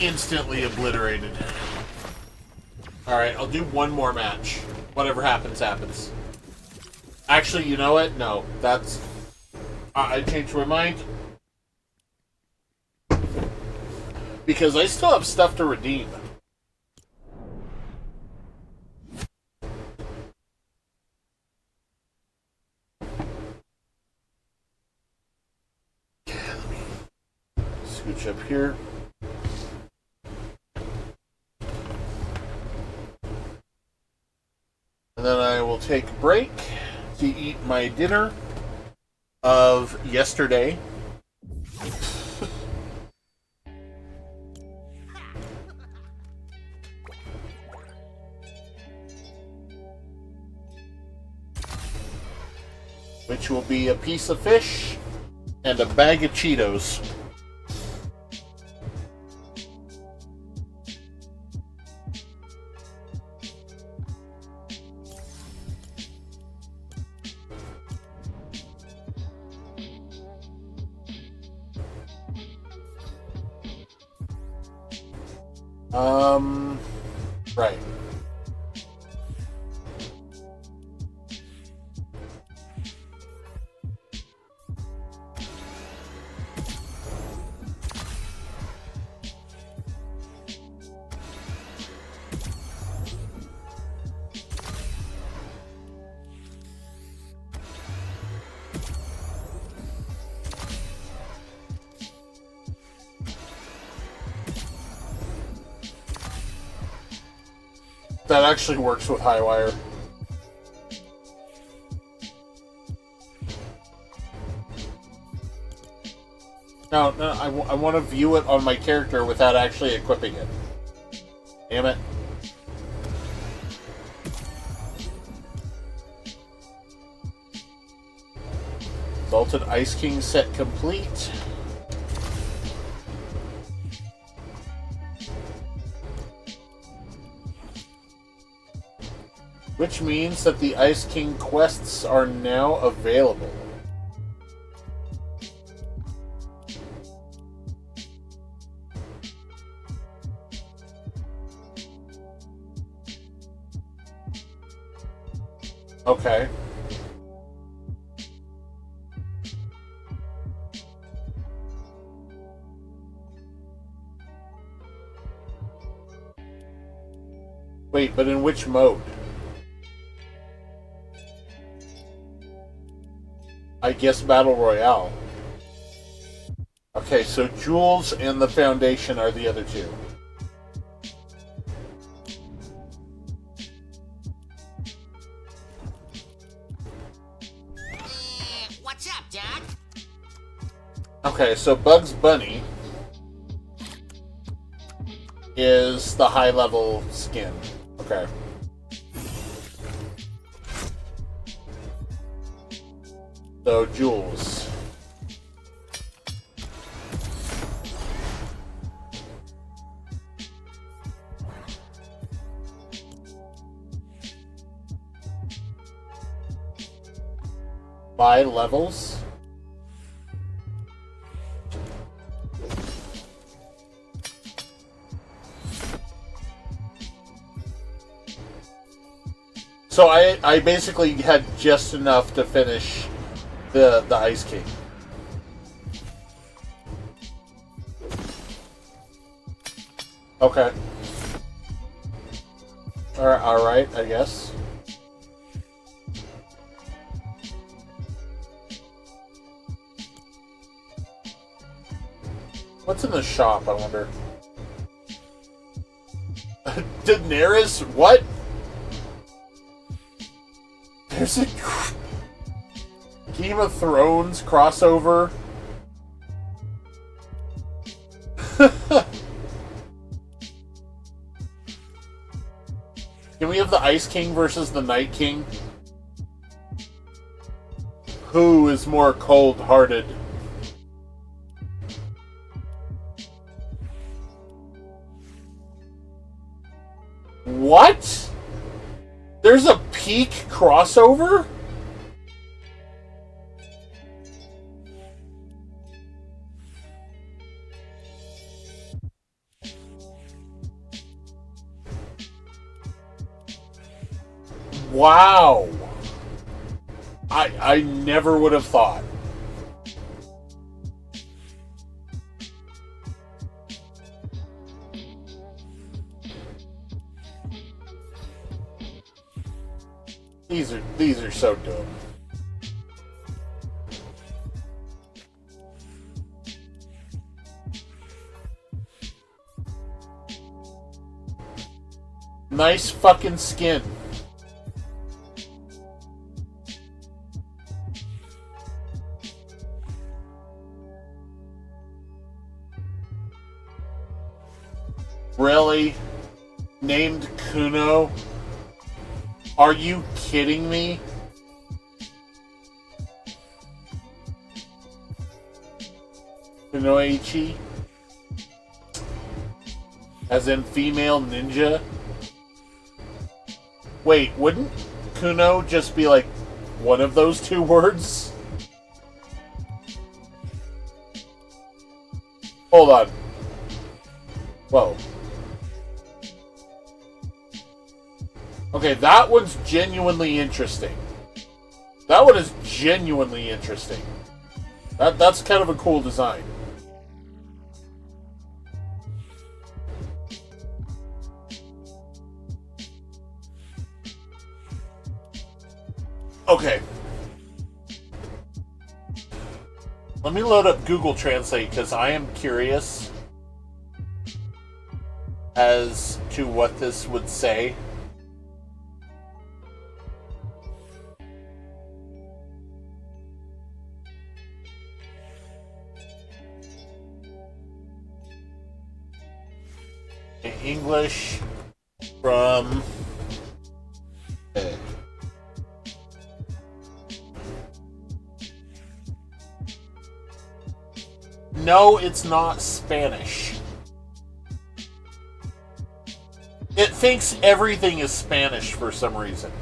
[SPEAKER 1] Instantly obliterated. Alright, I'll do one more match. Whatever happens, happens. Actually, you know what? No, that's... I changed my mind. Because I still have stuff to redeem. Okay, let me scooch up here. And then I will take a break to eat my dinner of yesterday. Which will be a piece of fish and a bag of Cheetos. Right. That actually works with Highwire. No, I want to view it on my character without actually equipping it. Damn it. Salted Ice King set complete. Which means that the Ice King quests are now available. Okay. Wait, but in which mode? I guess Battle Royale. Okay, so Jules and the Foundation are the other two.
[SPEAKER 2] What's up, Dad?
[SPEAKER 1] Okay, so Bugs Bunny is the high-level skin. Okay. So, Jules. By levels. So I basically had just enough to finish the Ice King. Okay. Alright, I guess. What's in the shop, I wonder? Daenerys? What? There's a Game of Thrones crossover. Can we have the Ice King versus the Night King? Who is more cold-hearted? What? There's a peak crossover? Wow. I never would have thought. These are so dumb. Nice fucking skin. Really? Named Kuno? Are you kidding me? Kunoichi? As in female ninja? Wait, wouldn't Kuno just be like one of those two words? Hold on. Whoa. Okay, that one's genuinely interesting. That one is genuinely interesting. That's kind of a cool design. Okay. Let me load up Google Translate because I am curious as to what this would say. English from No, it's not Spanish. It thinks everything is Spanish for some reason.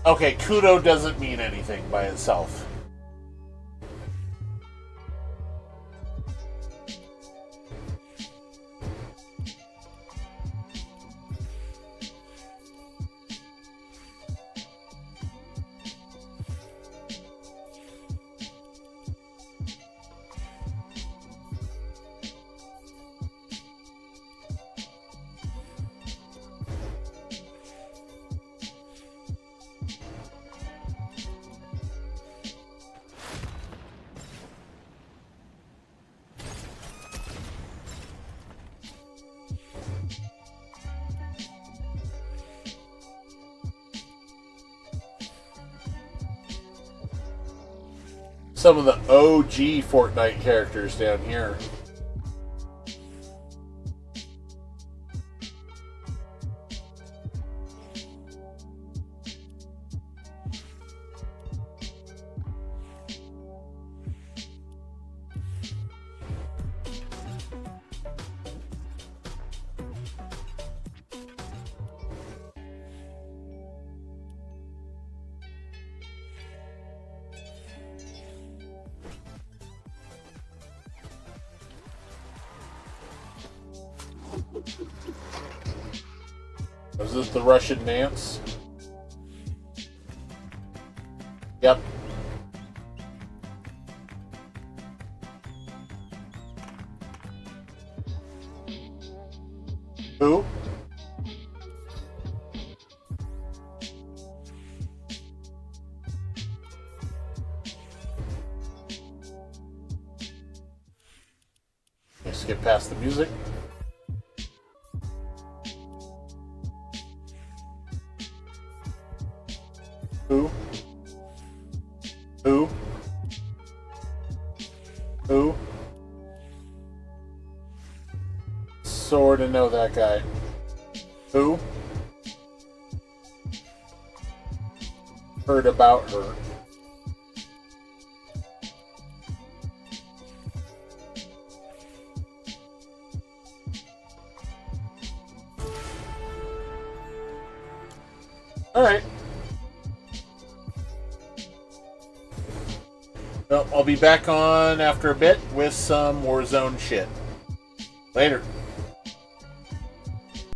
[SPEAKER 1] Okay, Kudo doesn't mean anything by itself. Some of the OG Fortnite characters down here. Is this the Russian dance? Yep. Who? Let's skip past the music. Who? Who? Who? Sorta know that guy. Who? Heard about her. Alright. Well, I'll be back on after a bit with some Warzone shit. Later.